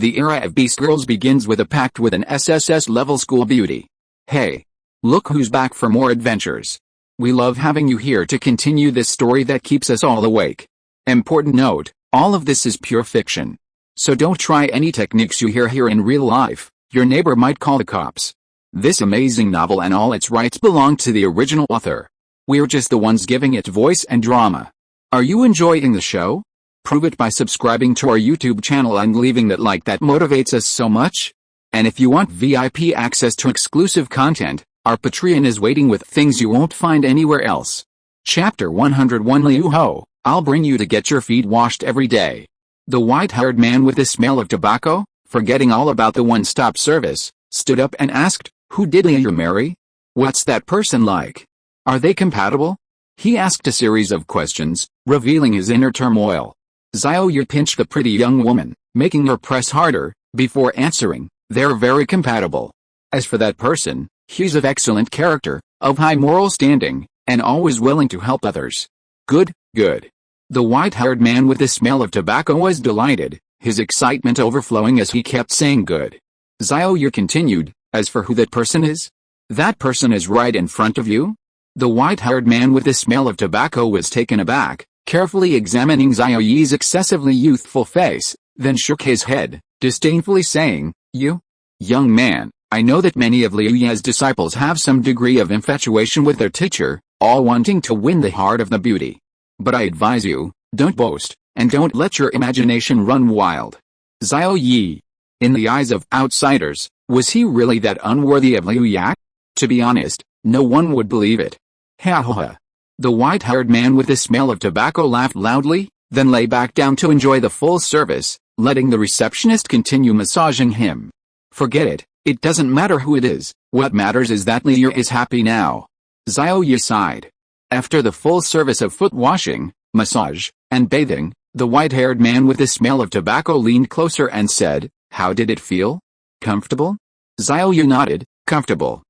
The era of Beast Girls begins with a pact with an SSS-Level School Beauty. Hey! Look who's back for more adventures. We love having you here to continue this story that keeps us all awake. Important note, all of this is pure fiction. So don't try any techniques you hear here in real life, your neighbor might call the cops. This amazing novel and all its rights belong to the original author. We're just the ones giving it voice and drama. Are you enjoying the show? Prove it by subscribing to our YouTube channel and leaving that like that motivates us so much. And if you want VIP access to exclusive content, our Patreon is waiting with things you won't find anywhere else. Chapter 101 Liu Ho, I'll bring you to get your feet washed every day. The white-haired man with the smell of tobacco, forgetting all about the one-stop service, stood up and asked, "Who did Liu marry? What's that person like? Are they compatible?" He asked a series of questions, revealing his inner turmoil. Xiao Ye pinched the pretty young woman, making her press harder, before answering, "They're very compatible. As for that person, he's of excellent character, of high moral standing, and always willing to help others." Good, good. The white-haired man with the smell of tobacco was delighted, his excitement overflowing as he kept saying good. Xiao Ye continued, "As for who that person is? That person is right in front of you?" The white-haired man with the smell of tobacco was taken aback, carefully examining Xiao Ye's excessively youthful face, then shook his head, disdainfully saying, "You? Young man, I know that many of Liu Ye's disciples have some degree of infatuation with their teacher, all wanting to win the heart of the beauty. But I advise you, don't boast, and don't let your imagination run wild." Xiao Ye. In the eyes of outsiders, was he really that unworthy of Liu Ye? To be honest, no one would believe it. Ha ha ha. The white-haired man with the smell of tobacco laughed loudly, then lay back down to enjoy the full service, letting the receptionist continue massaging him. Forget it, it doesn't matter who it is, what matters is that Liu is happy now. Xiao Ye sighed. After the full service of foot washing, massage, and bathing, the white-haired man with the smell of tobacco leaned closer and said, "How did it feel? Comfortable?" Xiao Ye nodded, "Comfortable."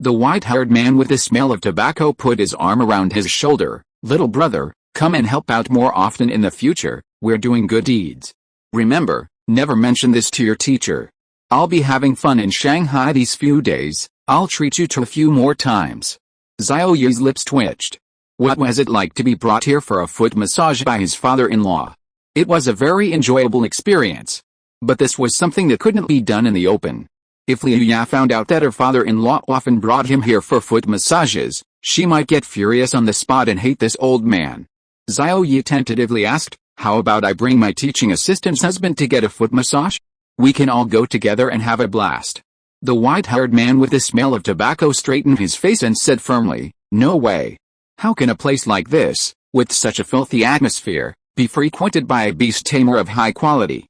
The white-haired man with the smell of tobacco put his arm around his shoulder. "Little brother, come and help out more often in the future, we're doing good deeds. Remember, never mention this to your teacher. I'll be having fun in Shanghai these few days, I'll treat you to a few more times." Xiao Ye's lips twitched. What was it like to be brought here for a foot massage by his father-in-law? It was a very enjoyable experience. But this was something that couldn't be done in the open. If Liu Ye found out that her father-in-law often brought him here for foot massages, she might get furious on the spot and hate this old man. Xiao Ye tentatively asked, "How about I bring my teaching assistant's husband to get a foot massage? We can all go together and have a blast." The white-haired man with the smell of tobacco straightened his face and said firmly, "No way. How can a place like this, with such a filthy atmosphere, be frequented by a beast tamer of high quality?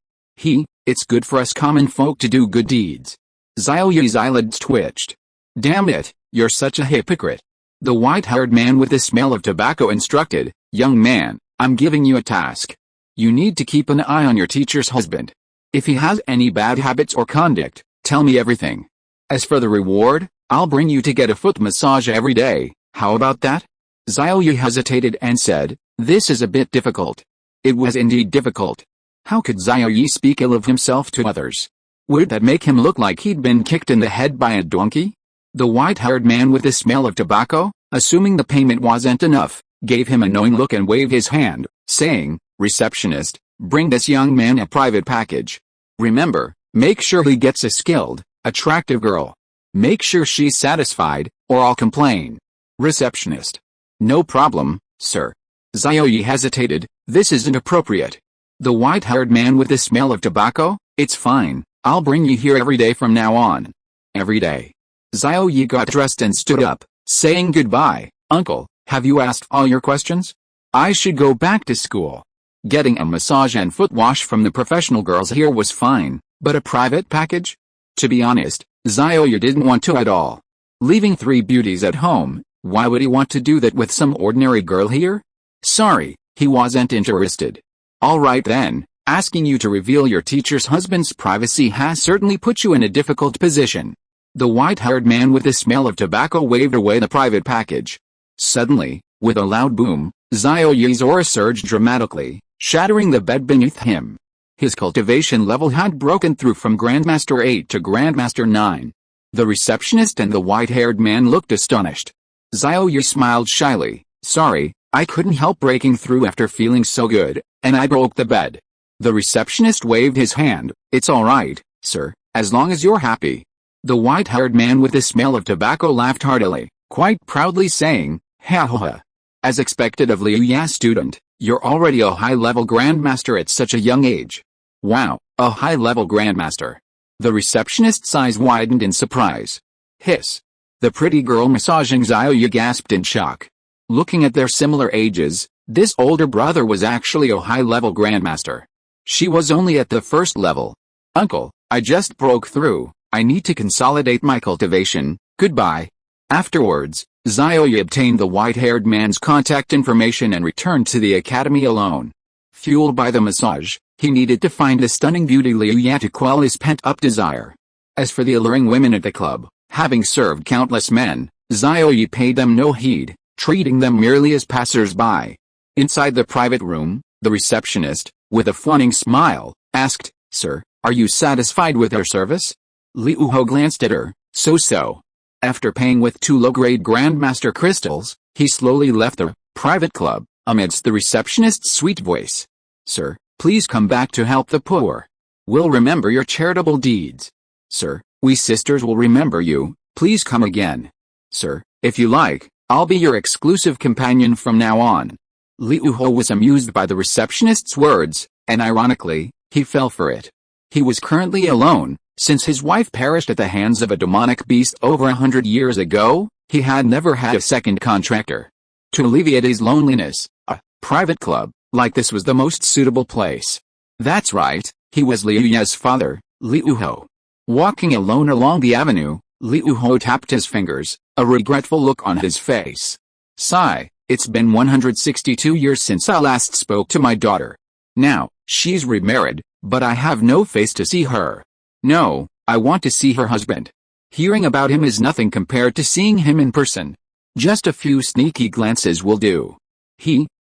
It's good for us common folk to do good deeds." Xiao Ye's eyelids twitched. "Damn it, you're such a hypocrite." The white-haired man with the smell of tobacco instructed, "Young man, I'm giving you a task. You need to keep an eye on your teacher's husband. If he has any bad habits or conduct, tell me everything. As for the reward, I'll bring you to get a foot massage every day, how about that?" Xiao Ye hesitated and said, "This is a bit difficult." It was indeed difficult. How could Xiao Ye speak ill of himself to others? Would that make him look like he'd been kicked in the head by a donkey? The white-haired man with the smell of tobacco, assuming the payment wasn't enough, gave him a knowing look and waved his hand, saying, "Receptionist, bring this young man a private package. Remember, make sure he gets a skilled, attractive girl. Make sure she's satisfied, or I'll complain." Receptionist. "No problem, sir." Xiao Ye hesitated, "This isn't appropriate." The white-haired man with the smell of tobacco, "It's fine, I'll bring you here every day from now on." Every day. Xiao Ye got dressed and stood up, saying goodbye. "Uncle, have you asked all your questions? I should go back to school." Getting a massage and foot wash from the professional girls here was fine, but a private package? To be honest, Xiao Ye didn't want to at all. Leaving 3 beauties at home, why would he want to do that with some ordinary girl here? Sorry, he wasn't interested. "Alright then, asking you to reveal your teacher's husband's privacy has certainly put you in a difficult position." The white-haired man with the smell of tobacco waved away the private package. Suddenly, with a loud boom, Xiao Ye's aura surged dramatically, shattering the bed beneath him. His cultivation level had broken through from Grandmaster 8 to Grandmaster 9. The receptionist and the white-haired man looked astonished. Xiao Ye smiled shyly. Sorry, I couldn't help breaking through after feeling so good, and I broke the bed. The receptionist waved his hand. It's all right, sir, as long as you're happy. The white-haired man with the smell of tobacco laughed heartily, quite proudly saying, ha ha ha. As expected of Liu Ya's student, you're already a high-level grandmaster at such a young age. Wow, a high-level grandmaster. The receptionist's eyes widened in surprise. Hiss. The pretty girl massaging Xiao Ye gasped in shock. Looking at their similar ages, this older brother was actually a high-level grandmaster. She was only at the first level. Uncle, I just broke through. I need to consolidate my cultivation. Goodbye. Afterwards, Xiao Ye obtained the white-haired man's contact information and returned to the academy alone. Fueled by the massage, he needed to find the stunning beauty Liu Ya to quell his pent-up desire. As for the alluring women at the club, having served countless men, Xiao Ye paid them no heed, treating them merely as passers-by. Inside the private room, the receptionist, with a fawning smile, asked, Sir, are you satisfied with our service? Liu Ho glanced at her, so-so. After paying with 2 low-grade Grandmaster crystals, he slowly left the private club, amidst the receptionist's sweet voice. Sir, please come back to help the poor. We'll remember your charitable deeds. Sir, we sisters will remember you, please come again. Sir, if you like, I'll be your exclusive companion from now on. Liu Ho was amused by the receptionist's words, and ironically, he fell for it. He was currently alone, since his wife perished at the hands of a demonic beast over 100 years ago. He had never had a second contractor. To alleviate his loneliness, a private club like this was the most suitable place. That's right, he was Liu Ya's father, Liu Ho. Walking alone along the avenue, Liu Ho tapped his fingers, a regretful look on his face. Sigh, it's been 162 years since I last spoke to my daughter. Now, she's remarried, but I have no face to see her. No, I want to see her husband. Hearing about him is nothing compared to seeing him in person. Just a few sneaky glances will do.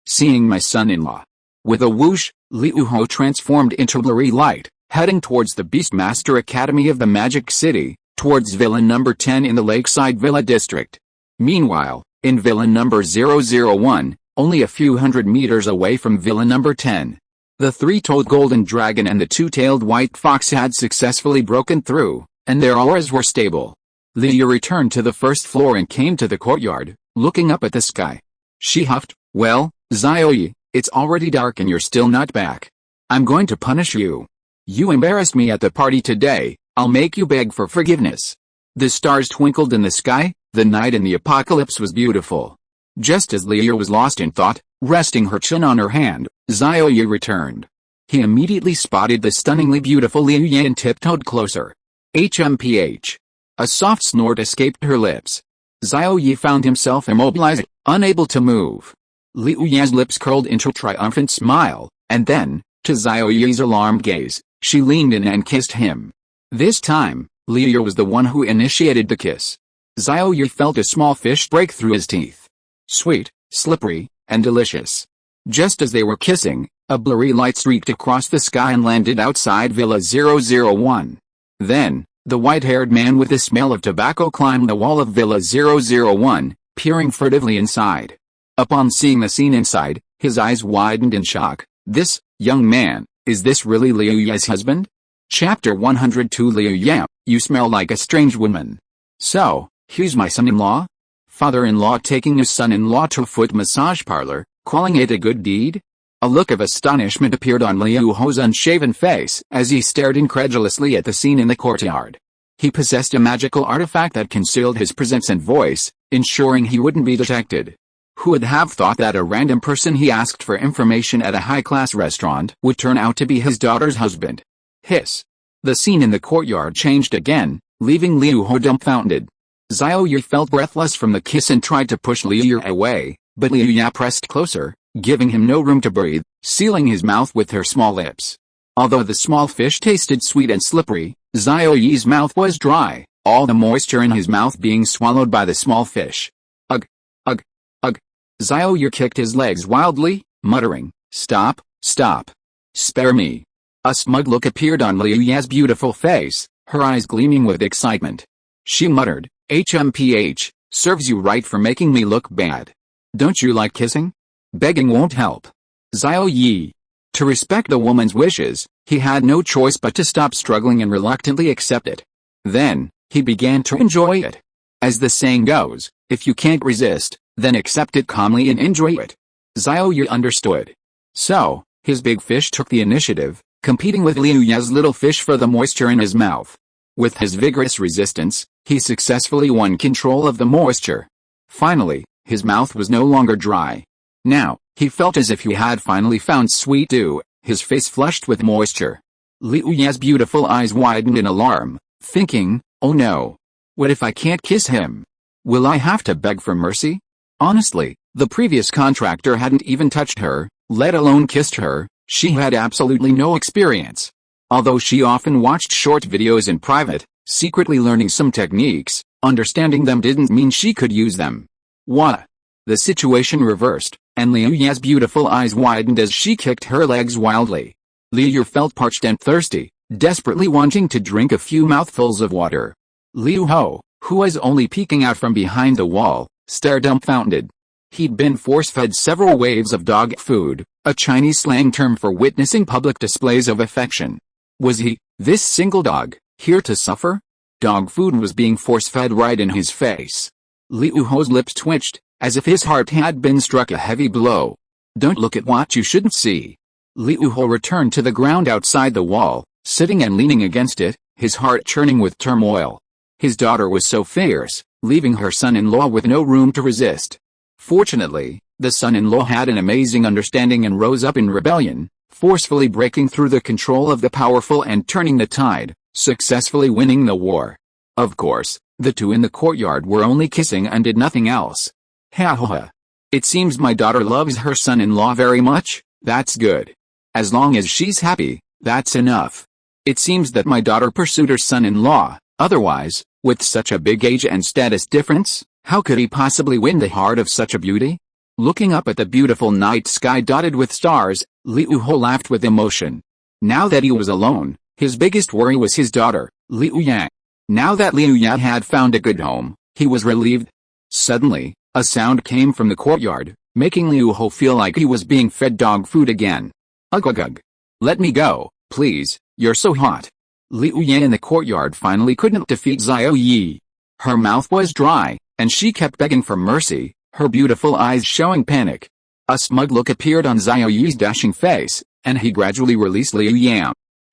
Seeing my son-in-law. With a whoosh, Liu Ho transformed into blurry light, heading towards the Beastmaster Academy of the Magic City, towards Villa number 10 in the Lakeside Villa District. Meanwhile, in Villa number 001, only a few hundred meters away from Villa number 10, the 3-toed golden dragon and the 2-tailed white fox had successfully broken through, and their auras were stable. Liu returned to the first floor and came to the courtyard, looking up at the sky. She huffed, well, Xiao Ye, it's already dark and you're still not back. I'm going to punish you. You embarrassed me at the party today, I'll make you beg for forgiveness. The stars twinkled in the sky, the night in the apocalypse was beautiful. Just as Liu was lost in thought, resting her chin on her hand, Xiao Ye returned. He immediately spotted the stunningly beautiful Liu Ye and tiptoed closer. HMPH. A soft snort escaped her lips. Xiao Ye found himself immobilized, unable to move. Liu Ye's lips curled into a triumphant smile, and then, to Xiao Ye's alarmed gaze, she leaned in and kissed him. This time, Liu was the one who initiated the kiss. Xiao Ye felt a small fish break through his teeth. Sweet, slippery, and delicious. Just as they were kissing, a blurry light streaked across the sky and landed outside Villa 001. Then, the white-haired man with the smell of tobacco climbed the wall of Villa 001, peering furtively inside. Upon seeing the scene inside, his eyes widened in shock. This, young man, is this really Liu Ye's husband? Chapter 102 Liu Ye, you smell like a strange woman. So, here's my son-in-law? Father-in-law taking his son-in-law to a foot massage parlor, calling it a good deed? A look of astonishment appeared on Liu Ho's unshaven face as he stared incredulously at the scene in the courtyard. He possessed a magical artifact that concealed his presence and voice, ensuring he wouldn't be detected. Who would have thought that a random person he asked for information at a high-class restaurant would turn out to be his daughter's husband? Hiss. The scene in the courtyard changed again, leaving Liu Ho dumbfounded. Xiao Ye felt breathless from the kiss and tried to push Liu away, but Liu Ye pressed closer, giving him no room to breathe, sealing his mouth with her small lips. Although the small fish tasted sweet and slippery, Xiao Ye's mouth was dry, all the moisture in his mouth being swallowed by the small fish. Ugh, ugh, ugh. Xiao Ye kicked his legs wildly, muttering, Stop, stop. Spare me. A smug look appeared on Liu Ye's beautiful face, her eyes gleaming with excitement. She muttered, HMPH, serves you right for making me look bad. Don't you like kissing? Begging won't help. Xiao Ye. To respect the woman's wishes, he had no choice but to stop struggling and reluctantly accept it. Then, he began to enjoy it. As the saying goes, if you can't resist, then accept it calmly and enjoy it. Xiao Ye understood. So, his big fish took the initiative, competing with Liu Ye's little fish for the moisture in his mouth. With his vigorous resistance, he successfully won control of the moisture. Finally, his mouth was no longer dry. Now, he felt as if he had finally found sweet dew, his face flushed with moisture. Liu Ye's beautiful eyes widened in alarm, thinking, oh no. What if I can't kiss him? Will I have to beg for mercy? Honestly, the previous contractor hadn't even touched her, let alone kissed her. She had absolutely no experience. Although she often watched short videos in private, secretly learning some techniques, understanding them didn't mean she could use them. What? The situation reversed, and Liu Ye's beautiful eyes widened as she kicked her legs wildly. Liu Ye felt parched and thirsty, desperately wanting to drink a few mouthfuls of water. Liu Ho, who was only peeking out from behind the wall, stared dumbfounded. He'd been force-fed several waves of dog food, a Chinese slang term for witnessing public displays of affection. Was he, this single dog, here to suffer? Dog food was being force-fed right in his face. Liu Ho's lips twitched, as if his heart had been struck a heavy blow. Don't look at what you shouldn't see. Liu Ho returned to the ground outside the wall, sitting and leaning against it, his heart churning with turmoil. His daughter was so fierce, leaving her son-in-law with no room to resist. Fortunately, the son-in-law had an amazing understanding and rose up in rebellion, forcefully breaking through the control of the powerful and turning the tide, successfully winning the war. Of course, the two in the courtyard were only kissing and did nothing else. Ha ha ha. It seems my daughter loves her son-in-law very much, that's good. As long as she's happy, that's enough. It seems that my daughter pursued her son-in-law, otherwise, with such a big age and status difference, how could he possibly win the heart of such a beauty? Looking up at the beautiful night sky dotted with stars, Liu Ho laughed with emotion. Now that he was alone, his biggest worry was his daughter, Liu Ye. Now that Liu Ye had found a good home, he was relieved. Suddenly, a sound came from the courtyard, making Liu Ho feel like he was being fed dog food again. Ugh ugh ugh. Let me go, please, you're so hot. Liu Ye in the courtyard finally couldn't defeat Xiao Ye. Her mouth was dry, and she kept begging for mercy, her beautiful eyes showing panic. A smug look appeared on Xiao Ye's dashing face, and he gradually released Liu Ye.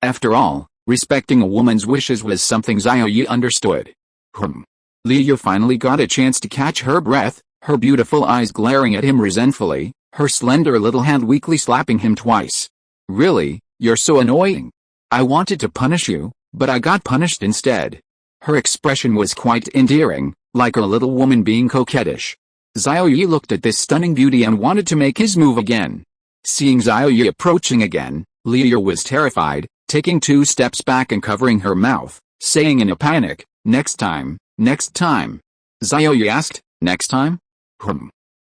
After all, respecting a woman's wishes was something Xiao Ye understood. Liu Ye finally got a chance to catch her breath, her beautiful eyes glaring at him resentfully, her slender little hand weakly slapping him twice. Really, you're so annoying. I wanted to punish you, but I got punished instead. Her expression was quite endearing, like a little woman being coquettish. Xiao Ye looked at this stunning beauty and wanted to make his move again. Seeing Xiao Ye approaching again, Liu Ye was terrified, taking 2 steps back and covering her mouth, saying in a panic, next time, next time. Xiao Ye asked, next time?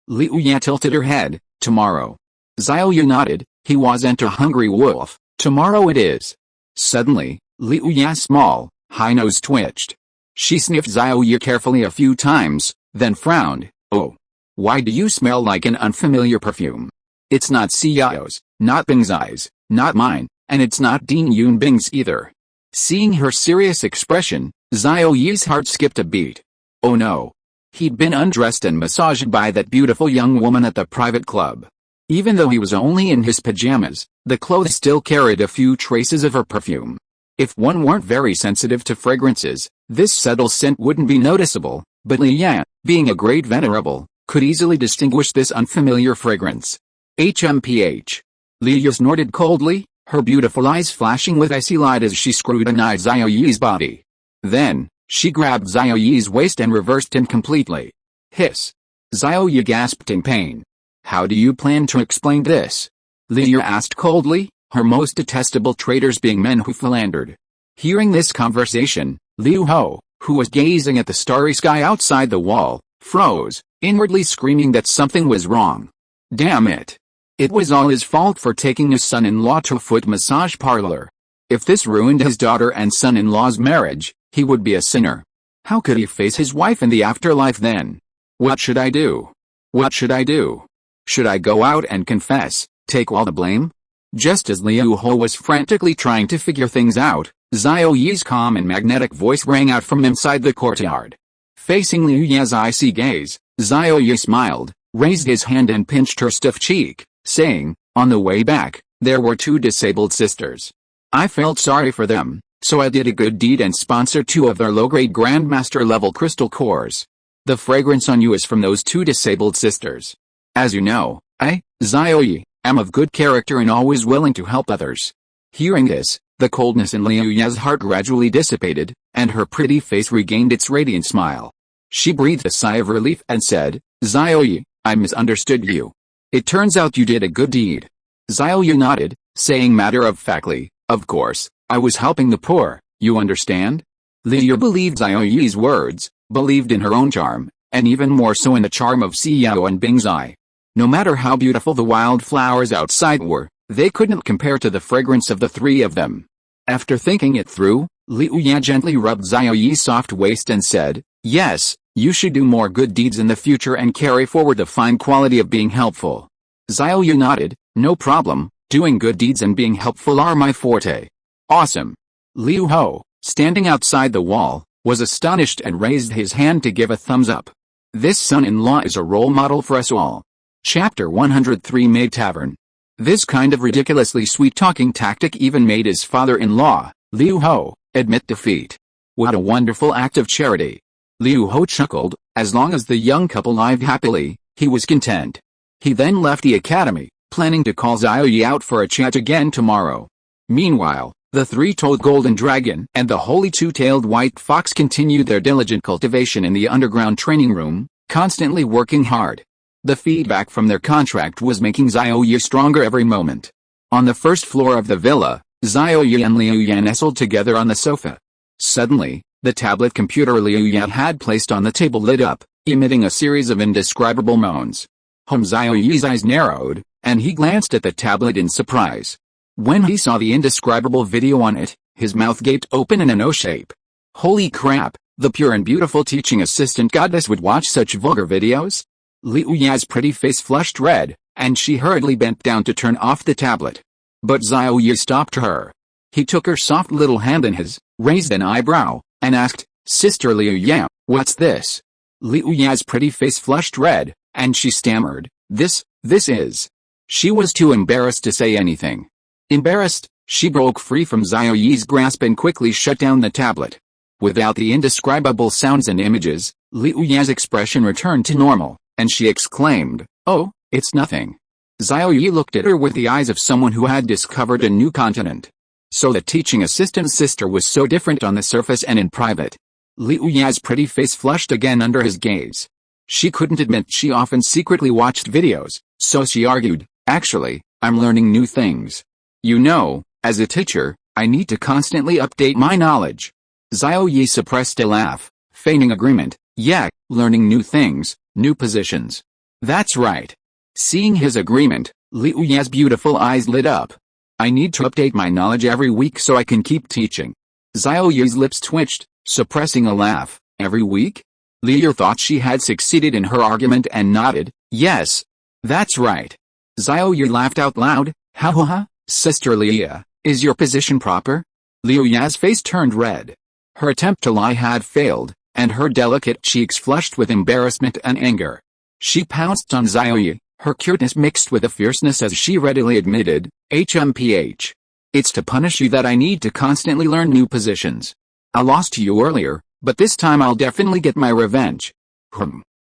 Liu Ye tilted her head, tomorrow. Xiao Ye nodded, he wasn't a hungry wolf, tomorrow it is. Suddenly, Liu Ye's small, high nose twitched. She sniffed Xiao Ye carefully a few times, then frowned. Oh. Why do you smell like an unfamiliar perfume? It's not Xiao's, not Bing's eyes, not mine, and it's not Ding Yunbing's either. Seeing her serious expression, Xiao Ye's heart skipped a beat. Oh no. He'd been undressed and massaged by that beautiful young woman at the private club. Even though he was only in his pajamas, the clothes still carried a few traces of her perfume. If one weren't very sensitive to fragrances, this subtle scent wouldn't be noticeable, but Liu Ye, being a great venerable, could easily distinguish this unfamiliar fragrance. HMPH. Liu Ye snorted coldly, her beautiful eyes flashing with icy light as she scrutinized Xiao Ye's body. Then, she grabbed Xiao Ye's waist and reversed him completely. Hiss. Xiao Ye gasped in pain. How do you plan to explain this? Liu Ye asked coldly, her most detestable traitors being men who philandered. Hearing this conversation, Liu Ho, who was gazing at the starry sky outside the wall, froze, inwardly screaming that something was wrong. Damn it. It was all his fault for taking his son-in-law to a foot massage parlor. If this ruined his daughter and son-in-law's marriage, he would be a sinner. How could he face his wife in the afterlife then? What should I do? What should I do? Should I go out and confess, take all the blame? Just as Liu Ho was frantically trying to figure things out, Xiao Ye's calm and magnetic voice rang out from inside the courtyard. Facing Liu Ye's icy gaze, Xiao Ye smiled, raised his hand and pinched her stiff cheek, saying, "On the way back, there were 2 disabled sisters. I felt sorry for them, so I did a good deed and sponsored 2 of their low-grade Grandmaster-level crystal cores. The fragrance on you is from those 2 disabled sisters. As you know, I, Xiao Ye, am of good character and always willing to help others." Hearing this, the coldness in Liu Ye's heart gradually dissipated, and her pretty face regained its radiant smile. She breathed a sigh of relief and said, "Xiao Ye, I misunderstood you. It turns out you did a good deed." Xiao Ye nodded, saying matter-of-factly, "Of course, I was helping the poor, you understand?" Liu believed Xiao Ye's words, believed in her own charm, and even more so in the charm of Xiao and Bingzai. No matter how beautiful the wildflowers outside were, they couldn't compare to the fragrance of the 3 of them. After thinking it through, Liu Ye gently rubbed Xiao Ye's soft waist and said, "Yes, you should do more good deeds in the future and carry forward the fine quality of being helpful." Xiao Ye nodded, "No problem, doing good deeds and being helpful are my forte." "Awesome." Liu Ho, standing outside the wall, was astonished and raised his hand to give a thumbs up. This son-in-law is a role model for us all. Chapter 103 Maid Tavern. This kind of ridiculously sweet-talking tactic even made his father-in-law, Liu Ho, admit defeat. What a wonderful act of charity. Liu Ho chuckled. As long as the young couple lived happily, he was content. He then left the academy, planning to call Xiao Ye out for a chat again tomorrow. Meanwhile, the 3-toed golden dragon and the holy 2-tailed white fox continued their diligent cultivation in the underground training room, constantly working hard. The feedback from their contract was making Xiao Ye stronger every moment. On the first floor of the villa, Xiao Ye and Liu Yan nestled together on the sofa. Suddenly, the tablet computer Liu Yan had placed on the table lit up, emitting a series of indescribable moans. Xiao Ye's eyes narrowed, and he glanced at the tablet in surprise. When he saw the indescribable video on it, his mouth gaped open in an O shape. Holy crap, the pure and beautiful teaching assistant goddess would watch such vulgar videos? Liu Ya's pretty face flushed red, and she hurriedly bent down to turn off the tablet. But Xiao Ye stopped her. He took her soft little hand in his, raised an eyebrow, and asked, "Sister Liu Ya, what's this?" Liu Ya's pretty face flushed red, and she stammered, This is." She was too embarrassed to say anything. Embarrassed, she broke free from Xiao Ye's grasp and quickly shut down the tablet. Without the indescribable sounds and images, Liu Ya's expression returned to normal, and she exclaimed, "Oh, it's nothing." Xiao Ye looked at her with the eyes of someone who had discovered a new continent. So the teaching assistant's sister was so different on the surface and in private. Liu Ya's pretty face flushed again under his gaze. She couldn't admit she often secretly watched videos, so she argued, "Actually, I'm learning new things. You know, as a teacher, I need to constantly update my knowledge." Xiao Ye suppressed a laugh, feigning agreement. "Yeah, learning new things, new positions. That's right." Seeing his agreement, Liu Ya's beautiful eyes lit up. "I need to update my knowledge every week so I can keep teaching." Xiao Ye's lips twitched, suppressing a laugh. "Every week?" Liu thought she had succeeded in her argument and nodded, "Yes. That's right." Xiao Ye laughed out loud, "Ha ha ha, Sister Liu, is your position proper?" Liu Ya's face turned red. Her attempt to lie had failed, and her delicate cheeks flushed with embarrassment and anger. She pounced on Xiao Ye, her cuteness mixed with a fierceness as she readily admitted, "HMPH. It's to punish you that I need to constantly learn new positions. I lost to you earlier, but this time I'll definitely get my revenge."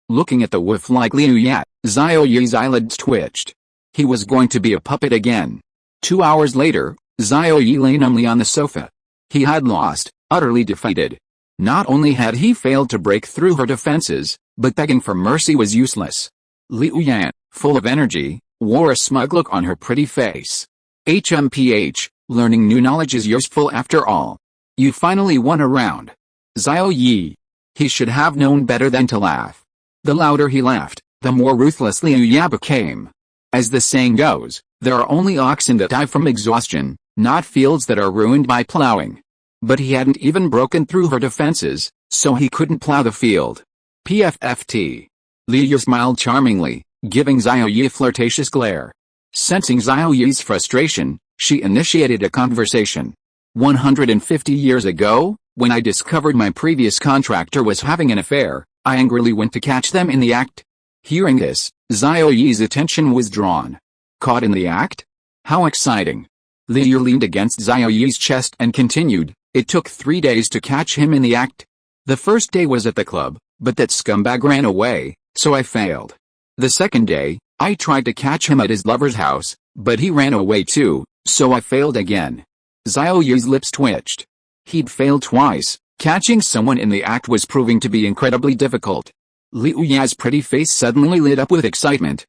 Looking at the wolf-like Liu Ya, Xiao Ye's eyelids twitched. He was going to be a puppet again. 2 hours later, Xiao Ye lay numbly on the sofa. He had lost, utterly defeated. Not only had he failed to break through her defenses, but begging for mercy was useless. Liu Yan, full of energy, wore a smug look on her pretty face. "HMPH, learning new knowledge is useful after all. You finally won a round." Xiao Ye. He should have known better than to laugh. The louder he laughed, the more ruthless Liu Ya became. As the saying goes, there are only oxen that die from exhaustion, not fields that are ruined by plowing. But he hadn't even broken through her defenses, so he couldn't plow the field. PFFT. Liu smiled charmingly, giving Xiao Ye a flirtatious glare. Sensing Xiao Ye's frustration, she initiated a conversation. 150 years ago, when I discovered my previous contractor was having an affair, I angrily went to catch them in the act. Hearing this, Xiao Ye's attention was drawn. Caught in the act? How exciting. Liu leaned against Xiao Ye's chest and continued, it took 3 days to catch him in the act. The first day was at the club, but that scumbag ran away, so I failed. The second day, I tried to catch him at his lover's house, but he ran away too, so I failed again. Xiao Ye's lips twitched. He'd failed twice. Catching someone in the act was proving to be incredibly difficult. Liu Ya's pretty face suddenly lit up with excitement.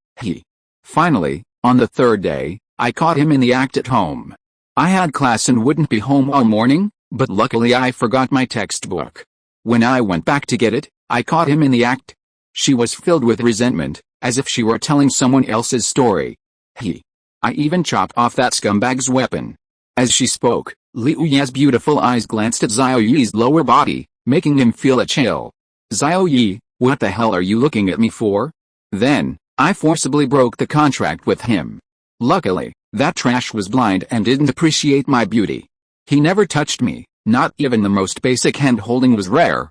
Finally, on the third day, I caught him in the act at home. I had class and wouldn't be home all morning, but luckily I forgot my textbook. When I went back to get it, I caught him in the act. She was filled with resentment, as if she were telling someone else's story. I even chopped off that scumbag's weapon. As she spoke, Liu Ya's beautiful eyes glanced at Xiao Ye's lower body, making him feel a chill. Xiao Ye, what the hell are you looking at me for? Then, I forcibly broke the contract with him. Luckily, that trash was blind and didn't appreciate my beauty. He never touched me, not even the most basic hand-holding was rare.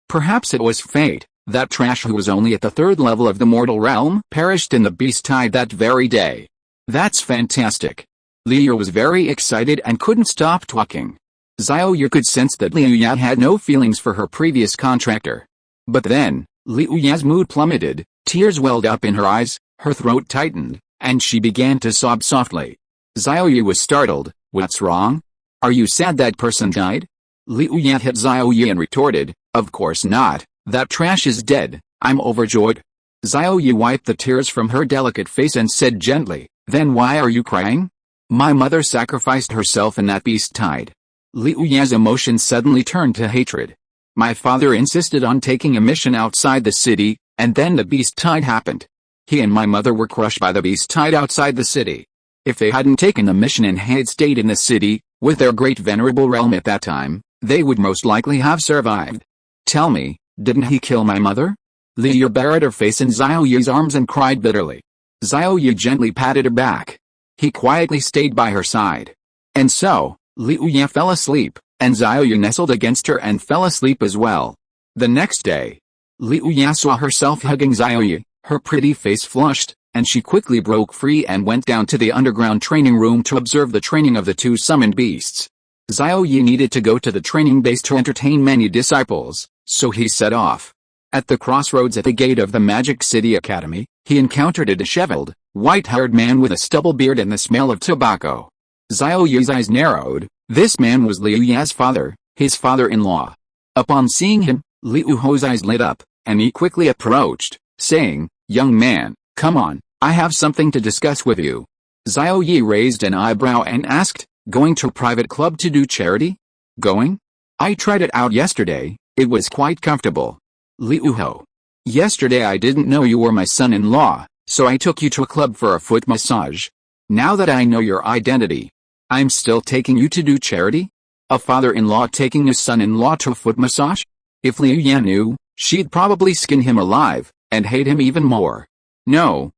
Perhaps it was fate. That trash who was only at the 3rd level of the mortal realm perished in the beast tide that very day. That's fantastic. Liu was very excited and couldn't stop talking. Xiao Ye could sense that Liu Ya had no feelings for her previous contractor. But then, Liu Ya's mood plummeted, tears welled up in her eyes, her throat tightened, and she began to sob softly. Xiao Ye was startled. What's wrong? Are you sad that person died? Liu Ya hit Xiao Ye and retorted, of course not, that trash is dead, I'm overjoyed. Xiao Ye wiped the tears from her delicate face and said gently, then why are you crying? My mother sacrificed herself in that beast tide. Liu Ya's emotions suddenly turned to hatred. My father insisted on taking a mission outside the city, and then the beast tide happened. He and my mother were crushed by the beast tide outside the city. If they hadn't taken the mission and had stayed in the city, with their great venerable realm at that time, they would most likely have survived. Tell me, didn't he kill my mother? Liu buried her face in Xiao Ye's arms and cried bitterly. Xiao Ye gently patted her back. He quietly stayed by her side. And so, Liu Ye fell asleep, and Xiao Ye nestled against her and fell asleep as well. The next day, Liu Ye saw herself hugging Xiao Ye, her pretty face flushed, and she quickly broke free and went down to the underground training room to observe the training of the 2 summoned beasts. Xiao Ye needed to go to the training base to entertain many disciples, so he set off. At the crossroads at the gate of the Magic City Academy, he encountered a disheveled, white-haired man with a stubble beard and the smell of tobacco. Xiao Ye's eyes narrowed. This man was Liu Ya's father, his father-in-law. Upon seeing him, Liu Ho's eyes lit up, and he quickly approached, saying, young man, come on, I have something to discuss with you. Xiao Ye raised an eyebrow and asked, going to a private club to do charity? Going? I tried it out yesterday, it was quite comfortable. Liu Ho. Yesterday I didn't know you were my son-in-law, so I took you to a club for a foot massage. Now that I know your identity, I'm still taking you to do charity? A father-in-law taking a son-in-law to a foot massage? If Liu Yan knew, she'd probably skin him alive, and hate him even more. No,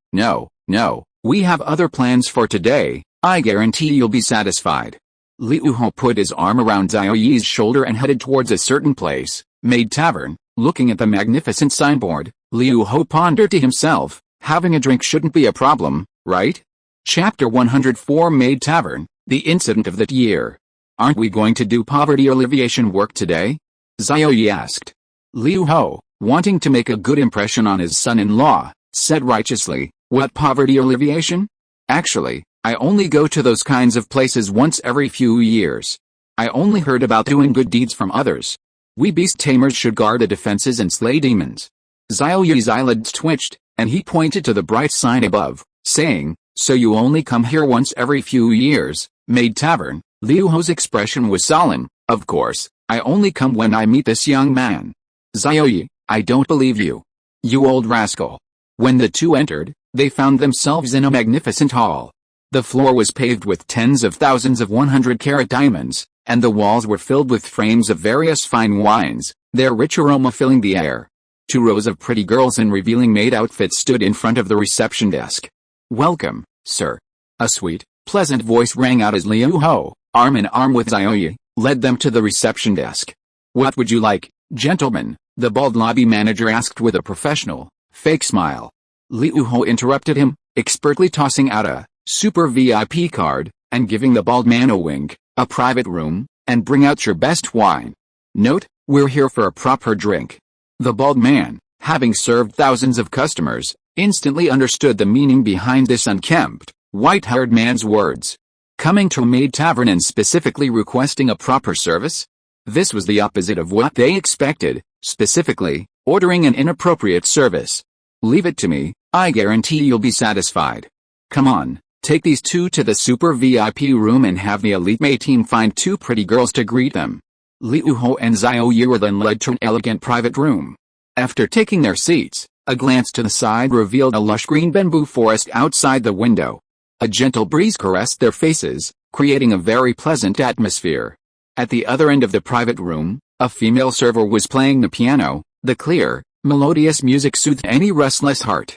we have other plans for today, I guarantee you'll be satisfied. Liu Ho put his arm around Xiao Ye's shoulder and headed towards a certain place, Maid Tavern. Looking at the magnificent signboard, Liu Ho pondered to himself, having a drink shouldn't be a problem, right? Chapter 104 Maid Tavern, the incident of that year. Aren't we going to do poverty alleviation work today? Xiao Ye asked. Liu Ho, wanting to make a good impression on his son-in-law, said righteously, what poverty alleviation? Actually, I only go to those kinds of places once every few years. I only heard about doing good deeds from others. We beast tamers should guard the defenses and slay demons. Xiao Ye's eyelids twitched, and he pointed to the bright sign above, saying, so you only come here once every few years, Maid Tavern. Liu Ho's expression was solemn. Of course, I only come when I meet this young man. Xiao Ye, I don't believe you. You old rascal. When the two entered, they found themselves in a magnificent hall. The floor was paved with tens of thousands of 100-carat diamonds, and the walls were filled with frames of various fine wines, their rich aroma filling the air. 2 rows of pretty girls in revealing maid outfits stood in front of the reception desk. "Welcome, sir." A sweet, pleasant voice rang out as Liu Ho, arm in arm with Xiao Ye, led them to the reception desk. "What would you like, gentlemen?" the bald lobby manager asked with a professional, fake smile. Liu Ho interrupted him, expertly tossing out a super VIP card, and giving the bald man a wink. "A private room, and bring out your best wine. Note, we're here for a proper drink." The bald man, having served thousands of customers, instantly understood the meaning behind this unkempt, white-haired man's words. Coming to a maid tavern and specifically requesting a proper service? This was the opposite of what they expected, specifically, ordering an inappropriate service. "Leave it to me, I guarantee you'll be satisfied. Come on, take these 2 to the super VIP room and have the elite maid team find 2 pretty girls to greet them." Liu Ho and Xiao Ye were then led to an elegant private room. After taking their seats, a glance to the side revealed a lush green bamboo forest outside the window. A gentle breeze caressed their faces, creating a very pleasant atmosphere. At the other end of the private room, a female server was playing the piano. The clear, melodious music soothed any restless heart.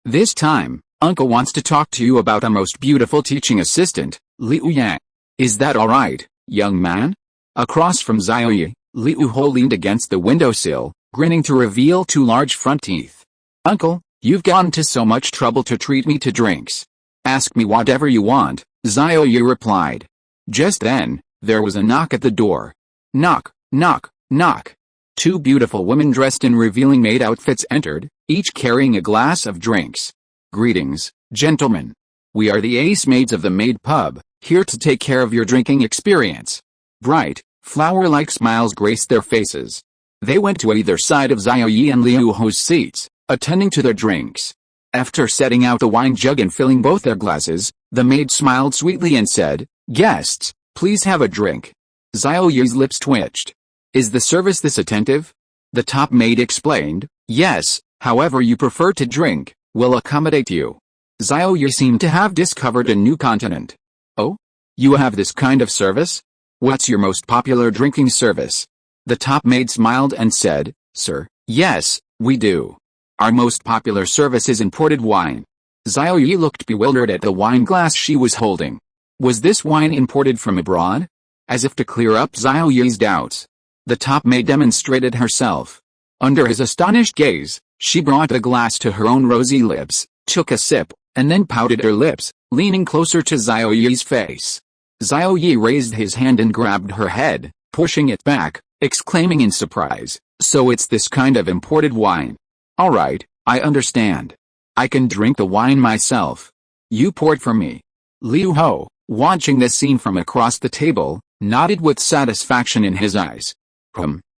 This time, Uncle wants to talk to you about a most beautiful teaching assistant, Liu Yang. Is that alright, young man?" Across from Xiao Ye, Liu Ho leaned against the windowsill, grinning to reveal 2 large front teeth. "Uncle, you've gone to so much trouble to treat me to drinks. Ask me whatever you want," Xiao Ye replied. Just then, there was a knock at the door. Knock, knock, knock. 2 beautiful women dressed in revealing maid outfits entered, each carrying a glass of drinks. "Greetings, gentlemen. We are the ace maids of the maid pub, here to take care of your drinking experience." Bright, flower-like smiles graced their faces. They went to either side of Xiao Ye and Liu Ho's seats, attending to their drinks. After setting out the wine jug and filling both their glasses, the maid smiled sweetly and said, "Guests, please have a drink." Xiao Ye's lips twitched. "Is the service this attentive?" The top maid explained, "Yes, however you prefer to drink, we'll accommodate you." Xiao Ye seemed to have discovered a new continent. "Oh? You have this kind of service? What's your most popular drinking service?" The top maid smiled and said, "Sir, yes, we do. Our most popular service is imported wine." Xiao Ye looked bewildered at the wine glass she was holding. Was this wine imported from abroad? As if to clear up Xiao Ye's doubts, the top maid demonstrated herself. Under his astonished gaze, she brought the glass to her own rosy lips, took a sip, and then pouted her lips, leaning closer to Xiao Ye's face. Xiao Ye raised his hand and grabbed her head, pushing it back, exclaiming in surprise, "So it's this kind of imported wine. Alright, I understand. I can drink the wine myself. You poured for me." Liu Ho, watching this scene from across the table, nodded with satisfaction in his eyes.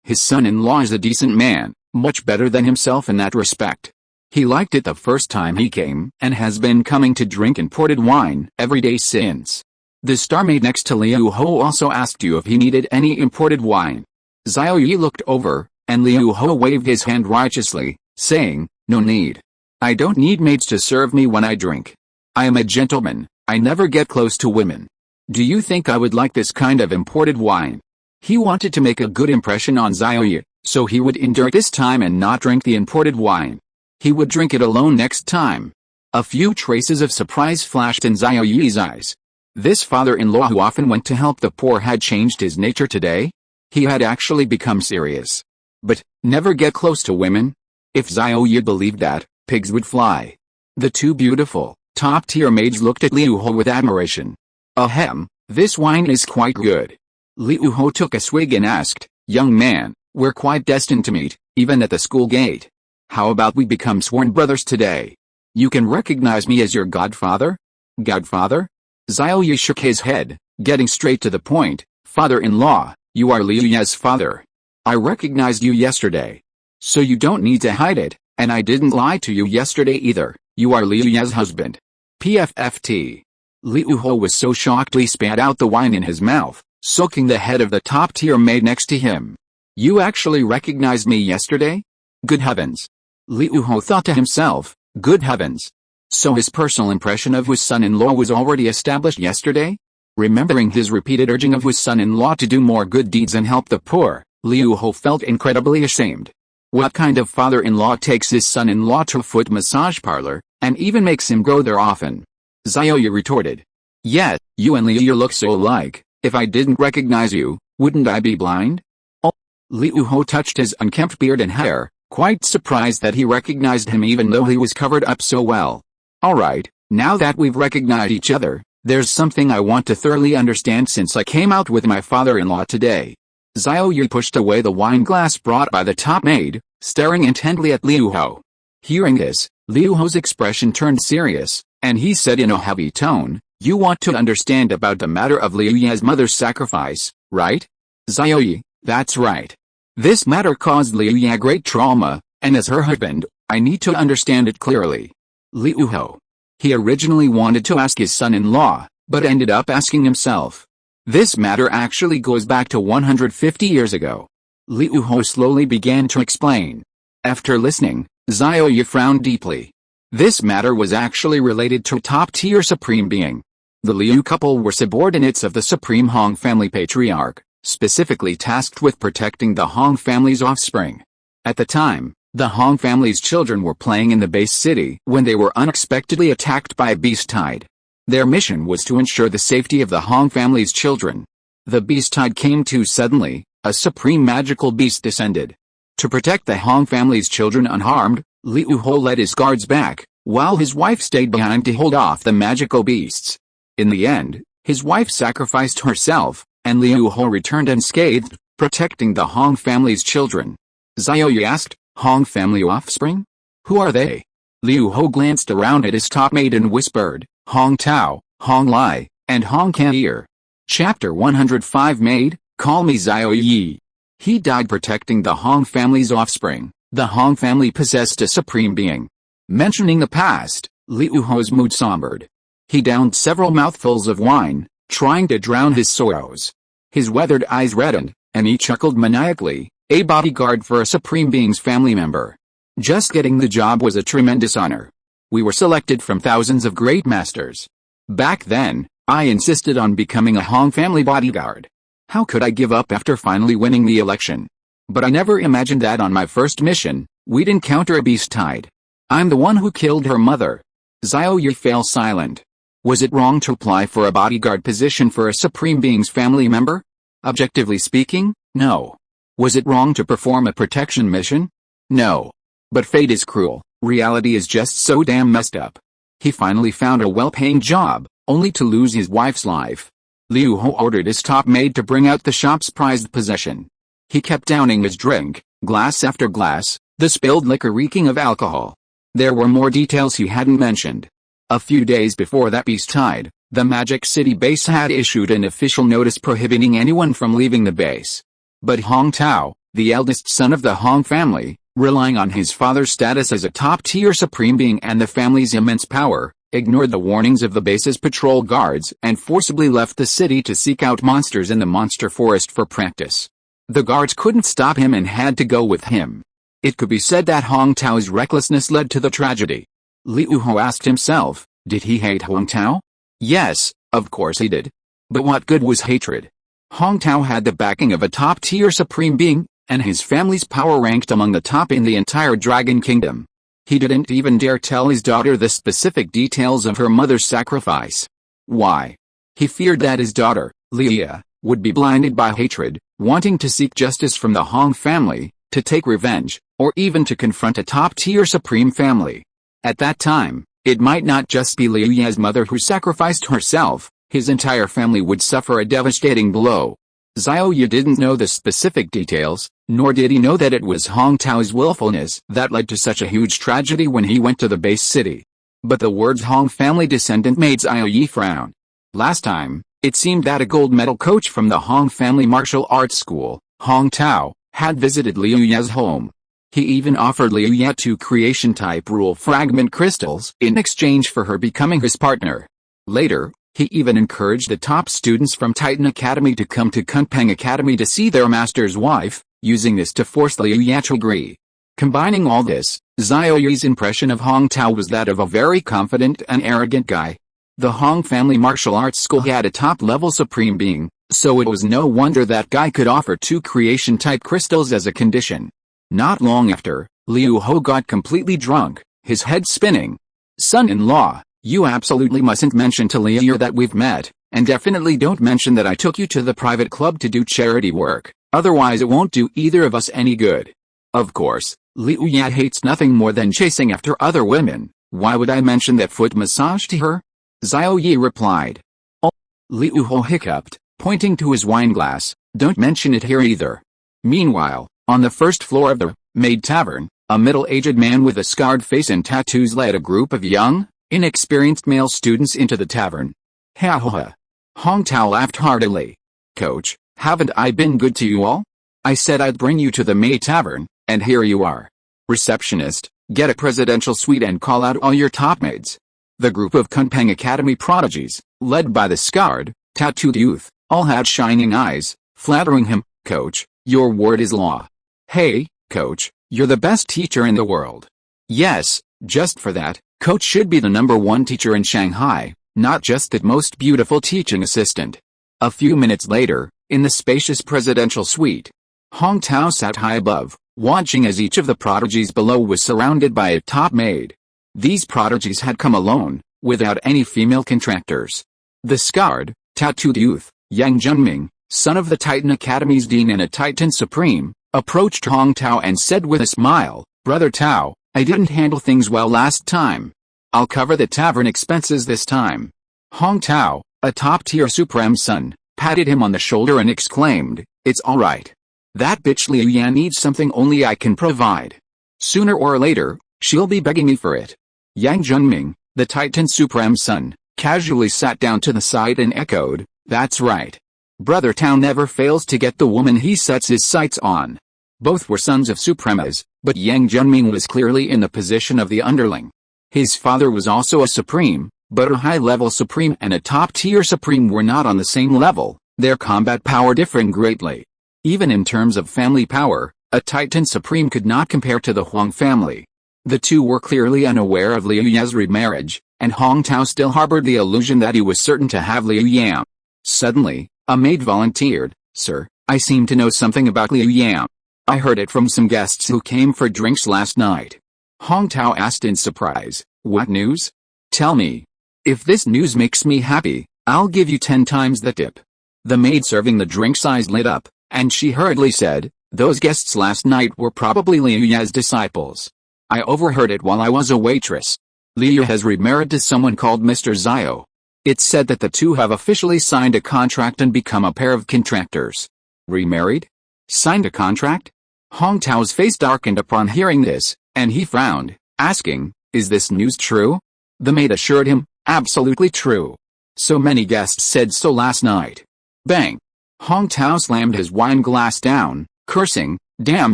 His son-in-law is a decent man, much better than himself in that respect. He liked it the first time he came, and has been coming to drink imported wine every day since. The star maid next to Liu Ho also asked you if he needed any imported wine. Xiao Ye looked over, and Liu Ho waved his hand righteously, saying, "No need. I don't need maids to serve me when I drink. I am a gentleman, I never get close to women. Do you think I would like this kind of imported wine?" He wanted to make a good impression on Xiao Ye, so he would endure this time and not drink the imported wine. He would drink it alone next time. A few traces of surprise flashed in Xiao Ye's eyes. This father-in-law who often went to help the poor had changed his nature today? He had actually become serious. But, never get close to women? If Xiao Ye believed that, pigs would fly. The 2 beautiful, top-tier maids looked at Liu Ho with admiration. "Ahem, this wine is quite good." Liu Ho took a swig and asked, "Young man, we're quite destined to meet, even at the school gate. How about we become sworn brothers today? You can recognize me as your godfather?" "Godfather?" Xiao Ye shook his head, getting straight to the point. "Father-in-law, you are Liu Ye's father. I recognized you yesterday. So you don't need to hide it, and I didn't lie to you yesterday either. You are Liu Ye's husband." PFFT. Liu Ho was so shocked he spat out the wine in his mouth, soaking the head of the top-tier maid next to him. "You actually recognized me yesterday? Good heavens." Liu Ho thought to himself, "Good heavens. So his personal impression of his son-in-law was already established yesterday? Remembering his repeated urging of his son-in-law to do more good deeds and help the poor, Liu Ho felt incredibly ashamed. What kind of father-in-law takes his son-in-law to a foot massage parlor, and even makes him go there often? Xiao Ye retorted. Yet, you and Liu look so alike, if I didn't recognize you, wouldn't I be blind? Oh. Liu Ho touched his unkempt beard and hair, quite surprised that he recognized him even though he was covered up so well. Alright, now that we've recognized each other, there's something I want to thoroughly understand since I came out with my father-in-law today. Xiao Ye pushed away the wine glass brought by the top maid, staring intently at Liu Ho. Hearing this, Liu Ho's expression turned serious, and he said in a heavy tone, You want to understand about the matter of Liu Ye's mother's sacrifice, right? Xiao Ye, that's right. This matter caused Liu Ye great trauma, and as her husband, I need to understand it clearly. Liu Ho. He originally wanted to ask his son-in-law, but ended up asking himself. This matter actually goes back to 150 years ago. Liu Ho slowly began to explain. After listening, Xiao Ye frowned deeply. This matter was actually related to a top-tier supreme being. The Liu couple were subordinates of the supreme Hong family patriarch, specifically tasked with protecting the Hong family's offspring. At the time, the Hong family's children were playing in the base city when they were unexpectedly attacked by a beast tide. Their mission was to ensure the safety of the Hong family's children. The beast tide came too suddenly, a supreme magical beast descended. To protect the Hong family's children unharmed, Liu Ho led his guards back, while his wife stayed behind to hold off the magical beasts. In the end, his wife sacrificed herself, and Liu Ho returned unscathed, protecting the Hong family's children. Xiao Ye asked, Hong family offspring? Who are they? Liu Ho glanced around at his top maid and whispered, Hong Tao, Hong Lai, and Hong Kan. Chapter 105 Maid, call me Xiao Ye. He died protecting the Hong family's offspring. The Hong family possessed a supreme being. Mentioning the past, Liu Ho's mood sombered. He downed several mouthfuls of wine, trying to drown his sorrows. His weathered eyes reddened, and he chuckled maniacally, a bodyguard for a supreme being's family member. Just getting the job was a tremendous honor. We were selected from thousands of great masters. Back then, I insisted on becoming a Hong family bodyguard. How could I give up after finally winning the election? But I never imagined that on my first mission, we'd encounter a beast tide. I'm the one who killed her mother. Xiao Ye fell silent. Was it wrong to apply for a bodyguard position for a supreme being's family member? Objectively speaking, no. Was it wrong to perform a protection mission? No. But fate is cruel, reality is just so damn messed up. He finally found a well-paying job, only to lose his wife's life. Liu Ho ordered his top maid to bring out the shop's prized possession. He kept downing his drink, glass after glass, the spilled liquor reeking of alcohol. There were more details he hadn't mentioned. A few days before that beast tide, the Magic City base had issued an official notice prohibiting anyone from leaving the base. But Hong Tao, the eldest son of the Hong family, relying on his father's status as a top-tier supreme being and the family's immense power, ignored the warnings of the base's patrol guards and forcibly left the city to seek out monsters in the monster forest for practice. The guards couldn't stop him and had to go with him. It could be said that Hong Tao's recklessness led to the tragedy. Liu Ho asked himself, did he hate Hong Tao? Yes, of course he did. But what good was hatred? Hong Tao had the backing of a top-tier supreme being, and his family's power ranked among the top in the entire Dragon Kingdom. He didn't even dare tell his daughter the specific details of her mother's sacrifice. Why? He feared that his daughter, Leah, would be blinded by hatred, wanting to seek justice from the Hong family, to take revenge, or even to confront a top-tier supreme family. At that time, it might not just be Liu Ye's mother who sacrificed herself, his entire family would suffer a devastating blow. Xiao Ye didn't know the specific details, nor did he know that it was Hong Tao's willfulness that led to such a huge tragedy when he went to the base city. But the words Hong family descendant made Xiao Ye frown. Last time, it seemed that a gold medal coach from the Hong family martial arts school, Hong Tao, had visited Liu Ye's home. He even offered Liu Ye 2 creation-type rule fragment crystals in exchange for her becoming his partner. Later, he even encouraged the top students from Titan Academy to come to Kunpeng Academy to see their master's wife, using this to force Liu Ye to agree. Combining all this, Xiao Ye's impression of Hong Tao was that of a very confident and arrogant guy. The Hong family martial arts school had a top-level supreme being, so it was no wonder that guy could offer 2 creation-type crystals as a condition. Not long after, Liu Ho got completely drunk, his head spinning. Son-in-law, you absolutely mustn't mention to Liu that we've met, and definitely don't mention that I took you to the private club to do charity work, otherwise it won't do either of us any good. Of course, Liu Ye hates nothing more than chasing after other women. Why would I mention that foot massage to her? Xiao Ye replied. Oh. Liu Ho hiccuped, pointing to his wineglass, don't mention it here either. Meanwhile, on the first floor of the maid tavern, a middle-aged man with a scarred face and tattoos led a group of young, inexperienced male students into the tavern. Ha ha ha. Hong Tao laughed heartily. Coach, haven't I been good to you all? I said I'd bring you to the maid tavern, and here you are. Receptionist, get a presidential suite and call out all your top maids. The group of Kunpeng Academy prodigies, led by the scarred, tattooed youth, all had shining eyes, flattering him. Coach, your word is law. Hey, coach, you're the best teacher in the world. Yes, just for that, coach should be the #1 teacher in Shanghai, not just the most beautiful teaching assistant. A few minutes later, in the spacious presidential suite, Hong Tao sat high above, watching as each of the prodigies below was surrounded by a top maid. These prodigies had come alone, without any female contractors. The scarred, tattooed youth, Yang Junming, son of the Titan Academy's dean and a Titan Supreme, approached Hong Tao and said with a smile, Brother Tao, I didn't handle things well last time. I'll cover the tavern expenses this time. Hong Tao, a top-tier Supreme son, patted him on the shoulder and exclaimed, it's alright. That bitch Liu Yan needs something only I can provide. Sooner or later, she'll be begging me for it. Yang Junming, the Titan Supreme son, casually sat down to the side and echoed, that's right. Brother Tao never fails to get the woman he sets his sights on. Both were sons of Supremas, but Yang Junming was clearly in the position of the underling. His father was also a Supreme, but a high-level Supreme and a top-tier Supreme were not on the same level, their combat power differing greatly. Even in terms of family power, a Titan Supreme could not compare to the Huang family. The two were clearly unaware of Liu Ye's remarriage, and Hong Tao still harbored the illusion that he was certain to have Liu Yan. Suddenly, a maid volunteered, Sir, I seem to know something about Liu Yan. I heard it from some guests who came for drinks last night. Hong Tao asked in surprise, what news? Tell me. If this news makes me happy, I'll give you 10 times the tip. The maid serving the drinks eyes lit up, and she hurriedly said, those guests last night were probably Liu Ye's disciples. I overheard it while I was a waitress. Liu has remarried to someone called Mr. Xiao. It's said that the two have officially signed a contract and become a pair of contractors. Remarried? Signed a contract? Hong Tao's face darkened upon hearing this, and he frowned, asking, is this news true? The maid assured him, absolutely true. So many guests said so last night. Bang! Hong Tao slammed his wine glass down, cursing, damn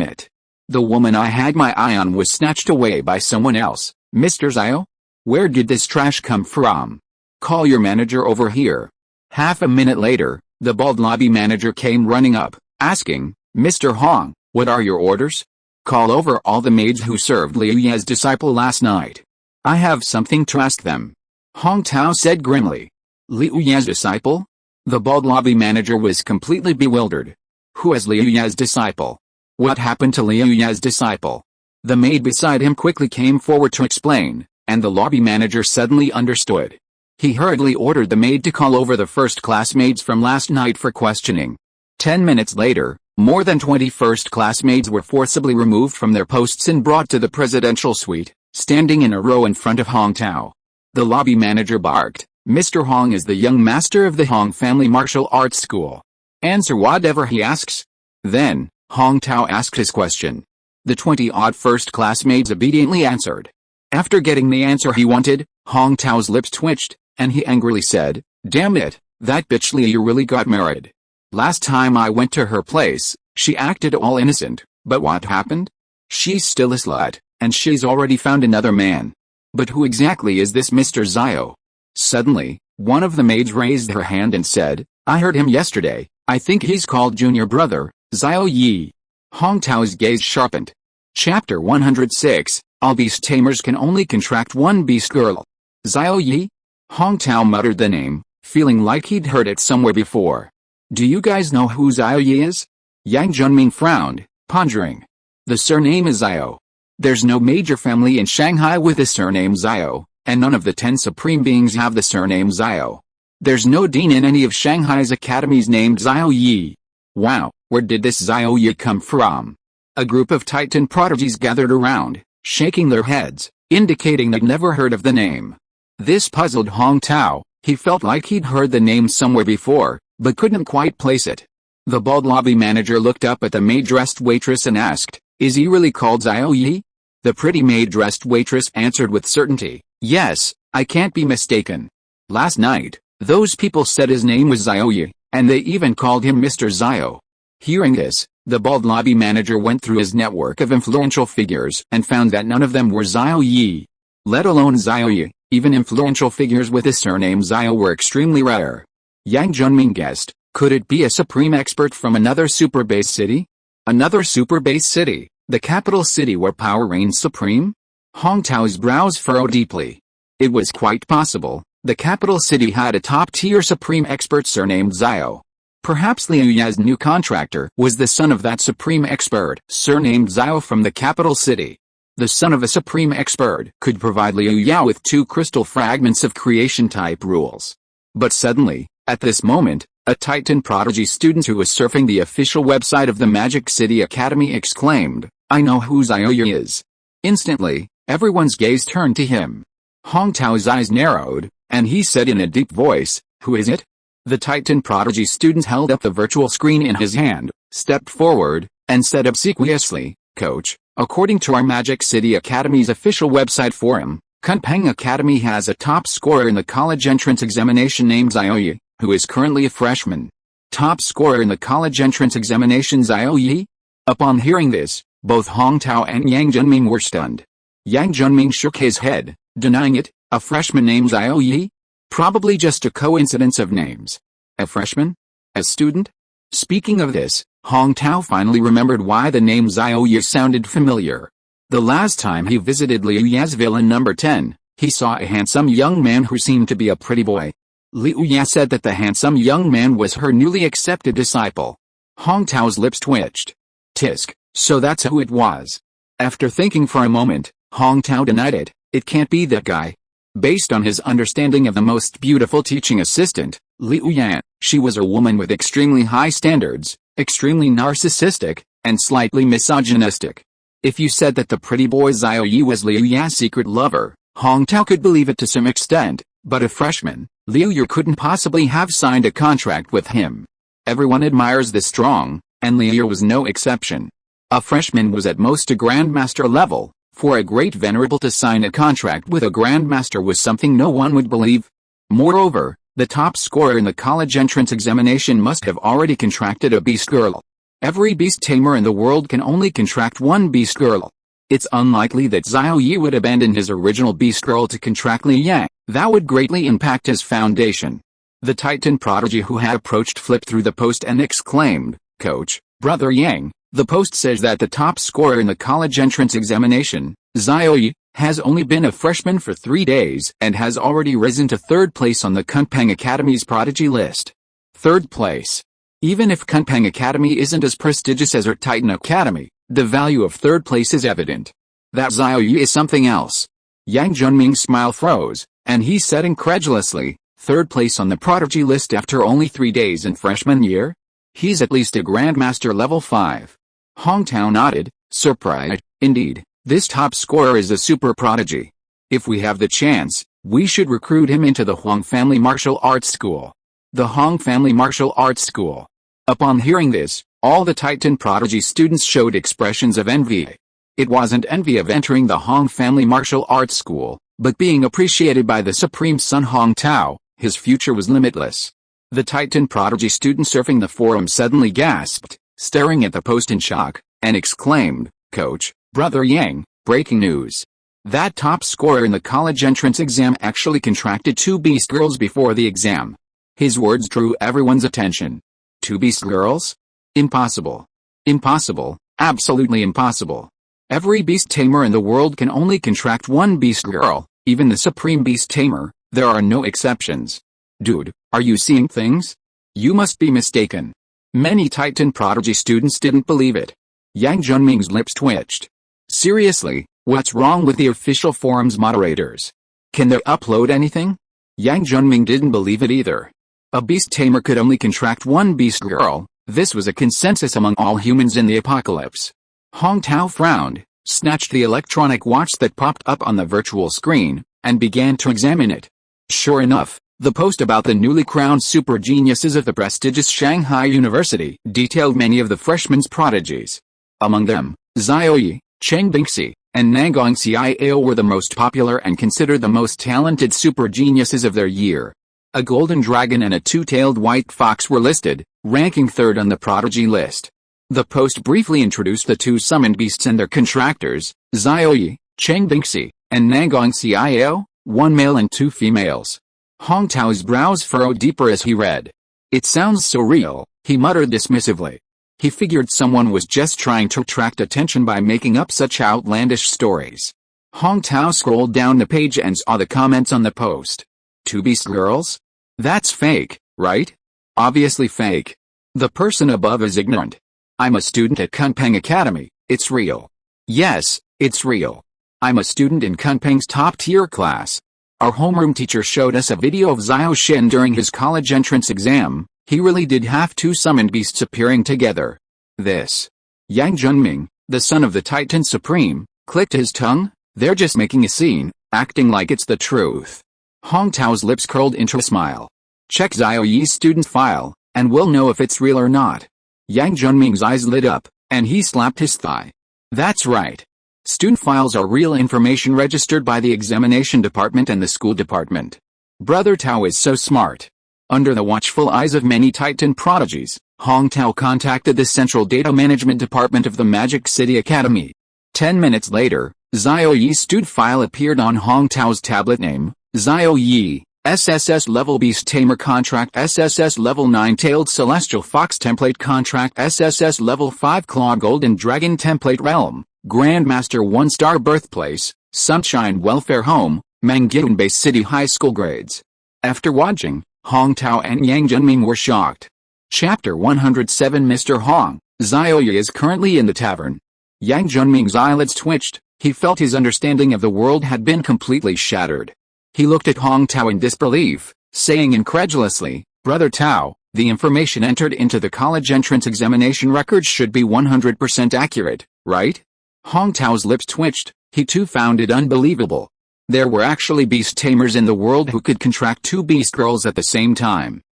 it. The woman I had my eye on was snatched away by someone else. Mr. Xiao? Where did this trash come from? Call your manager over here. Half a minute later, the bald lobby manager came running up, asking, Mr. Hong, what are your orders? Call over all the maids who served Liu Ye's disciple last night. I have something to ask them. Hong Tao said grimly. Liu Ye's disciple? The bald lobby manager was completely bewildered. Who is Liu Ye's disciple? What happened to Liu Ye's disciple? The maid beside him quickly came forward to explain, and the lobby manager suddenly understood. He hurriedly ordered the maid to call over the first classmates from last night for questioning. 10 minutes later, more than 20 first classmates were forcibly removed from their posts and brought to the presidential suite, standing in a row in front of Hong Tao. The lobby manager barked, Mr. Hong is the young master of the Hong family martial arts school. Answer whatever he asks. Then, Hong Tao asked his question. The 20-odd first classmates obediently answered. After getting the answer he wanted, Hong Tao's lips twitched, and he angrily said, damn it, that bitch Liu really got married. Last time I went to her place, she acted all innocent, but what happened? She's still a slut, and she's already found another man. But who exactly is this Mr. Xiao? Suddenly, one of the maids raised her hand and said, I heard him yesterday, I think he's called junior brother, Xiao Ye. Hong Tao's gaze sharpened. Chapter 106, All Beast Tamers can only contract one beast girl. Xiao Ye? Hong Tao muttered the name, feeling like he'd heard it somewhere before. Do you guys know who Xiao Ye is? Yang Junming frowned, pondering. The surname is Xiao. There's no major family in Shanghai with the surname Xiao, and none of the 10 supreme beings have the surname Xiao. There's no dean in any of Shanghai's academies named Xiao Ye. Wow, where did this Xiao Ye come from? A group of Titan prodigies gathered around, shaking their heads, indicating they'd never heard of the name. This puzzled Hong Tao. He felt like he'd heard the name somewhere before, but couldn't quite place it. The bald lobby manager looked up at the maid-dressed waitress and asked, "Is he really called Xiao Ye?" The pretty maid-dressed waitress answered with certainty, "Yes, I can't be mistaken. Last night, those people said his name was Xiao Ye, and they even called him Mr. Xiao." Hearing this, the bald lobby manager went through his network of influential figures and found that none of them were Xiao Ye. Let alone Xiao Ye, even influential figures with the surname Xiao were extremely rare. Yang Junming guessed, could it be a supreme expert from another super base city? Another super base city, the capital city where power reigns supreme? Hong Tao's brows furrowed deeply. It was quite possible. The capital city had a top-tier supreme expert surnamed Xiao. Perhaps Liu Ya's new contractor was the son of that supreme expert surnamed Xiao from the capital city. The son of a supreme expert could provide Liu Ya with 2 crystal fragments of creation-type rules. But suddenly, at this moment, a Titan prodigy student who was surfing the official website of the Magic City Academy exclaimed, "I know who Xiao Ye is." Instantly, everyone's gaze turned to him. Hong Tao's eyes narrowed, and he said in a deep voice, "Who is it?" The Titan prodigy student held up the virtual screen in his hand, stepped forward, and said obsequiously, "Coach, according to our Magic City Academy's official website forum, Kunpeng Academy has a top scorer in the college entrance examination named Xiao Ye, who is currently a freshman." Top scorer in the college entrance examination Xiao Ye? Upon hearing this, both Hong Tao and Yang Junming were stunned. Yang Junming shook his head, denying it. A freshman named Xiao Ye? Probably just a coincidence of names. A freshman? A student? Speaking of this, Hong Tao finally remembered why the name Xiao Ye sounded familiar. The last time he visited Liu Ya's villa number 10, he saw a handsome young man who seemed to be a pretty boy. Liu Ya said that the handsome young man was her newly accepted disciple. Hong Tao's lips twitched. Tisk, so that's who it was. After thinking for a moment, Hong Tao denied it. It can't be that guy. Based on his understanding of the most beautiful teaching assistant, Liu Ya, she was a woman with extremely high standards, extremely narcissistic, and slightly misogynistic. If you said that the pretty boy Xiao Ye was Liu Ya's secret lover, Hong Tao could believe it to some extent, but a freshman, Liu Ya couldn't possibly have signed a contract with him. Everyone admires the strong, and Liu Ya was no exception. A freshman was at most a grandmaster level. For a great venerable to sign a contract with a grandmaster was something no one would believe. Moreover, the top scorer in the college entrance examination must have already contracted a beast girl. Every beast tamer in the world can only contract one beast girl. It's unlikely that Xiao Ye would abandon his original beast girl to contract Li Yang. That would greatly impact his foundation. The Titan prodigy who had approached flipped through the post and exclaimed, "Coach, Brother Yang, the post says that the top scorer in the college entrance examination, Xiao Ye, has only been a freshman for 3 days and has already risen to 3rd place on the Kunpeng Academy's prodigy list." 3rd place. Even if Kunpeng Academy isn't as prestigious as our Titan Academy, the value of 3rd place is evident. That Xiao Ye is something else. Yang Junming's smile froze, and he said incredulously, 3rd place on the prodigy list after only 3 days in freshman year? He's at least a grandmaster level 5. Hong Tao nodded, surprised. Indeed, this top scorer is a super prodigy. If we have the chance, we should recruit him into the Huang Family Martial Arts School. The Hong Family Martial Arts School. Upon hearing this, all the Titan prodigy students showed expressions of envy. It wasn't envy of entering the Hong Family Martial Arts School, but being appreciated by the Supreme Son Hong Tao. His future was limitless. The Titan prodigy student surfing the forum suddenly gasped, staring at the post in shock, and exclaimed, "Coach, Brother Yang, breaking news. That top scorer in the college entrance exam actually contracted 2 beast girls before the exam." His words drew everyone's attention. 2 beast girls? Impossible. Impossible, absolutely impossible. Every Beast Tamer in the world can only contract one Beast Girl, even the Supreme Beast Tamer, there are no exceptions. Dude, are you seeing things? You must be mistaken. Many Titan Prodigy students didn't believe it. Yang Junming's lips twitched. Seriously, what's wrong with the official forum's moderators? Can they upload anything? Yang Junming didn't believe it either. A Beast Tamer could only contract one Beast Girl, this was a consensus among all humans in the apocalypse. Hong Tao frowned, snatched the electronic watch that popped up on the virtual screen, and began to examine it. Sure enough, the post about the newly crowned super geniuses of the prestigious Shanghai University detailed many of the freshmen's prodigies. Among them, Xiao Ye, Cheng Bingxi, and Nangong Xiao were the most popular and considered the most talented super geniuses of their year. A golden dragon and a two-tailed white fox were listed, ranking third on the prodigy list. The post briefly introduced the two summoned beasts and their contractors, Xiao Ye, Cheng Bingxi, and Nangong Xiao, one male and two females. Hong Tao's brows furrowed deeper as he read. It sounds so real, he muttered dismissively. He figured someone was just trying to attract attention by making up such outlandish stories. Hong Tao scrolled down the page and saw the comments on the post. Two Beast Girls? That's fake, right? Obviously fake. The person above is ignorant. I'm a student at Kunpeng Academy, it's real. Yes, it's real. I'm a student in Kunpeng's top-tier class. Our homeroom teacher showed us a video of Xiao Xin during his college entrance exam. He really did have two summoned beasts appearing together. This. Yang Junming, the son of the Titan Supreme, clicked his tongue. They're just making a scene, acting like it's the truth. Hong Tao's lips curled into a smile. Check Xiao Ye's student file, and we'll know if it's real or not. Yang Junming's eyes lit up, and he slapped his thigh. That's right. Student files are real information registered by the examination department and the school department. Brother Tao is so smart. Under the watchful eyes of many Titan prodigies, Hong Tao contacted the Central Data Management Department of the Magic City Academy. 10 minutes later, Xiao Ye's student file appeared on Hong Tao's tablet. Name, Xiao Ye, SSS-Level Beast Tamer Contract, SSS-Level Nine-Tailed Celestial Fox Template Contract, SSS-Level 5 Claw Golden Dragon Template Realm, Grandmaster 1-Star Birthplace, Sunshine Welfare Home, Mangyeon Bay City High School Grades. After watching, Hong Tao and Yang Junming were shocked. Chapter 107 Mr. Hong, Xiao Ye is currently in the tavern. Yang Junming's eyelids twitched, he felt his understanding of the world had been completely shattered. He looked at Hong Tao in disbelief, saying incredulously, Brother Tao, the information entered into the college entrance examination records should be 100% accurate, right? Hong Tao's lips twitched, he too found it unbelievable. There were actually beast tamers in the world who could contract two beast girls at the same time.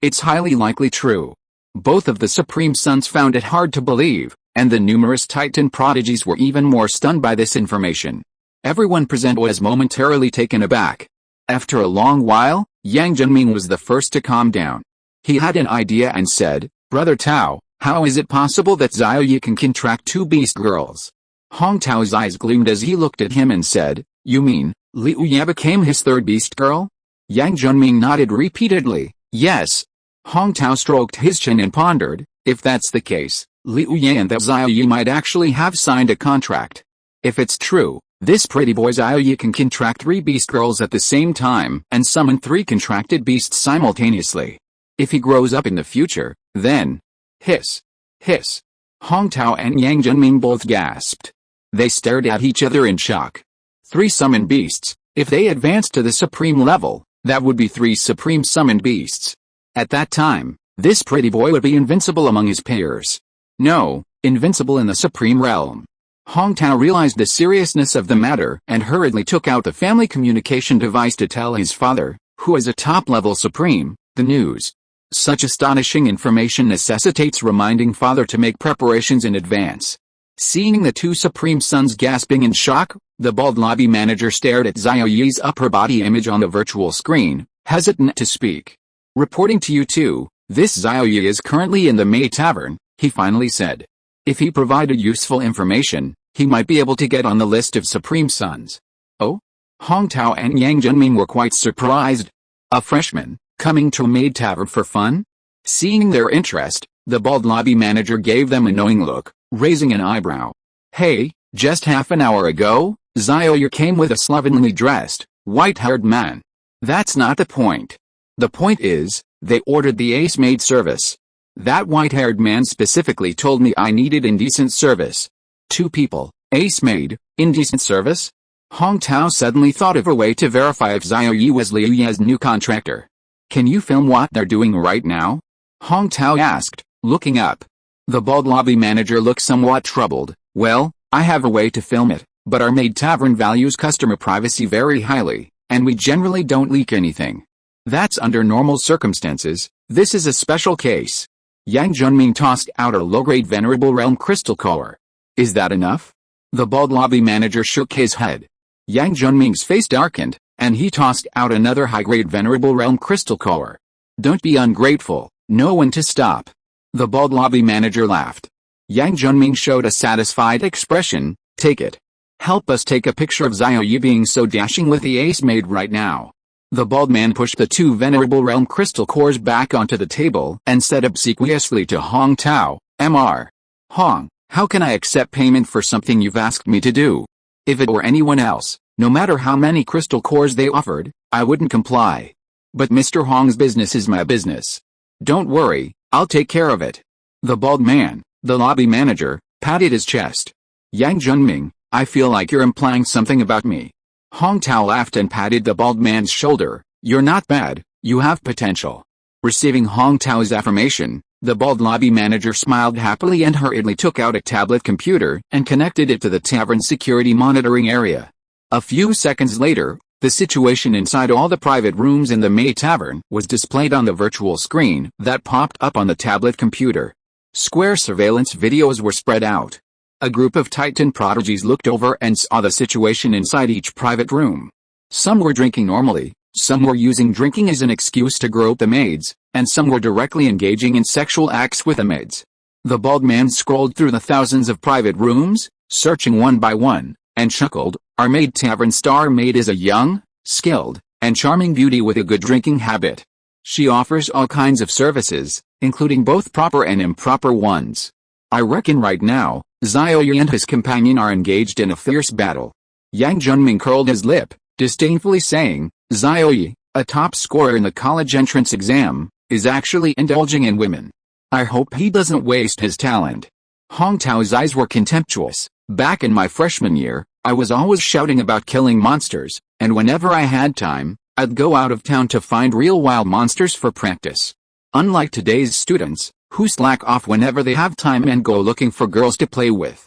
It's highly likely true. Both of the Supreme Sons found it hard to believe, and the numerous Titan prodigies were even more stunned by this information. Everyone present was momentarily taken aback. After a long while, Yang Junming was the first to calm down. He had an idea and said, Brother Tao, how is it possible that Xiao Ye can contract two beast girls? Hong Tao's eyes gleamed as he looked at him and said, You mean, Liu Ye became his third beast girl? Yang Junming nodded repeatedly, yes. Hong Tao stroked his chin and pondered, if that's the case, Liu Ye and that Xiao Ye might actually have signed a contract. If it's true, this pretty boy Xiao Ye can contract three beast girls at the same time and summon three contracted beasts simultaneously. If he grows up in the future, then... Hiss. Hiss. Hong Tao and Yang Junming both gasped. They stared at each other in shock. Three summoned beasts, if they advanced to the supreme level, that would be three supreme summoned beasts. At that time, this pretty boy would be invincible among his peers. No, invincible in the supreme realm. Hong Tao realized the seriousness of the matter and hurriedly took out the family communication device to tell his father, who is a top-level supreme, the news. Such astonishing information necessitates reminding father to make preparations in advance. Seeing the two supreme sons gasping in shock, the bald lobby manager stared at Xiao Ye's upper body image on the virtual screen, hesitant to speak. Reporting to you two, this Xiao Ye is currently in the May Tavern, he finally said. If he provided useful information, he might be able to get on the list of Supreme Sons. Oh? Hong Tao and Yang Junming were quite surprised. A freshman, coming to a maid tavern for fun? Seeing their interest, the bald lobby manager gave them a knowing look, raising an eyebrow. Hey, Just half an hour ago, Xiao Ye came with a slovenly dressed, white-haired man. That's not the point. The point is, they ordered the ace maid service. That white-haired man specifically told me I needed indecent service. 2 people, ace maid, indecent service? Hong Tao suddenly thought of a way to verify if Xiao Ye was Liu Ye's new contractor. Can you film what they're doing right now? Hong Tao asked, looking up. The bald lobby manager looked somewhat troubled. Well, I have a way to film it, but our maid tavern values customer privacy very highly, and we generally don't leak anything. That's under normal circumstances. This is a special case. Yang Junming tossed out a low-grade Venerable Realm crystal core. Is that enough? The bald lobby manager shook his head. Yang Junming's face darkened, and he tossed out another high-grade Venerable Realm crystal core. Don't be ungrateful, know when to stop. The bald lobby manager laughed. Yang Junming showed a satisfied expression. Take it. Help us take a picture of Xiao Ye being so dashing with the ace maid right now. The bald man pushed the 2 Venerable Realm crystal cores back onto the table and said obsequiously to Hong Tao, Mr. Hong, how can I accept payment for something you've asked me to do? If it were anyone else, no matter how many crystal cores they offered, I wouldn't comply. But Mr. Hong's business is my business. Don't worry, I'll take care of it. The bald man, the lobby manager, patted his chest. Yang Junming, I feel like you're implying something about me. Hong Tao laughed and patted the bald man's shoulder. You're not bad, you have potential. Receiving Hong Tao's affirmation, the bald lobby manager smiled happily and hurriedly took out a tablet computer and connected it to the tavern security monitoring area. A few seconds later, the situation inside all the private rooms in the May Tavern was displayed on the virtual screen that popped up on the tablet computer. Square surveillance videos were spread out. A group of Titan prodigies looked over and saw the situation inside each private room. Some were drinking normally, some were using drinking as an excuse to grope the maids, and some were directly engaging in sexual acts with the maids. The bald man scrolled through the thousands of private rooms, searching one by one, and chuckled. Our maid tavern star maid is a young, skilled, and charming beauty with a good drinking habit. She offers all kinds of services, including both proper and improper ones. I reckon right now, Xiao Ye and his companion are engaged in a fierce battle. Yang Junming curled his lip, disdainfully saying, Xiao Ye, a top scorer in the college entrance exam, is actually indulging in women. I hope he doesn't waste his talent. Hong Tao's eyes were contemptuous. Back in my freshman year, I was always shouting about killing monsters, and whenever I had time, I'd go out of town to find real wild monsters for practice. Unlike today's students, who slack off whenever they have time and go looking for girls to play with.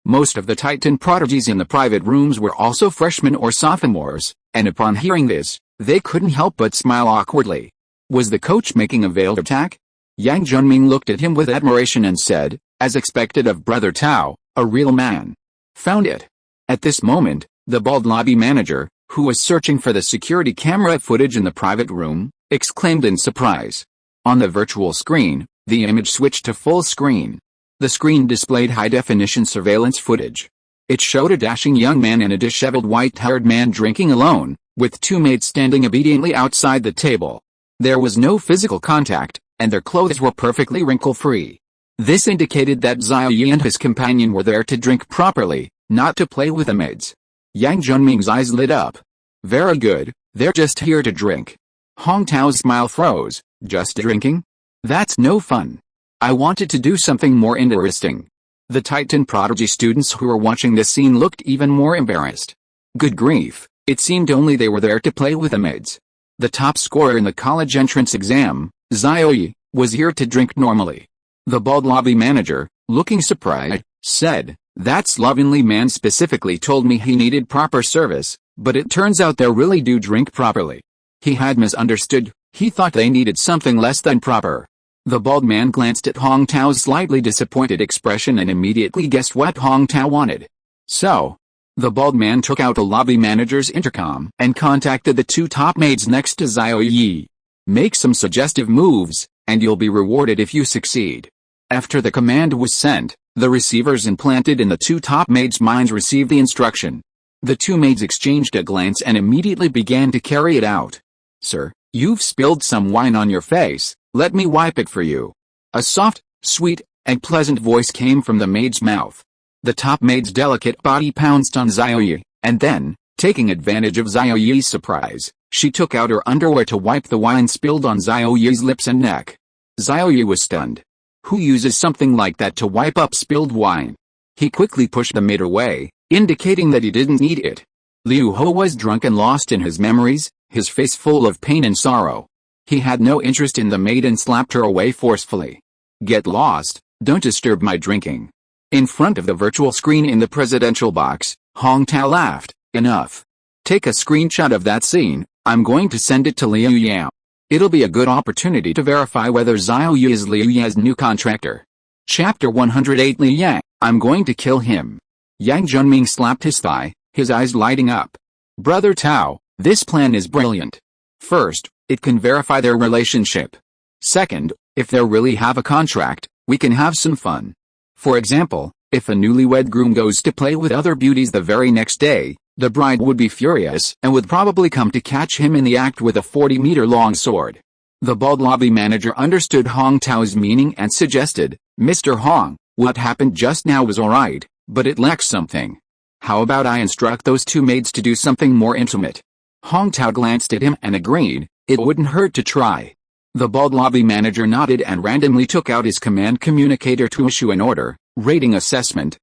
Most of the Titan prodigies in the private rooms were also freshmen or sophomores, and upon hearing this, they couldn't help but smile awkwardly. Was the coach making a veiled attack? Yang Junming looked at him with admiration and said, as expected of Brother Tao, a real man. Found it. At this moment, the bald lobby manager, who was searching for the security camera footage in the private room, exclaimed in surprise. On the virtual screen, the image switched to full screen. The screen displayed high-definition surveillance footage. It showed a dashing young man and a disheveled white-haired man drinking alone, with 2 maids standing obediently outside the table. There was no physical contact, and their clothes were perfectly wrinkle-free. This indicated that Xiao Ye and his companion were there to drink properly, not to play with the maids. Yang Junming's eyes lit up. Very good, they're just here to drink. Hong Tao's smile froze. Just drinking? That's no fun. I wanted to do something more interesting. The Titan prodigy students who were watching this scene looked even more embarrassed. Good grief, it seemed only they were there to play with the maids. The top scorer in the college entrance exam, Xiao Ye, was here to drink normally. The bald lobby manager, looking surprised, said, that slovenly man specifically told me he needed proper service, but it turns out they really do drink properly. He had misunderstood. He thought they needed something less than proper. The bald man glanced at Hong Tao's slightly disappointed expression and immediately guessed what Hong Tao wanted. So, the bald man took out the lobby manager's intercom and contacted the 2 top maids next to Xiao Ye. Make some suggestive moves, and you'll be rewarded if you succeed. After the command was sent, the receivers implanted in the 2 top maids' minds received the instruction. The 2 maids exchanged a glance and immediately began to carry it out. Sir, you've spilled some wine on your face, let me wipe it for you. A soft, sweet, and pleasant voice came from the maid's mouth. The top maid's delicate body pounced on Xiao Ye, and then, taking advantage of Xiao Ye's surprise, she took out her underwear to wipe the wine spilled on Xiao Ye's lips and neck. Xiao Ye was stunned. Who uses something like that to wipe up spilled wine? He quickly pushed the maid away, indicating that he didn't need it. Liu Ho was drunk and lost in his memories, his face full of pain and sorrow. He had no interest in the maid and slapped her away forcefully. Get lost, don't disturb my drinking. In front of the virtual screen in the presidential box, Hong Tao laughed. Enough. Take a screenshot of that scene, I'm going to send it to Liu Yao. It'll be a good opportunity to verify whether Xiao Ye is Liu Ya's new contractor. Chapter 108 Liu Yang, I'm going to kill him. Yang Junming slapped his thigh, his eyes lighting up. Brother Tao, this plan is brilliant. First, it can verify their relationship. Second, if they really have a contract, we can have some fun. For example, if a newlywed groom goes to play with other beauties the very next day, the bride would be furious and would probably come to catch him in the act with a 40-meter-long sword. The bald lobby manager understood Hong Tao's meaning and suggested, Mr. Hong, what happened just now was alright, but it lacks something. How about I instruct those two maids to do something more intimate? Hong Tao glanced at him and agreed, it wouldn't hurt to try. The bald lobby manager nodded and randomly took out his command communicator to issue an order, rating assessment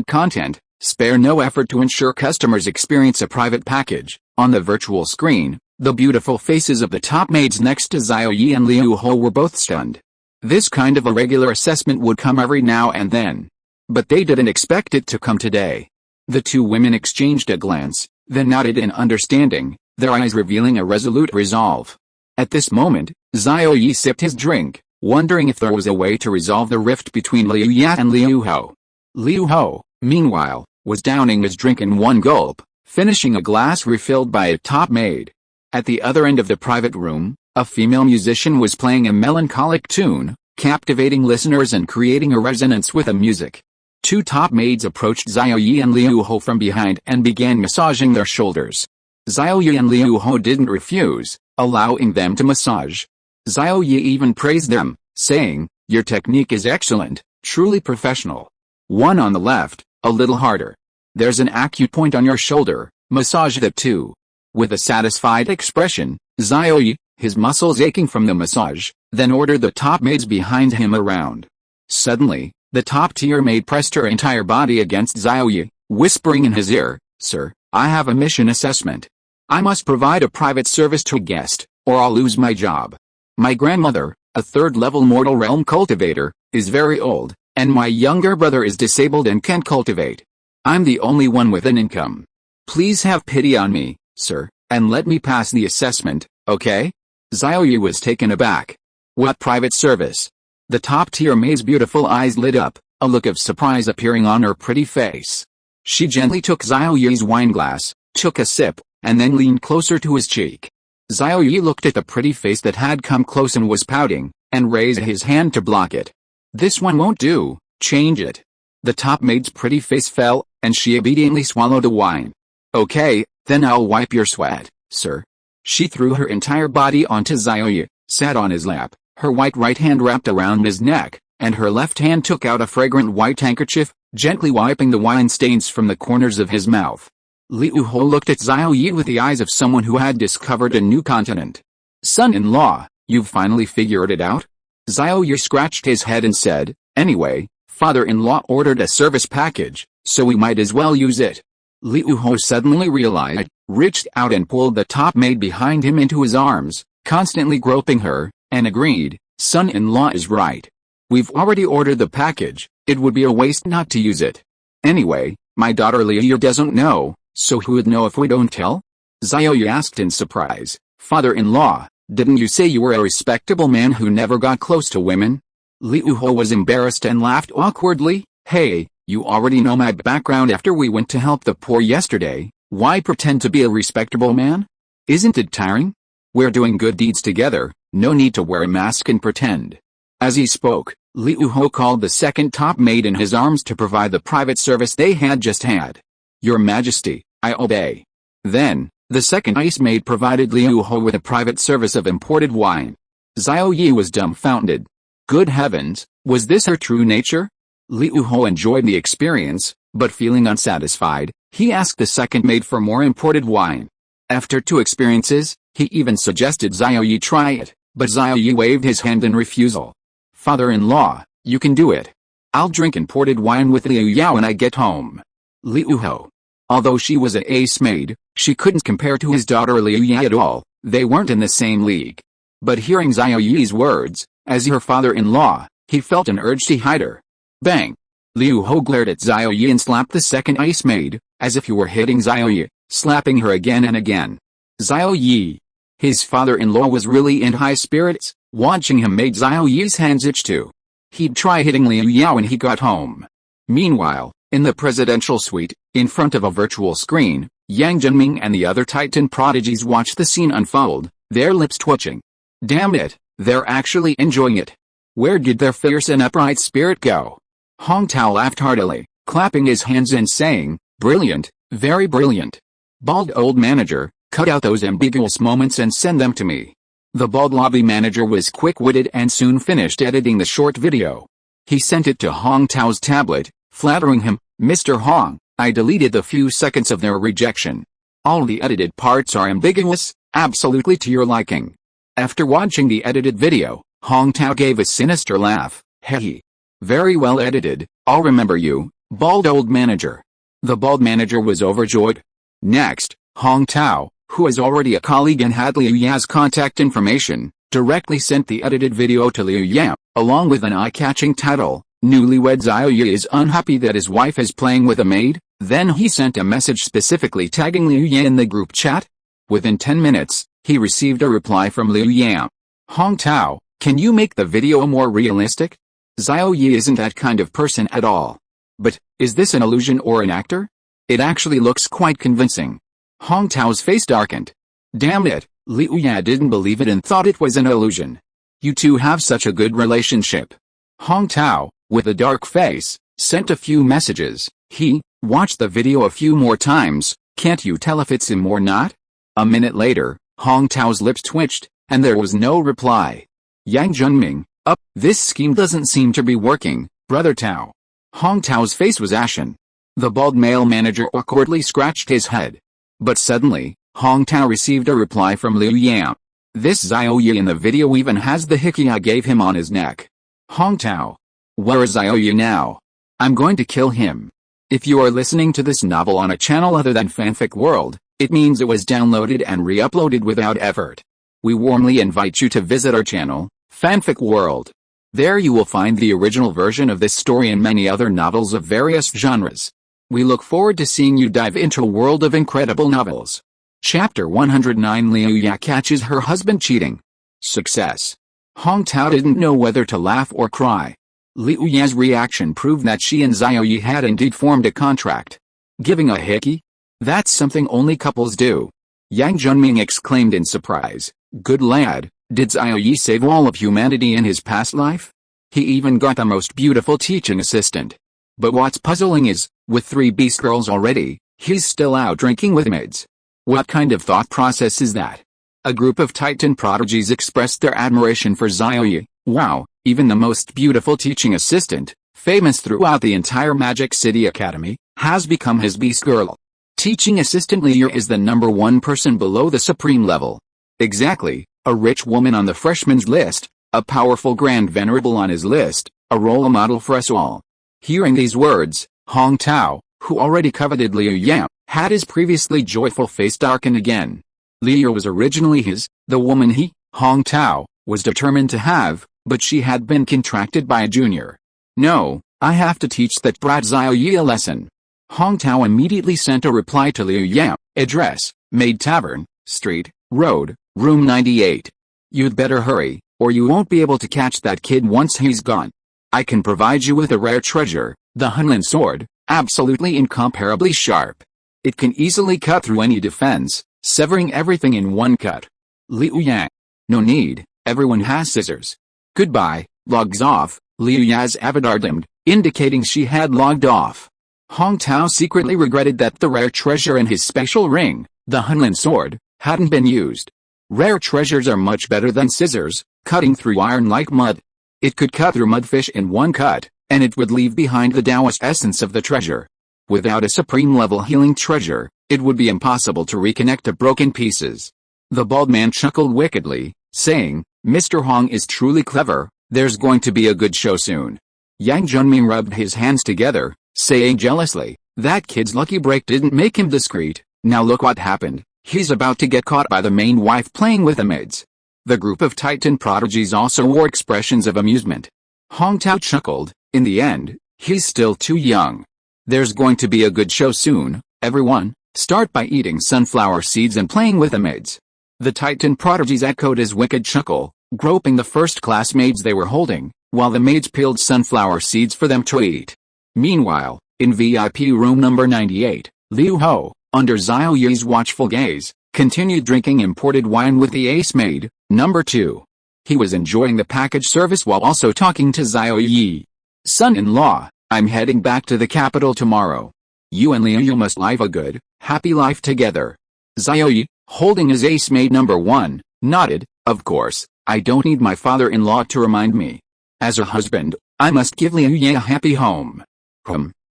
content, spare no effort to ensure customers experience a private package. On the virtual screen, the beautiful faces of the top maids next to Xiao Ye and Liu Ho were both stunned. This kind of a regular assessment would come every now and then. But they didn't expect it to come today. The two women exchanged a glance, then nodded in understanding, their eyes revealing a resolute resolve. At this moment, Xiao Ye sipped his drink, wondering if there was a way to resolve the rift between Liu Ya and Liu Ho. Liu Ho, meanwhile, was downing his drink in one gulp, finishing a glass refilled by a top maid. At the other end of the private room, a female musician was playing a melancholic tune, captivating listeners and creating a resonance with the music. Two top maids approached Xiao Ye and Liu Ho from behind and began massaging their shoulders. Xiao Ye and Liu Ho didn't refuse, allowing them to massage. Xiao Ye even praised them, saying, your technique is excellent, truly professional. One on the left, a little harder. There's an acupoint on your shoulder, massage that too. With a satisfied expression, Xiao Ye, his muscles aching from the massage, then ordered the top maids behind him around. Suddenly, the top-tier maid pressed her entire body against Xiao Ye, whispering in his ear, Sir, I have a mission assessment. I must provide a private service to a guest, or I'll lose my job. My grandmother, a third-level mortal realm cultivator, is very old, and my younger brother is disabled and can't cultivate. I'm the only one with an income. Please have pity on me, sir, and let me pass the assessment, okay? Xiao Ye was taken aback. What private service? The top-tier maid's beautiful eyes lit up, a look of surprise appearing on her pretty face. She gently took Xiao Ye's wineglass, took a sip, and then leaned closer to his cheek. Xiao Ye looked at the pretty face that had come close and was pouting, and raised his hand to block it. This one won't do, change it. The top maid's pretty face fell, and she obediently swallowed the wine. Okay, then I'll wipe your sweat, sir. She threw her entire body onto Xiao Ye, sat on his lap, her white right hand wrapped around his neck, and her left hand took out a fragrant white handkerchief, gently wiping the wine stains from the corners of his mouth. Liu Ho looked at Xiao Ye with the eyes of someone who had discovered a new continent. Son-in-law, you've finally figured it out? Xiao Ye scratched his head and said, anyway, father-in-law ordered a service package, so we might as well use it. Liu Ho suddenly realized, reached out and pulled the top maid behind him into his arms, constantly groping her, and agreed, son-in-law is right. We've already ordered the package, it would be a waste not to use it. Anyway, my daughter Liu doesn't know, so who would know if we don't tell? Xiao Ye asked in surprise, father-in-law, didn't you say you were a respectable man who never got close to women? Liu Ho was embarrassed and laughed awkwardly, hey, you already know my background after we went to help the poor yesterday, why pretend to be a respectable man? Isn't it tiring? We're doing good deeds together, no need to wear a mask and pretend. As he spoke, Liu Ho called the second top maid in his arms to provide the private service they had just had. Your Majesty, I obey. Then, the second ice maid provided Liu Ho with a private service of imported wine. Xiao Ye was dumbfounded. Good heavens, was this her true nature? Liu Ho enjoyed the experience, but feeling unsatisfied, he asked the second maid for more imported wine. After 2 experiences, he even suggested Xiao Ye try it, but Xiao Ye waved his hand in refusal. "Father-in-law, you can do it. I'll drink imported wine with Liu Yao when I get home." Liu Ho. Although she was an ace maid, she couldn't compare to his daughter Liu Ye at all. They weren't in the same league. But hearing Xiao Ye's words, as her father-in-law, he felt an urge to hide her. Bang! Liu Ho glared at Xiao Ye and slapped the second ice maid, as if he were hitting Xiao Ye, slapping her again and again. Xiao Ye. His father-in-law was really in high spirits. Watching him made Xiao Ye's hands itch too. He'd try hitting Liu Yao when he got home. Meanwhile, in the presidential suite, in front of a virtual screen, Yang Zhenming and the other Titan prodigies watched the scene unfold, their lips twitching. Damn it, they're actually enjoying it. Where did their fierce and upright spirit go? Hong Tao laughed heartily, clapping his hands and saying, "Brilliant, very brilliant. Bald old manager, cut out those ambiguous moments and send them to me." The bald lobby manager was quick-witted and soon finished editing the short video. He sent it to Hong Tao's tablet, flattering him, "Mr. Hong, I deleted the few seconds of their rejection. All the edited parts are ambiguous, absolutely to your liking." After watching the edited video, Hong Tao gave a sinister laugh. "Hey. Very well edited, I'll remember you, bald old manager." The bald manager was overjoyed. Next, Hong Tao, who was already a colleague and had Liu Ya's contact information, directly sent the edited video to Liu Ya, along with an eye-catching title, "Newlywed Xiao Ye is unhappy that his wife is playing with a maid." Then he sent a message specifically tagging Liu Ya in the group chat. Within 10 minutes, he received a reply from Liu Ya. "Hong Tao, can you make the video more realistic? Xiao Ye isn't that kind of person at all. But, is this an illusion or an actor? It actually looks quite convincing." Hong Tao's face darkened. Damn it, Liu Ya didn't believe it and thought it was an illusion. "You two have such a good relationship." Hong Tao, with a dark face, sent a few messages. He watched the video a few more times. "Can't you tell if it's him or not?" A minute later, Hong Tao's lips twitched, and there was no reply. Yang Zhenming, up, this scheme doesn't seem to be working, Brother Tao. Hong Tao's face was ashen. The bald male manager awkwardly scratched his head. But suddenly, Hong Tao received a reply from Liu Ya. "This Xiao Ye in the video even has the hickey I gave him on his neck." Hong Tao. "Where is Xiao Ye now? I'm going to kill him." If you are listening to this novel on a channel other than Fanfic World, it means it was downloaded and re-uploaded without effort. We warmly invite you to visit our channel, Fanfic World. There you will find the original version of this story and many other novels of various genres. We look forward to seeing you dive into a world of incredible novels. Chapter 109 Liu Ya catches her husband cheating. Success. Hong Tao didn't know whether to laugh or cry. Liu Ya's reaction proved that she and Xiao Ye had indeed formed a contract. Giving a hickey? That's something only couples do. Yang Zhenming exclaimed in surprise. Good lad, did Xiao Ye save all of humanity in his past life? He even got the most beautiful teaching assistant. But what's puzzling is, with 3 beast girls already, he's still out drinking with maids. What kind of thought process is that? A group of Titan prodigies expressed their admiration for Xiao Ye. Wow, even the most beautiful teaching assistant, famous throughout the entire Magic City Academy, has become his beast girl. Teaching assistant Liu is the #1 person below the supreme level. Exactly, a rich woman on the freshman's list, a powerful grand venerable on his list, a role model for us all. Hearing these words, Hong Tao, who already coveted Liu Ya, had his previously joyful face darken again. Liu was originally his, the woman he, Hong Tao, was determined to have, but she had been contracted by a junior. No, I have to teach that brat Xiao Ye a lesson. Hong Tao immediately sent a reply to Liu Ya, address, Maid Tavern, Street, Road, Room 98. You'd better hurry, or you won't be able to catch that kid once he's gone. I can provide you with a rare treasure, the Hunlin sword, absolutely incomparably sharp. It can easily cut through any defense, severing everything in one cut. Liu Ya. No need, everyone has scissors. Goodbye, logs off. Liu Ya's avatar dimmed, indicating she had logged off. Hong Tao secretly regretted that the rare treasure in his special ring, the Hunlin sword, hadn't been used. Rare treasures are much better than scissors, cutting through iron like mud. It could cut through mudfish in one cut, and it would leave behind the Taoist essence of the treasure. Without a supreme-level healing treasure, it would be impossible to reconnect the broken pieces. The bald man chuckled wickedly, saying, Mr. Hong is truly clever, there's going to be a good show soon. Yang Junming rubbed his hands together, saying jealously, that kid's lucky break didn't make him discreet, now look what happened, he's about to get caught by the main wife playing with the maids. The group of Titan prodigies also wore expressions of amusement. Hong Tao chuckled, in the end, he's still too young. There's going to be a good show soon, everyone, start by eating sunflower seeds and playing with the maids. The Titan prodigies echoed his wicked chuckle, groping the first-class maids they were holding, while the maids peeled sunflower seeds for them to eat. Meanwhile, in VIP room number 98, Liu Ho, under Xiao Ye's watchful gaze, continued drinking imported wine with the ace maid, number 2. He was enjoying the package service while also talking to Xiao Ye. Son-in-law, I'm heading back to the capital tomorrow. You and Liu must live a good, happy life together. Xiao Ye, holding his ace maid number 1, nodded, of course, I don't need my father-in-law to remind me. As a husband, I must give Liu Ye a happy home.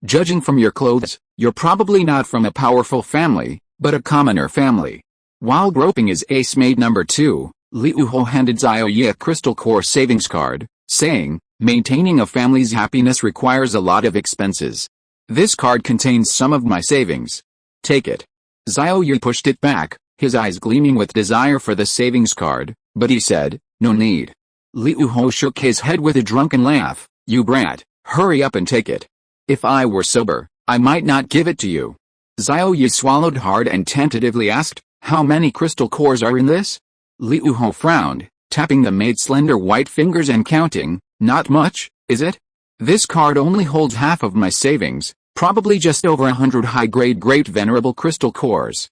Judging from your clothes, you're probably not from a powerful family, but a commoner family. While groping his ace maid number 2, Liu Ho handed Xiao Ye a crystal core savings card, saying, maintaining a family's happiness requires a lot of expenses. This card contains some of my savings. Take it. Xiao Ye pushed it back, his eyes gleaming with desire for the savings card, but he said, no need. Liu Ho shook his head with a drunken laugh, you brat, hurry up and take it. If I were sober, I might not give it to you. Xiao Ye swallowed hard and tentatively asked, how many crystal cores are in this? Liu Ho frowned, tapping the maid's slender white fingers and counting, not much, is it? This card only holds half of my savings, probably just over 100 high-grade great venerable crystal cores.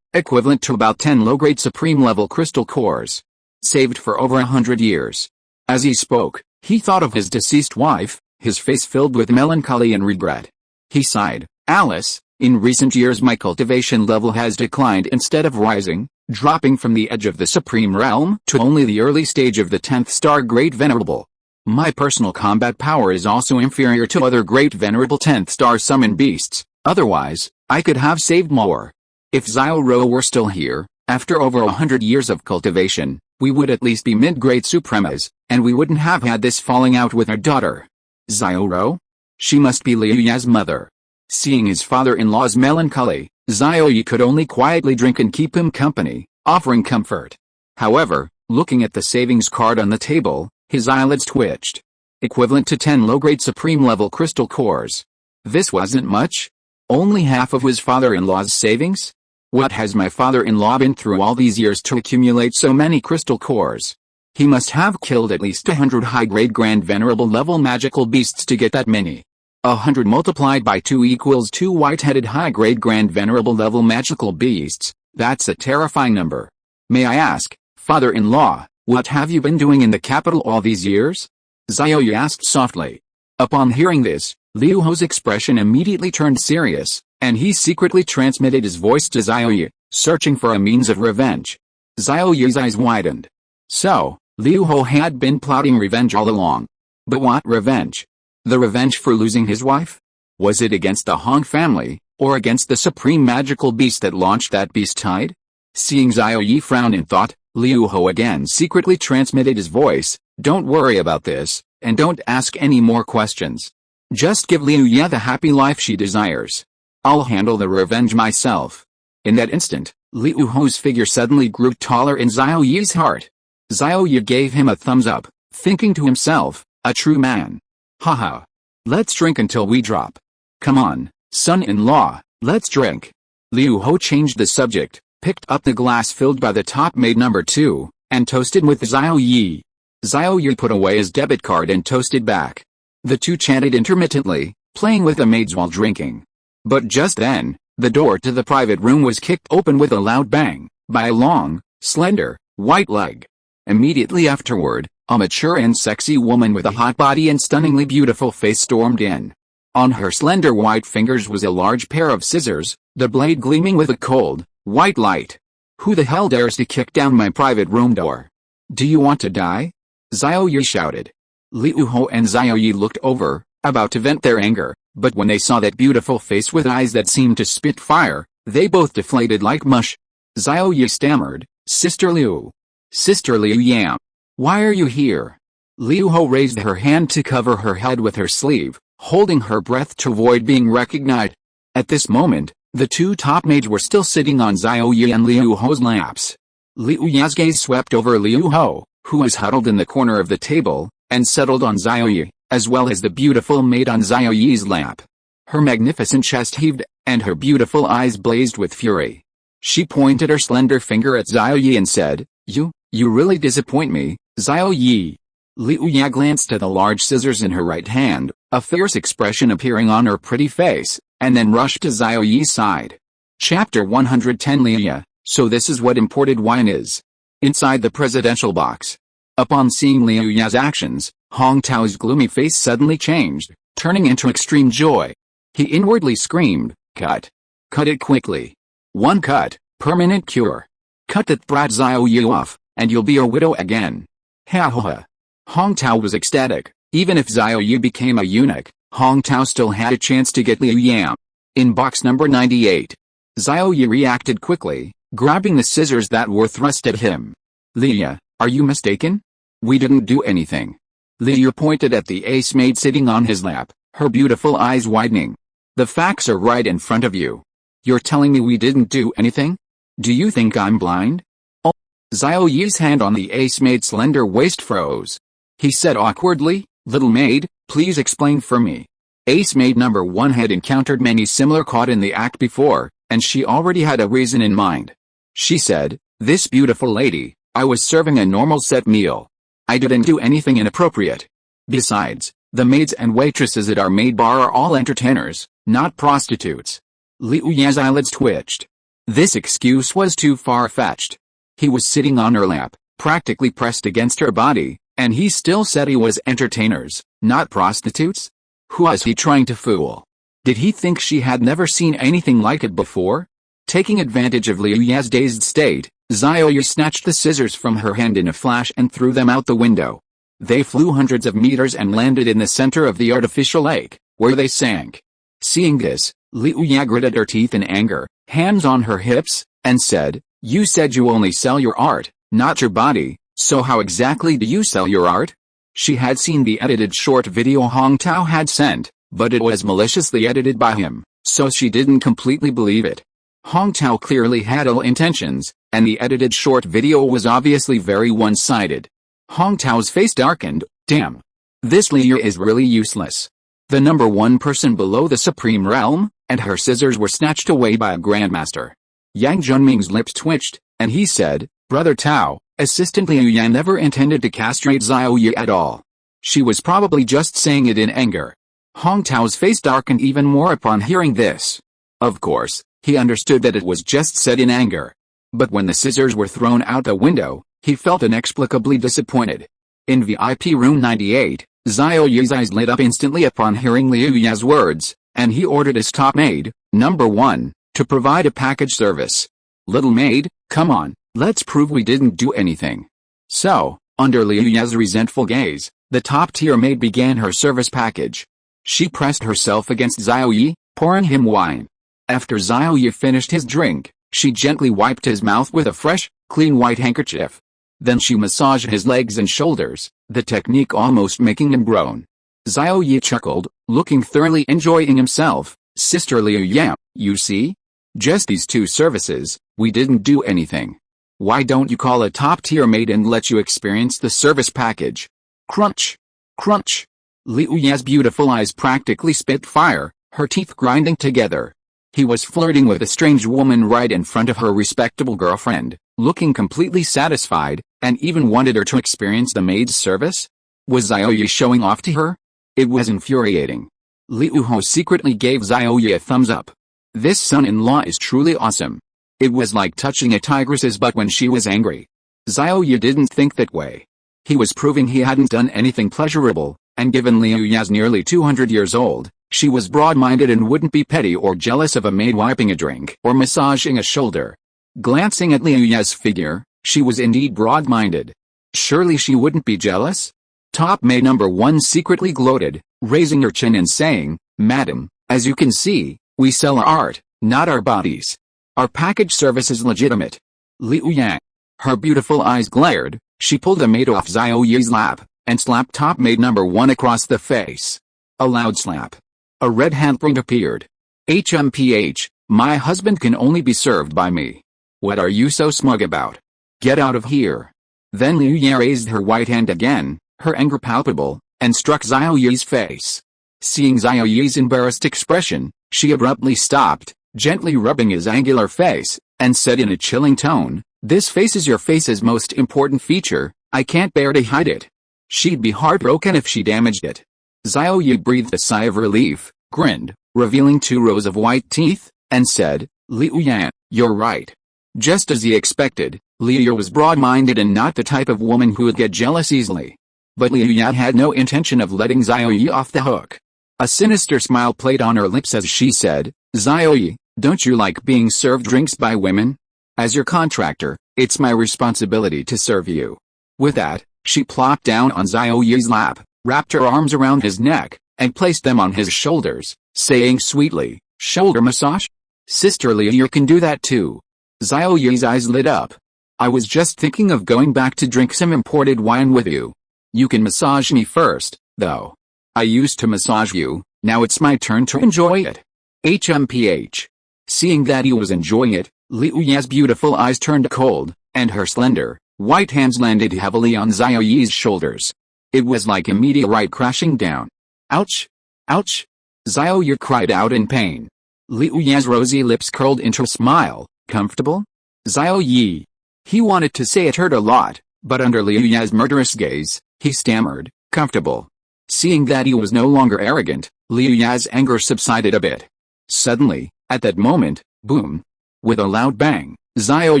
Equivalent to about 10 low-grade supreme-level crystal cores. Saved for over 100 years. As he spoke, he thought of his deceased wife, his face filled with melancholy and regret. He sighed, Alice, in recent years my cultivation level has declined instead of rising, dropping from the edge of the supreme realm to only the early stage of the 10th star great venerable. My personal combat power is also inferior to other great venerable 10th star summon beasts, otherwise, I could have saved more. If Xiao Ro were still here, after over 100 years of cultivation, we would at least be mid-grade supremas, and we wouldn't have had this falling out with our daughter. Xiao Ro? She must be Liu Ye's mother. Seeing his father-in-law's melancholy, Xiao Ye could only quietly drink and keep him company, offering comfort. However, looking at the savings card on the table, his eyelids twitched. Equivalent to 10 low-grade supreme-level crystal cores. This wasn't much? Only half of his father-in-law's savings? What has my father-in-law been through all these years to accumulate so many crystal cores? He must have killed at least 100 high-grade grand venerable level magical beasts to get that many. 100 multiplied by 2 equals 2 white-headed high-grade grand venerable level magical beasts. That's a terrifying number. May I ask, father-in-law, what have you been doing in the capital all these years? Xiao Ye asked softly. Upon hearing this, Liu Ho's expression immediately turned serious, and he secretly transmitted his voice to Xiao Ye, searching for a means of revenge. Xiao Ye's eyes widened. So, Liu Ho had been plotting revenge all along. But what revenge? The revenge for losing his wife? Was it against the Hong family, or against the supreme magical beast that launched that beast tide? Seeing Xiao Ye frown in thought, Liu Ho again secretly transmitted his voice, don't worry about this, and don't ask any more questions. Just give Liu Ye the happy life she desires. I'll handle the revenge myself. In that instant, Liu Ho's figure suddenly grew taller in Xiao Ye's heart. Xiao Ye gave him a thumbs up, thinking to himself, a true man. Haha. Let's drink until we drop. Come on, son-in-law, let's drink. Liu Ho changed the subject, picked up the glass filled by the top maid number 2, and toasted with Xiao Ye. Xiao Ye put away his debit card and toasted back. The two chanted intermittently, playing with the maids while drinking. But just then, the door to the private room was kicked open with a loud bang, by a long, slender, white leg. Immediately afterward, a mature and sexy woman with a hot body and stunningly beautiful face stormed in. On her slender white fingers was a large pair of scissors, the blade gleaming with a cold, white light. Who the hell dares to kick down my private room door? Do you want to die? Xiao Ye shouted. Liu Ho and Xiao Ye looked over, about to vent their anger, but when they saw that beautiful face with eyes that seemed to spit fire, they both deflated like mush. Xiao Ye stammered, Sister Liu. Sister Liu Yam. Why are you here? Liu Ho raised her hand to cover her head with her sleeve, holding her breath to avoid being recognized. At this moment, the two top maids were still sitting on Xiao Ye and Liu Ho's laps. Liu Ya's gaze swept over Liu Ho, who was huddled in the corner of the table, and settled on Xiao Ye, as well as the beautiful maid on Xiao Ye's lap. Her magnificent chest heaved, and her beautiful eyes blazed with fury. She pointed her slender finger at Xiao Ye and said, You really disappoint me, Xiao Ye. Liu Ya glanced at the large scissors in her right hand, a fierce expression appearing on her pretty face, and then rushed to Xiao Ye's side. Chapter 110 Liu Ya, so this is what imported wine is. Inside the presidential box. Upon seeing Liu Ya's actions, Hong Tao's gloomy face suddenly changed, turning into extreme joy. He inwardly screamed, Cut! Cut it quickly! One cut, permanent cure! Cut that brat Xiao Ye off, and you'll be a widow again! Ha ha ha! Hong Tao was ecstatic. Even if Xiao Ye became a eunuch, Hong Tao still had a chance to get Liu Yam. In box number 98. Xiao Ye reacted quickly, grabbing the scissors that were thrust at him. Liu, are you mistaken? We didn't do anything. Liu pointed at the ace maid sitting on his lap, her beautiful eyes widening. The facts are right in front of you. You're telling me we didn't do anything? Do you think I'm blind? Oh. Xiao Ye's hand on the ace maid's slender waist froze. He said awkwardly, Little maid, please explain for me. Ace maid number 1 had encountered many similar caught in the act before, and she already had a reason in mind. She said, This beautiful lady, I was serving a normal set meal. I didn't do anything inappropriate. Besides, the maids and waitresses at our maid bar are all entertainers, not prostitutes. Liu Ya's eyelids twitched. This excuse was too far-fetched. He was sitting on her lap, practically pressed against her body, and he still said he was entertainers, not prostitutes? Who was he trying to fool? Did he think she had never seen anything like it before? Taking advantage of Liu Ya's dazed state, Xiao Ye snatched the scissors from her hand in a flash and threw them out the window. They flew hundreds of meters and landed in the center of the artificial lake, where they sank. Seeing this, Liu Ya gritted her teeth in anger, hands on her hips, and said, You said you only sell your art, not your body. So how exactly do you sell your art? She had seen the edited short video Hong Tao had sent, but it was maliciously edited by him, so she didn't completely believe it. Hong Tao clearly had ill intentions, and the edited short video was obviously very one-sided. Hong Tao's face darkened. Damn. This Liu is really useless. The number 1 person below the supreme realm, and her scissors were snatched away by a grandmaster. Yang Junming's lips twitched, and he said, Brother Tao, Assistant Liu Yan never intended to castrate Xiao Ye at all. She was probably just saying it in anger. Hong Tao's face darkened even more upon hearing this. Of course, he understood that it was just said in anger. But when the scissors were thrown out the window, he felt inexplicably disappointed. In VIP room 98, Xiao Ye's eyes lit up instantly upon hearing Liu Ya's words, and he ordered his top maid, number 1, to provide a package service. Little maid, come on. Let's prove we didn't do anything. So, under Liu Ya's resentful gaze, the top-tier maid began her service package. She pressed herself against Xiao Ye, pouring him wine. After Xiao Ye finished his drink, she gently wiped his mouth with a fresh, clean white handkerchief. Then she massaged his legs and shoulders, the technique almost making him groan. Xiao Ye chuckled, looking thoroughly enjoying himself. Sister Liu Yam, you see? Just these 2 services, we didn't do anything. Why don't you call a top-tier maid and let you experience the service package? Crunch! Crunch! Liu Ya's beautiful eyes practically spit fire, her teeth grinding together. He was flirting with a strange woman right in front of her respectable girlfriend, looking completely satisfied, and even wanted her to experience the maid's service? Was Xiao Ye showing off to her? It was infuriating. Liu Ho secretly gave Xiao Ye a thumbs up. This son-in-law is truly awesome. It was like touching a tigress's butt when she was angry. Xiao Ye didn't think that way. He was proving he hadn't done anything pleasurable, and given Liu Ya's nearly 200 years old, she was broad-minded and wouldn't be petty or jealous of a maid wiping a drink or massaging a shoulder. Glancing at Liu Ya's figure, she was indeed broad-minded. Surely she wouldn't be jealous? Top maid number 1 secretly gloated, raising her chin and saying, "Madam, as you can see, we sell our art, not our bodies. Our package service is legitimate." Liu Yang. Her beautiful eyes glared. She pulled a maid off Xiao Ye's lap, and slapped top maid number 1 across the face. A loud slap. A red handprint appeared. HMPH, my husband can only be served by me. What are you so smug about? Get out of here. Then Liu Yang raised her white hand again, her anger palpable, and struck Xiao Ye's face. Seeing Xiao Ye's embarrassed expression, she abruptly stopped, gently rubbing his angular face, and said in a chilling tone, "This face is your face's most important feature, I can't bear to hide it. She'd be heartbroken if she damaged it." Xiao Ye breathed a sigh of relief, grinned, revealing 2 rows of white teeth, and said, "Liu Yan, you're right." Just as he expected, Liu Yan was broad-minded and not the type of woman who would get jealous easily. But Liu Yan had no intention of letting Xiao Ye off the hook. A sinister smile played on her lips as she said, "Xiao Ye, don't you like being served drinks by women? As your contractor, it's my responsibility to serve you." With that, she plopped down on Xiao Ye's lap, wrapped her arms around his neck, and placed them on his shoulders, saying sweetly, "Shoulder massage? Sister Liu can do that too." Xiao Ye's eyes lit up. "I was just thinking of going back to drink some imported wine with you. You can massage me first, though. I used to massage you, now it's my turn to enjoy it." HMPH. Seeing that he was enjoying it, Liu Yan's beautiful eyes turned cold, and her slender, white hands landed heavily on Xiao Ye's shoulders. It was like a meteorite crashing down. "Ouch! Ouch!" Xiao Ye cried out in pain. Liu Yan's rosy lips curled into a smile. "Comfortable?" Xiao Ye. He wanted to say it hurt a lot, but under Liu Yan's murderous gaze, he stammered, "Comfortable." Seeing that he was no longer arrogant, Liu Yan's anger subsided a bit. Suddenly, at that moment, boom! With a loud bang, Xiao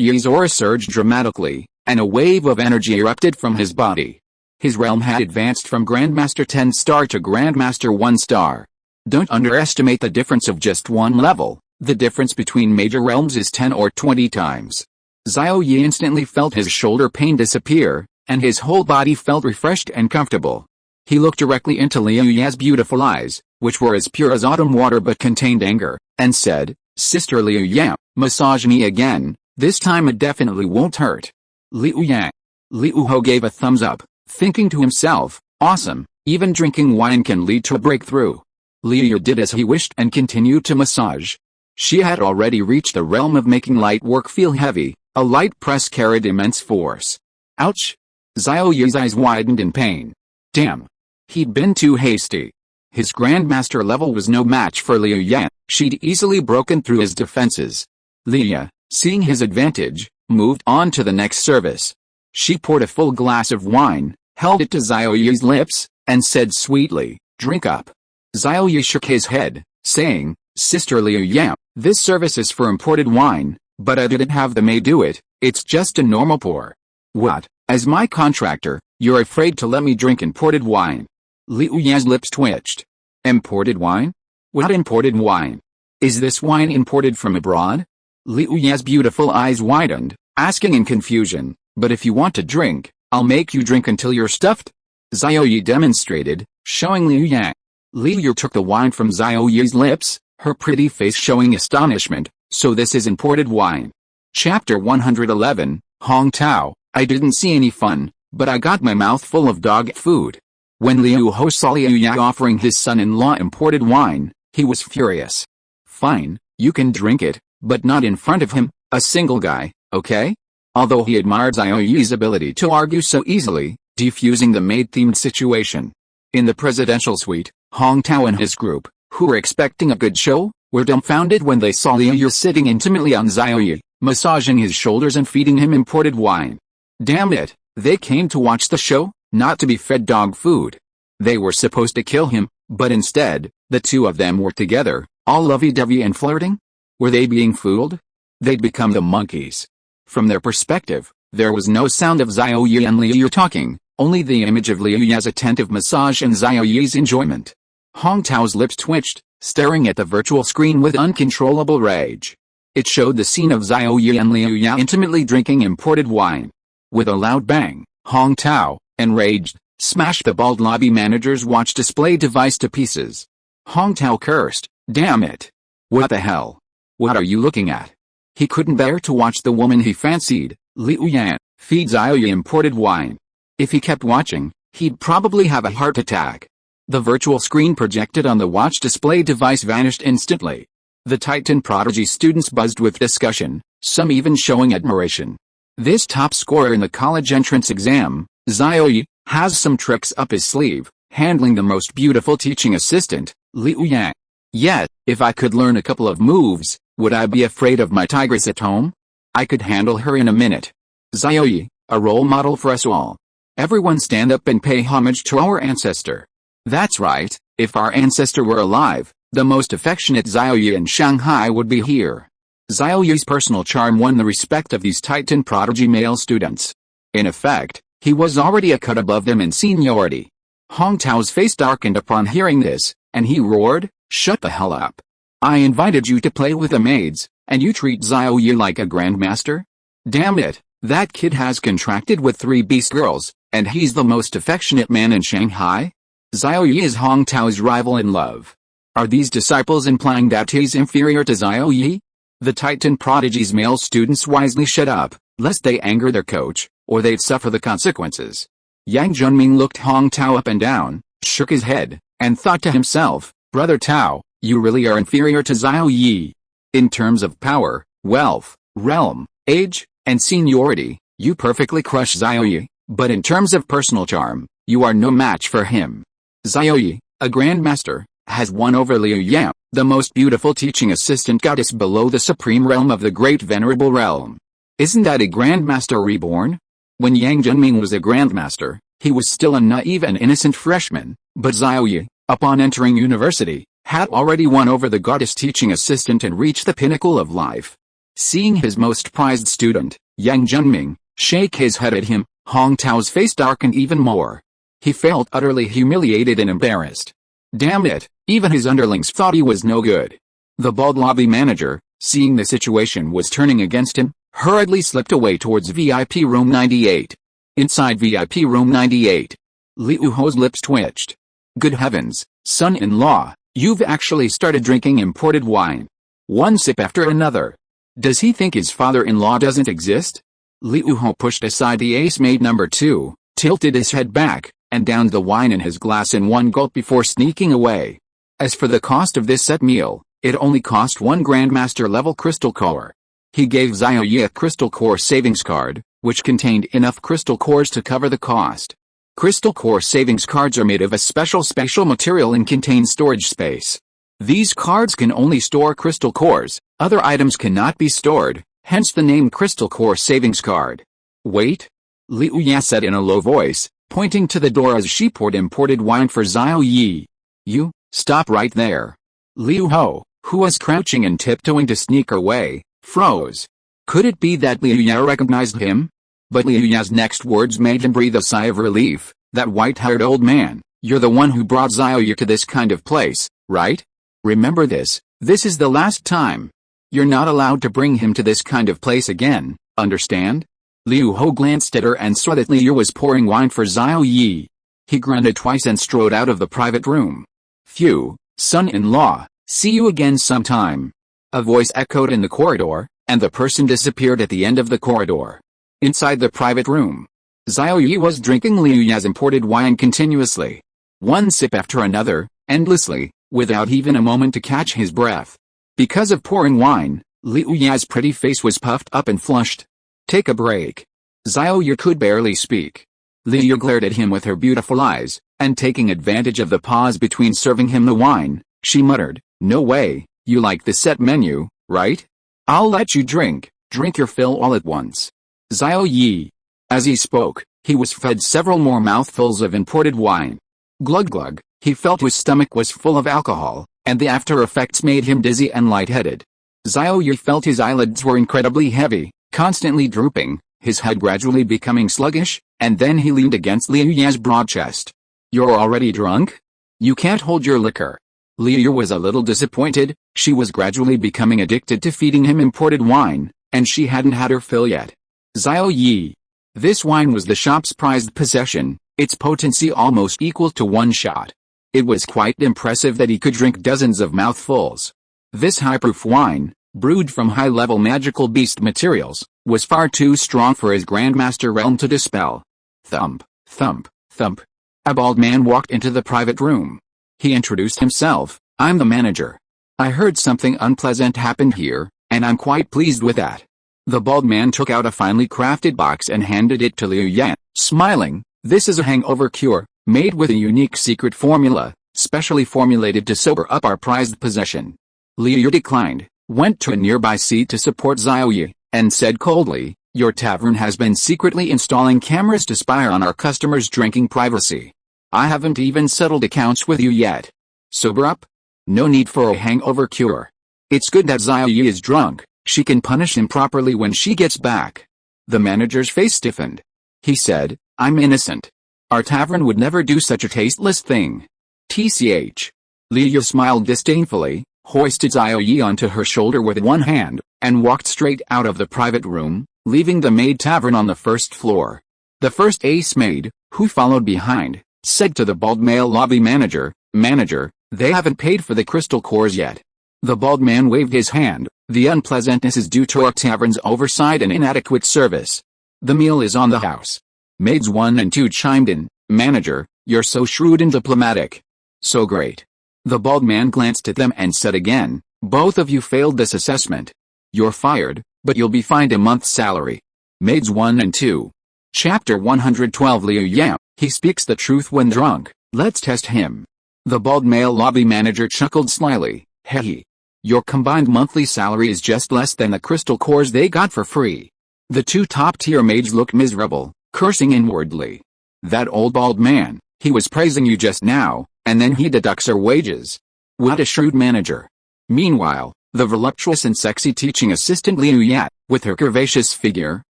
Ye's aura surged dramatically, and a wave of energy erupted from his body. His realm had advanced from Grandmaster 10-star to Grandmaster 1-star. Don't underestimate the difference of just one level. The difference between major realms is 10 or 20 times. Xiao Ye instantly felt his shoulder pain disappear, and his whole body felt refreshed and comfortable. He looked directly into Liu Yan's beautiful eyes, which were as pure as autumn water but contained anger, and said, "Sister Liu Yan, massage me again, this time it definitely won't hurt." Liu Yan. Liu Ho gave a thumbs up, thinking to himself, "Awesome, even drinking wine can lead to a breakthrough." Liu did as he wished and continued to massage. She had already reached the realm of making light work feel heavy. A light press carried immense force. Ouch! Xiao Ye's eyes widened in pain. Damn! He'd been too hasty. His Grandmaster level was no match for Liu Yan. She'd easily broken through his defenses. Liu, seeing his advantage, moved on to the next service. She poured a full glass of wine, held it to Xiao Ye's lips, and said sweetly, "Drink up." Xiao Ye shook his head, saying, "Sister Liu Yan, this service is for imported wine, but I didn't have the maid do it, it's just a normal pour." "What, as my contractor, you're afraid to let me drink imported wine?" Liu Yan's lips twitched. "Imported wine? What imported wine? Is this wine imported from abroad?" Liu Yan's beautiful eyes widened, asking in confusion, "But if you want to drink, I'll make you drink until you're stuffed." Xiao Ye demonstrated, showing Liu Yan. Liu Yan took the wine from Xiao Ye's lips, her pretty face showing astonishment. "So this is imported wine." Chapter 111, Hong Tao. I didn't see any fun, but I got my mouth full of dog food. When Liu Ho saw Liu Yan offering his son-in-law imported wine, he was furious. "Fine, you can drink it, but not in front of him, a single guy, okay?" Although he admired Xiao Ye's ability to argue so easily, defusing the maid-themed situation. In the presidential suite, Hong Tao and his group, who were expecting a good show, were dumbfounded when they saw Liu Yan sitting intimately on Xiao Ye, massaging his shoulders and feeding him imported wine. Damn it, they came to watch the show, not to be fed dog food. They were supposed to kill him, but instead, the two of them were together, all lovey-dovey and flirting? Were they being fooled? They'd become the monkeys. From their perspective, there was no sound of Xiao Ye and Liu Yan talking, only the image of Liu Yan's attentive massage and Xiao Ye's enjoyment. Hong Tao's lips twitched, staring at the virtual screen with uncontrollable rage. It showed the scene of Xiao Ye and Liu Yan intimately drinking imported wine. With a loud bang, Hong Tao, enraged, smashed the bald lobby manager's watch display device to pieces. Hong Tao cursed, "Damn it. What the hell? What are you looking at?" He couldn't bear to watch the woman he fancied, Liu Yan, feed Xiao Ye imported wine. If he kept watching, he'd probably have a heart attack. The virtual screen projected on the watch display device vanished instantly. The Titan Prodigy students buzzed with discussion, some even showing admiration. This top scorer in the college entrance exam, Xiao Ye, has some tricks up his sleeve, handling the most beautiful teaching assistant, Liu Yan. Yet, if I could learn a couple of moves, would I be afraid of my tigress at home? I could handle her in a minute. Xiao Ye, a role model for us all. Everyone stand up and pay homage to our ancestor. That's right, if our ancestor were alive, the most affectionate Xiao Ye in Shanghai would be here. Xiao Ye's personal charm won the respect of these Titan Prodigy male students. In effect, he was already a cut above them in seniority. Hong Tao's face darkened upon hearing this, and he roared, "Shut the hell up. I invited you to play with the maids, and you treat Xiao Ye like a grandmaster? Damn it, that kid has contracted with 3 beast girls, and he's the most affectionate man in Shanghai? Xiao Ye is Hong Tao's rival in love. Are these disciples implying that he's inferior to Xiao Ye?" The Titan Prodigy's male students wisely shut up, lest they anger their coach, or they'd suffer the consequences. Yang Junming looked Hong Tao up and down, shook his head, and thought to himself, "Brother Tao, you really are inferior to Xiao Ye. In terms of power, wealth, realm, age, and seniority, you perfectly crush Xiao Ye, but in terms of personal charm, you are no match for him. Xiao Ye, a grandmaster, has won over Liu Yan, the most beautiful teaching assistant goddess below the supreme realm of the great venerable realm. Isn't that a grandmaster reborn?" When Yang Junming was a grandmaster, he was still a naive and innocent freshman, but Xiao Ye, upon entering university, had already won over the goddess teaching assistant and reached the pinnacle of life. Seeing his most prized student, Yang Junming, shake his head at him, Hong Tao's face darkened even more. He felt utterly humiliated and embarrassed. Damn it, even his underlings thought he was no good. The bald lobby manager, seeing the situation was turning against him, hurriedly slipped away towards VIP room 98. Inside VIP room 98, Liu Ho's lips twitched. "Good heavens, son-in-law, you've actually started drinking imported wine. One sip after another. Does he think his father-in-law doesn't exist?" Liu Ho pushed aside the ace maid number 2, tilted his head back, and downed the wine in his glass in one gulp before sneaking away. As for the cost of this set meal, it only cost 1 Grandmaster level crystal core. He gave Xiao Ye a crystal core savings card, which contained enough crystal cores to cover the cost. Crystal core savings cards are made of a special material and contain storage space. These cards can only store crystal cores, other items cannot be stored, hence the name Crystal Core Savings Card. "Wait," Liu Ya said in a low voice, pointing to the door as she poured imported wine for Xiao Ye. "You, stop right there." Liu Ho, who was crouching and tiptoeing to sneak away, froze. Could it be that Liu Ya recognized him? But Liu Ya's next words made him breathe a sigh of relief. "That white-haired old man, you're the one who brought Xiao Ye to this kind of place, right? Remember this is the last time. You're not allowed to bring him to this kind of place again, understand?" Liu Ho glanced at her and saw that Liu was pouring wine for Xiao Ye. He grunted twice and strode out of the private room. "Phew, son-in-law, see you again sometime." A voice echoed in the corridor, and the person disappeared at the end of the corridor. Inside the private room, Xiao Ye was drinking Liu Ya's imported wine continuously. One sip after another, endlessly, without even a moment to catch his breath. Because of pouring wine, Liu Ya's pretty face was puffed up and flushed. "Take a break." Xiao Ye could barely speak. Liu glared at him with her beautiful eyes, and taking advantage of the pause between serving him the wine, she muttered, "No way, you like the set menu, right? I'll let you drink your fill all at once." Xiao Ye. As he spoke, he was fed several more mouthfuls of imported wine. Glug glug, he felt his stomach was full of alcohol, and the after effects made him dizzy and lightheaded. Xiao Ye felt his eyelids were incredibly heavy, constantly drooping, his head gradually becoming sluggish, and then he leaned against Liu Ya's broad chest. "You're already drunk? You can't hold your liquor." Liu was a little disappointed. She was gradually becoming addicted to feeding him imported wine, and she hadn't had her fill yet. "Xiao Ye." This wine was the shop's prized possession, its potency almost equal to one shot. It was quite impressive that he could drink dozens of mouthfuls. This high-proof wine, brewed from high-level magical beast materials, was far too strong for his Grandmaster realm to dispel. Thump, thump, thump. A bald man walked into the private room. He introduced himself. "I'm the manager. I heard something unpleasant happened here, and I'm quite pleased with that." The bald man took out a finely crafted box and handed it to Xiao Ye, smiling. "This is a hangover cure, made with a unique secret formula, specially formulated to sober up our prized possession." Xiao Ye declined, went to a nearby seat to support Xiao Ye, and said coldly, "Your tavern has been secretly installing cameras to spy on our customers' drinking privacy. I haven't even settled accounts with you yet. Sober up? No need for a hangover cure. It's good that Xiao Ye is drunk, she can punish him properly when she gets back." The manager's face stiffened. He said, "I'm innocent. Our tavern would never do such a tasteless thing." Tch. Xiao Ye smiled disdainfully, hoisted Xiao Ye onto her shoulder with one hand, and walked straight out of the private room, leaving the maid tavern on the first floor. The first ace maid, who followed behind, said to the bald male lobby manager, "Manager, they haven't paid for the crystal cores yet." The bald man waved his hand. "The unpleasantness is due to our tavern's oversight and inadequate service. The meal is on the house." Maids 1 and 2 chimed in. "Manager, you're so shrewd and diplomatic. So great." The bald man glanced at them and said again, "Both of you failed this assessment. You're fired, but you'll be fined a month's salary." Maids 1 and 2. Chapter 112. Xiao Ye, he speaks the truth when drunk, let's test him. The bald male lobby manager chuckled slyly. "Hey. Your combined monthly salary is just less than the crystal cores they got for free." The two top-tier maids looked miserable, cursing inwardly. "That old bald man, he was praising you just now, and then he deducts our wages. What a shrewd manager." Meanwhile, the voluptuous and sexy teaching assistant Xiao Ye, with her curvaceous figure,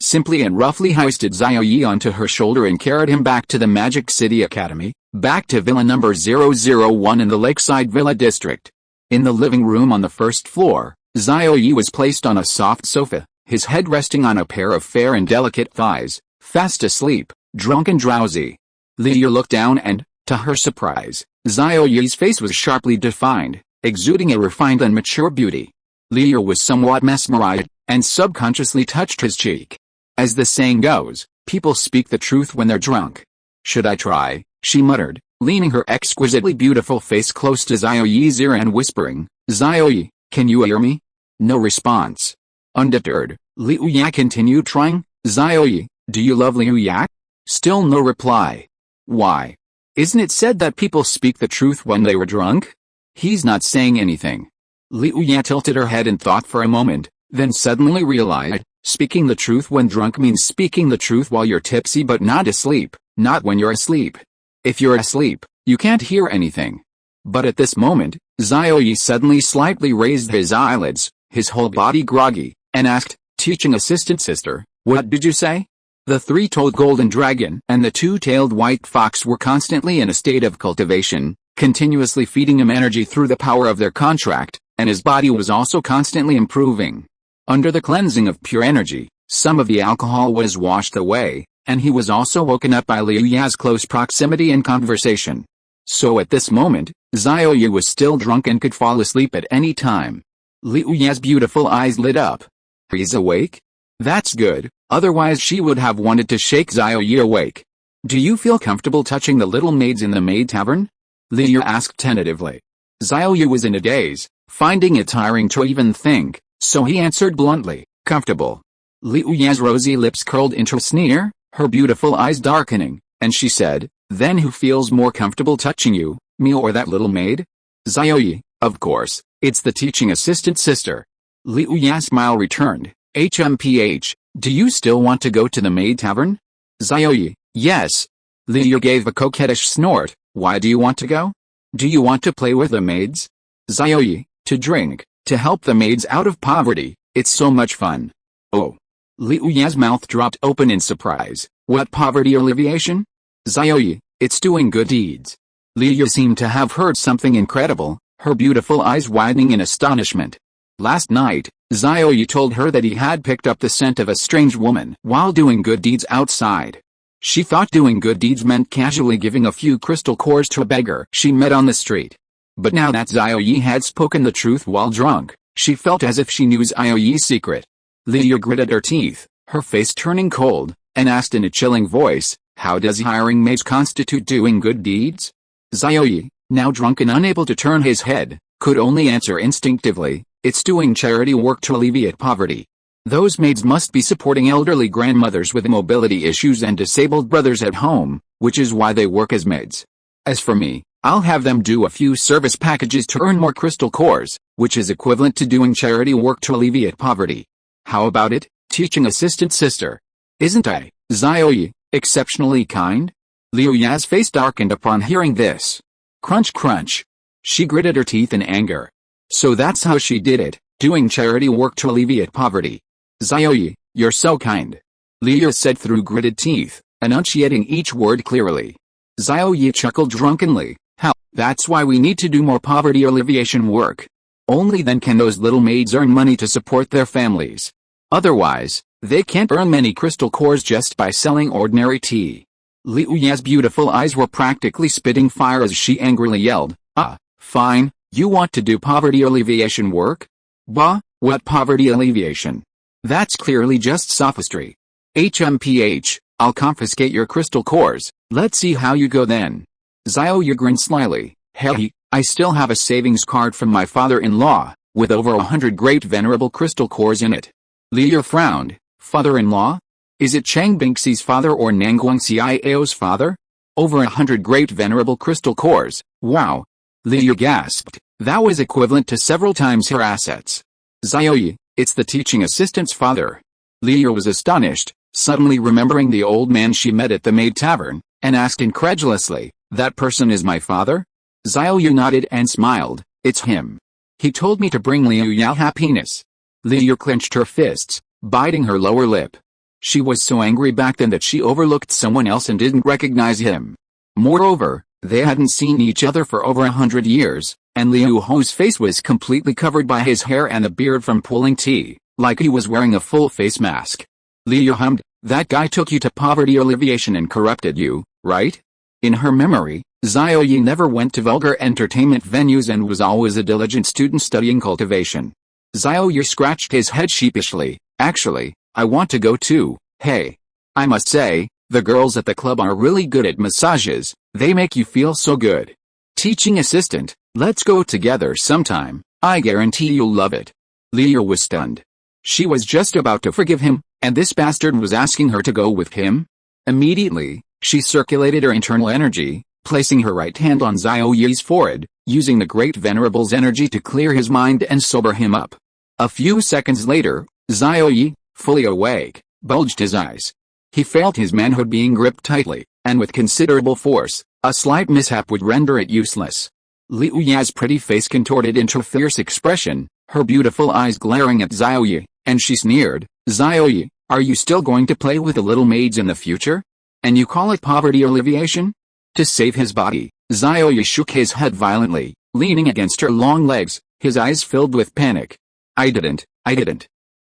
simply and roughly hoisted Xiao Ye onto her shoulder and carried him back to the Magic City Academy, back to Villa number 001 in the Lakeside Villa district. In the living room on the first floor, Xiao Ye was placed on a soft sofa, his head resting on a pair of fair and delicate thighs, fast asleep, drunk and drowsy. Xiao Ye looked down and, to her surprise, Xiao Ye's face was sharply defined, exuding a refined and mature beauty. Xiao Ye was somewhat mesmerized, and subconsciously touched his cheek. As the saying goes, people speak the truth when they're drunk. "Should I try?" she muttered, leaning her exquisitely beautiful face close to Xiao Ye's ear and whispering, "Xiao Ye, can you hear me?" No response. Undeterred, Xiao Ye continued trying, "Xiao Ye, do you love Xiao Ye?" Still no reply. "Why? Isn't it said that people speak the truth when they were drunk?" He's not saying anything. Xiao Ye tilted her head and thought for a moment, then suddenly realized, speaking the truth when drunk means speaking the truth while you're tipsy but not asleep, not when you're asleep. If you're asleep, you can't hear anything. But at this moment, Xiao Ye suddenly slightly raised his eyelids, his whole body groggy, and asked, "Teaching assistant sister, what did you say?" The three-toed golden dragon and the two-tailed white fox were constantly in a state of cultivation, continuously feeding him energy through the power of their contract, and his body was also constantly improving. Under the cleansing of pure energy, some of the alcohol was washed away, and he was also woken up by Xiao Ye's close proximity and conversation. So at this moment, Xiao Ye was still drunk and could fall asleep at any time. Xiao Ye's beautiful eyes lit up. "He's awake? That's good, otherwise she would have wanted to shake Xiao Ye awake." "Do you feel comfortable touching the little maids in the maid tavern?" Xiao Ye asked tentatively. Xiao Ye was in a daze, finding it tiring to even think, so he answered bluntly, "Comfortable." Xiao Ye's rosy lips curled into a sneer, her beautiful eyes darkening, and she said, "Then who feels more comfortable touching you, me or that little maid?" Xiao Ye, "Of course, it's the teaching assistant sister." Xiao Ye's smile returned. "HMPH, do you still want to go to the maid tavern?" Xiao Ye, "Yes." Xiao Ye gave a coquettish snort. "Why do you want to go? Do you want to play with the maids?" Xiao Ye, "To drink, to help the maids out of poverty, it's so much fun." "Oh." Xiao Ye's mouth dropped open in surprise. "What poverty alleviation?" Xiao Ye, "It's doing good deeds." Xiao Ye seemed to have heard something incredible, her beautiful eyes widening in astonishment. Last night, Xiao Ye told her that he had picked up the scent of a strange woman while doing good deeds outside. She thought doing good deeds meant casually giving a few crystal cores to a beggar she met on the street. But now that Xiao Ye had spoken the truth while drunk, she felt as if she knew Xiao Ye's secret. Liu gritted her teeth, her face turning cold, and asked in a chilling voice, "How does hiring maids constitute doing good deeds?" Xiao Ye, now drunk and unable to turn his head, could only answer instinctively, "It's doing charity work to alleviate poverty. Those maids must be supporting elderly grandmothers with mobility issues and disabled brothers at home, which is why they work as maids. As for me, I'll have them do a few service packages to earn more crystal cores, which is equivalent to doing charity work to alleviate poverty. How about it, teaching assistant sister? Isn't I, Xiao Ye, exceptionally kind?" Liu Ya's face darkened upon hearing this. Crunch crunch. She gritted her teeth in anger. So that's how she did it, doing charity work to alleviate poverty. "Xiao Ye, you're so kind," Liu said through gritted teeth, enunciating each word clearly. Xiao Ye chuckled drunkenly. "How? That's why we need to do more poverty alleviation work. Only then can those little maids earn money to support their families. Otherwise, they can't earn many crystal cores just by selling ordinary tea." Liu Ya's beautiful eyes were practically spitting fire as she angrily yelled, "Ah, fine, you want to do poverty alleviation work? Bah, what poverty alleviation? That's clearly just sophistry. HMPH, I'll confiscate your crystal cores, let's see how you go then." Xiao Ye grinned slyly. "Hey, I still have a savings card from my father-in-law, with over 100 great venerable crystal cores in it." Liu frowned. "Father-in-law? Is it Chang Bingxi's father or Nanguang Xiao's father? Over 100 great venerable crystal cores, wow." Liu gasped. That was equivalent to several times her assets. "Xiao Ye, it's the teaching assistant's father." Liu was astonished, suddenly remembering the old man she met at the maid tavern, and asked incredulously, "That person is my father?" Xiao Ye nodded and smiled. "It's him. He told me to bring Liu Ya happiness." Liu clenched her fists, biting her lower lip. She was so angry back then that she overlooked someone else and didn't recognize him. Moreover, they hadn't seen each other for over 100 years, and Liu Ho's face was completely covered by his hair and a beard from pulling tea, like he was wearing a full face mask. Liu hummed, "That guy took you to poverty alleviation and corrupted you, right?" In her memory, Xiao Ye never went to vulgar entertainment venues and was always a diligent student studying cultivation. Xiao Ye scratched his head sheepishly. "Actually, I want to go too. Hey. I must say, the girls at the club are really good at massages, they make you feel so good. Teaching assistant, let's go together sometime, I guarantee you'll love it." Liu was stunned. She was just about to forgive him, and this bastard was asking her to go with him? Immediately, she circulated her internal energy, placing her right hand on Xiao Ye's forehead, using the great venerable's energy to clear his mind and sober him up. A few seconds later, Xiao Ye, fully awake, bulged his eyes. He felt his manhood being gripped tightly, and with considerable force. A slight mishap would render it useless. Liu Ya's pretty face contorted into a fierce expression, her beautiful eyes glaring at Xiao Ye, and she sneered, "Xiao Ye, are you still going to play with the little maids in the future? And you call it poverty alleviation?" To save his body, Xiao Ye shook his head violently, leaning against her long legs, his eyes filled with panic. I didn't.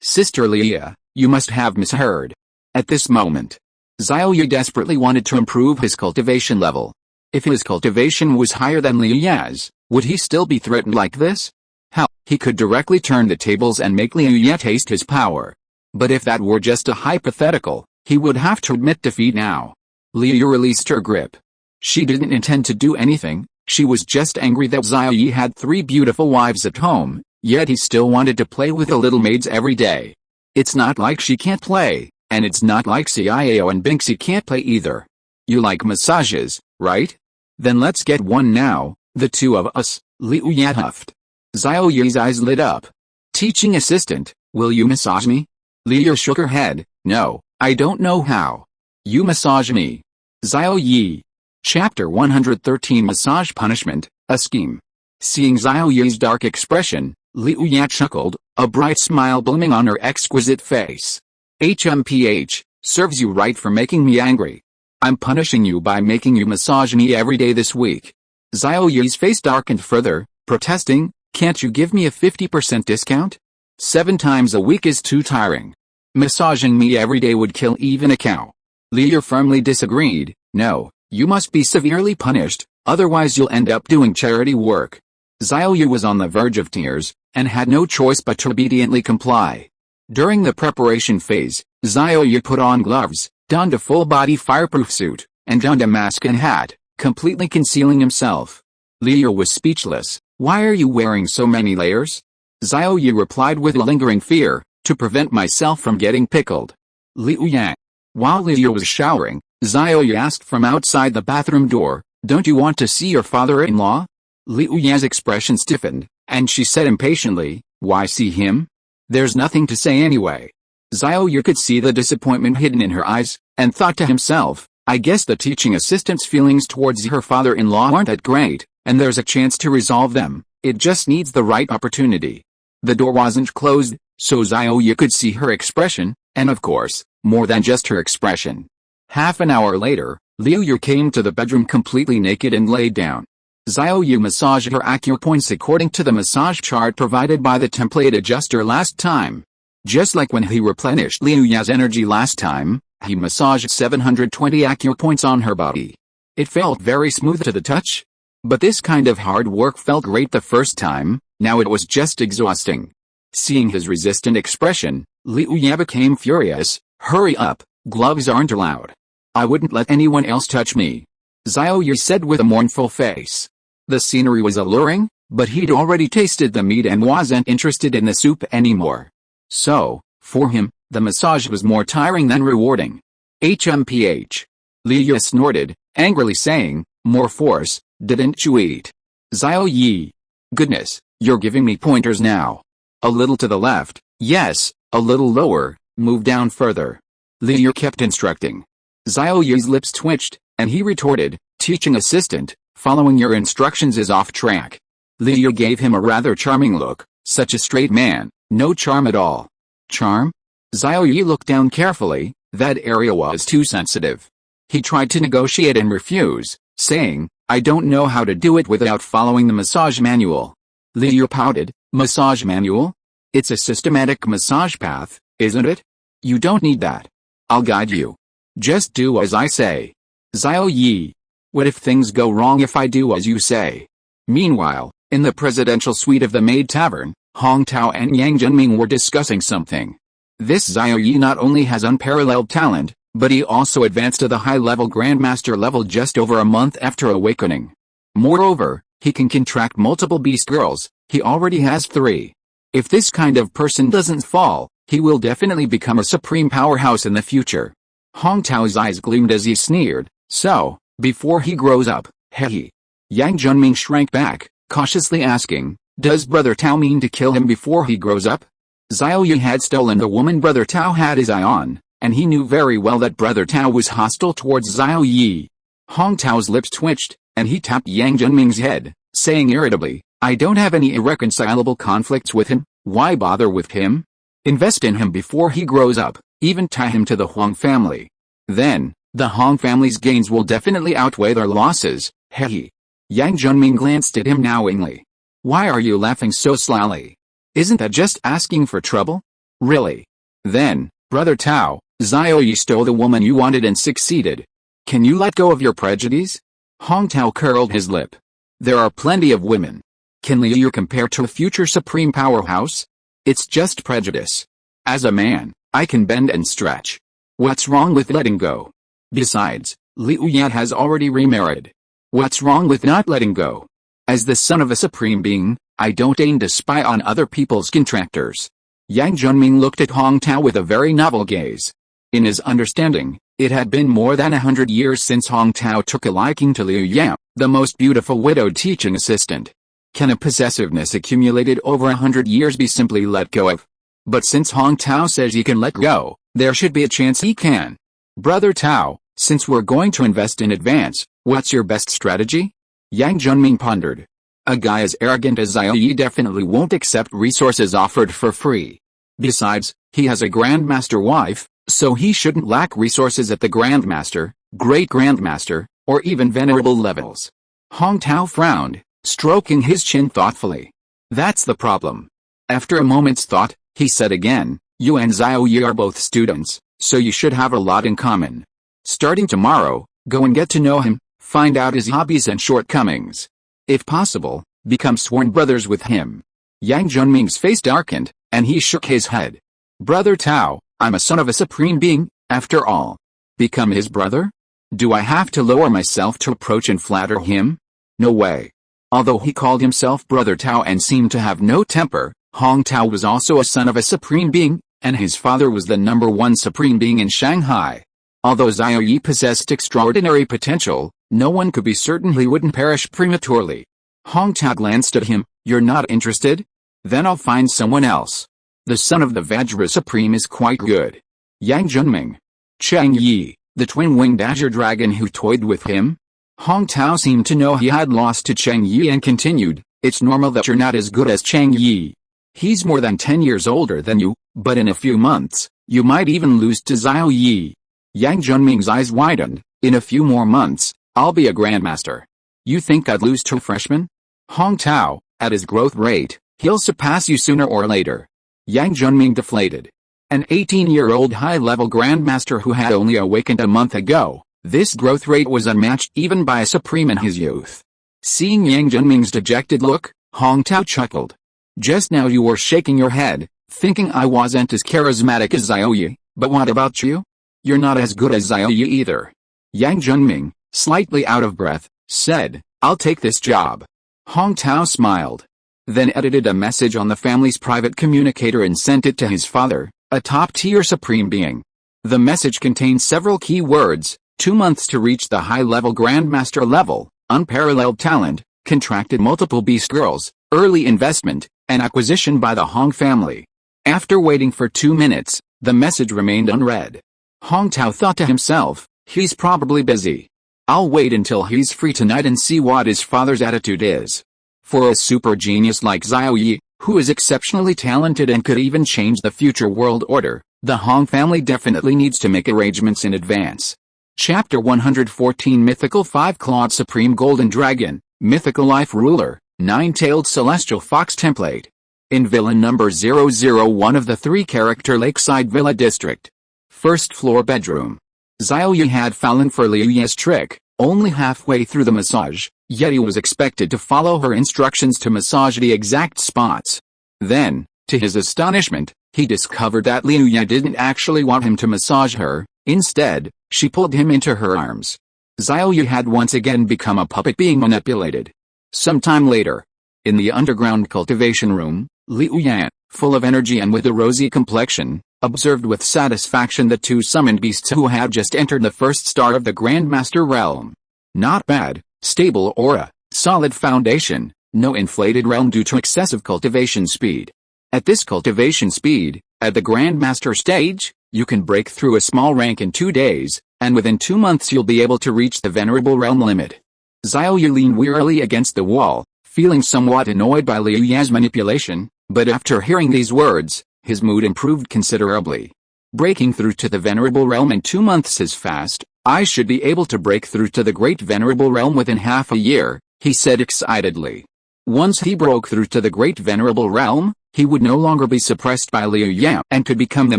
Sister Leah, you must have misheard." At this moment, Xiao Ye desperately wanted to improve his cultivation level. If his cultivation was higher than Liu Ya's, would he still be threatened like this? How? He could directly turn the tables and make Liu Ya taste his power. But if that were just a hypothetical, he would have to admit defeat now. Liu released her grip. She didn't intend to do anything, she was just angry that Xiao Ye had 3 beautiful wives at home, yet he still wanted to play with the little maids every day. It's not like she can't play, and it's not like Xiao and Bingxi can't play either. You like massages, right? Then let's get one now, the two of us, Liu Ya huffed. Xiao Ye's eyes lit up. Teaching assistant, will you massage me? Liu shook her head. No, I don't know how. You massage me. Xiao Ye. Chapter 113 Massage Punishment, a Scheme. Seeing Xiao Ye's dark expression, Liu Ya chuckled, a bright smile blooming on her exquisite face. HMPH, serves you right for making me angry. I'm punishing you by making you massage me every day this week. Xiao Ye's face darkened further, protesting, can't you give me a 50% discount? 7 times a week is too tiring. Massaging me every day would kill even a cow. Liu firmly disagreed. No, you must be severely punished, otherwise you'll end up doing charity work. Xiao Ye was on the verge of tears, and had no choice but to obediently comply. During the preparation phase, Xiao Ye put on gloves, donned a full-body fireproof suit, and donned a mask and hat, completely concealing himself. Liu was speechless. Why are you wearing so many layers? Xiao Ye replied with a lingering fear, to prevent myself from getting pickled. Liu Yang. While Liu was showering, Xiao Ye asked from outside the bathroom door, don't you want to see your father-in-law? Liu Yan's expression stiffened, and she said impatiently, why see him? There's nothing to say anyway. Xiao Ye could see the disappointment hidden in her eyes, and thought to himself, I guess the teaching assistant's feelings towards her father-in-law aren't that great, and there's a chance to resolve them, it just needs the right opportunity. The door wasn't closed, so Xiao Ye could see her expression, and of course, more than just her expression. Half an hour later, Liu Ye came to the bedroom completely naked and laid down. Xiao Ye massaged her acupoints according to the massage chart provided by the template adjuster last time. Just like when he replenished Liu Ya's energy last time, he massaged 720 acupoints on her body. It felt very smooth to the touch. But this kind of hard work felt great the first time, now it was just exhausting. Seeing his resistant expression, Liu Ye became furious. Hurry up, gloves aren't allowed. I wouldn't let anyone else touch me. Xiao Ye said with a mournful face. The scenery was alluring, but he'd already tasted the meat and wasn't interested in the soup anymore. So, for him, the massage was more tiring than rewarding. HMPH. Liu snorted, angrily saying, more force, didn't you eat? Xiao Ye. Goodness, you're giving me pointers now. A little to the left, yes, a little lower, move down further. Liu kept instructing. Xiao Ye's lips twitched, and he retorted, teaching assistant, following your instructions is off track. Liu gave him a rather charming look, such a straight man, no charm at all. Charm? Xiao Ye looked down carefully, that area was too sensitive. He tried to negotiate and refuse, saying, I don't know how to do it without following the massage manual. Liu pouted, massage manual? It's a systematic massage path, isn't it? You don't need that. I'll guide you. Just do as I say. Xiao Ye. What if things go wrong if I do as you say? Meanwhile, in the presidential suite of the Maid Tavern, Hong Tao and Yang Junming were discussing something. This Xiao Ye not only has unparalleled talent, but he also advanced to the high-level Grandmaster level just over a month after awakening. Moreover, he can contract multiple beast girls, he already has 3. If this kind of person doesn't fall, he will definitely become a supreme powerhouse in the future. Hong Tao's eyes gleamed as he sneered, so, before he grows up, hehe. Yang Junming shrank back, cautiously asking, does Brother Tao mean to kill him before he grows up? Xiao Ye had stolen the woman Brother Tao had his eye on, and he knew very well that Brother Tao was hostile towards Xiao Ye. Hong Tao's lips twitched, and he tapped Yang Junming's head, saying irritably, I don't have any irreconcilable conflicts with him, why bother with him? Invest in him before he grows up, even tie him to the Huang family. Then, the Hong family's gains will definitely outweigh their losses, hehe. Yang Junming glanced at him knowingly. Why are you laughing so slyly? Isn't that just asking for trouble? Really? Then, Brother Tao, Xiao Ye stole the woman you wanted and succeeded. Can you let go of your prejudice? Hong Tao curled his lip. There are plenty of women. Can Liu compare to a future supreme powerhouse? It's just prejudice. As a man, I can bend and stretch. What's wrong with letting go? Besides, Liu Yan has already remarried. What's wrong with not letting go? As the son of a supreme being, I don't aim to spy on other people's contractors. Yang Junming looked at Hong Tao with a very novel gaze. In his understanding, it had been more than 100 years since Hong Tao took a liking to Liu Yan, the most beautiful widowed teaching assistant. Can a possessiveness accumulated over 100 years be simply let go of? But since Hong Tao says he can let go, there should be a chance he can. Brother Tao, since we're going to invest in advance, what's your best strategy? Yang Junming pondered. A guy as arrogant as Xiao Ye definitely won't accept resources offered for free. Besides, he has a Grandmaster wife, so he shouldn't lack resources at the Grandmaster, Great Grandmaster, or even Venerable levels. Hong Tao frowned, stroking his chin thoughtfully. That's the problem. After a moment's thought, he said again, you and Xiao Ye are both students, so you should have a lot in common. Starting tomorrow, go and get to know him, find out his hobbies and shortcomings. If possible, become sworn brothers with him. Yang Junming's face darkened, and he shook his head. Brother Tao, I'm a son of a supreme being, after all. Become his brother? Do I have to lower myself to approach and flatter him? No way. Although he called himself Brother Tao and seemed to have no temper, Hong Tao was also a son of a supreme being, and his father was the #1 supreme being in Shanghai. Although Xiao Ye possessed extraordinary potential, no one could be certain he wouldn't perish prematurely. Hong Tao glanced at him. You're not interested? Then I'll find someone else. The son of the Vajra Supreme is quite good. Yang Junming. Cheng Yi, the twin-winged azure dragon who toyed with him? Hong Tao seemed to know he had lost to Cheng Yi and continued, it's normal that you're not as good as Cheng Yi. He's more than 10 years older than you, but in a few months, you might even lose to Xiao Ye. Yang Junming's eyes widened, in a few more months, I'll be a grandmaster. You think I'd lose to a freshman? Hong Tao, at his growth rate, he'll surpass you sooner or later. Yang Junming deflated. An 18-year-old high-level grandmaster who had only awakened a month ago, this growth rate was unmatched even by a supreme in his youth. Seeing Yang Junming's dejected look, Hong Tao chuckled. Just now you were shaking your head, thinking I wasn't as charismatic as Xiao Ye, but what about you? You're not as good as Xiao Ye either. Yang Junming, slightly out of breath, said, I'll take this job. Hong Tao smiled. Then edited a message on the family's private communicator and sent it to his father, a top-tier supreme being. The message contained several key words: 2 months to reach the high-level grandmaster level, unparalleled talent, contracted multiple beast girls, early investment, and acquisition by the Hong family. After waiting for 2 minutes, the message remained unread. Hong Tao thought to himself, he's probably busy. I'll wait until he's free tonight and see what his father's attitude is. For a super genius like Xiao Ye, who is exceptionally talented and could even change the future world order, the Hong family definitely needs to make arrangements in advance. Chapter 114 Mythical 5-Clawed Supreme Golden Dragon, Mythical Life Ruler, Nine-Tailed Celestial Fox Template. In Villa number 001 of the 3-character Lakeside Villa District. First floor bedroom. Xiao Ye had fallen for Liu Ye's trick. Only halfway through the massage, Yeti was expected to follow her instructions to massage the exact spots. Then, to his astonishment, he discovered that Liu Ye didn't actually want him to massage her. Instead, she pulled him into her arms. Xiao Ye had once again become a puppet being manipulated. Sometime later, in the underground cultivation room, Liu Ye, full of energy and with a rosy complexion, observed with satisfaction the 2 summoned beasts who had just entered the first star of the Grandmaster realm. Not bad, stable aura, solid foundation, no inflated realm due to excessive cultivation speed. At this cultivation speed, at the Grandmaster stage, you can break through a small rank in 2 days, and within 2 months you'll be able to reach the venerable realm limit. Xiao Ye leaned wearily against the wall, feeling somewhat annoyed by Liu Ye's manipulation, but after hearing these words, his mood improved considerably. Breaking through to the venerable realm in 2 months is fast. I should be able to break through to the great venerable realm within half a year, he said excitedly. Once he broke through to the great venerable realm, he would no longer be suppressed by Liu Ye and could become the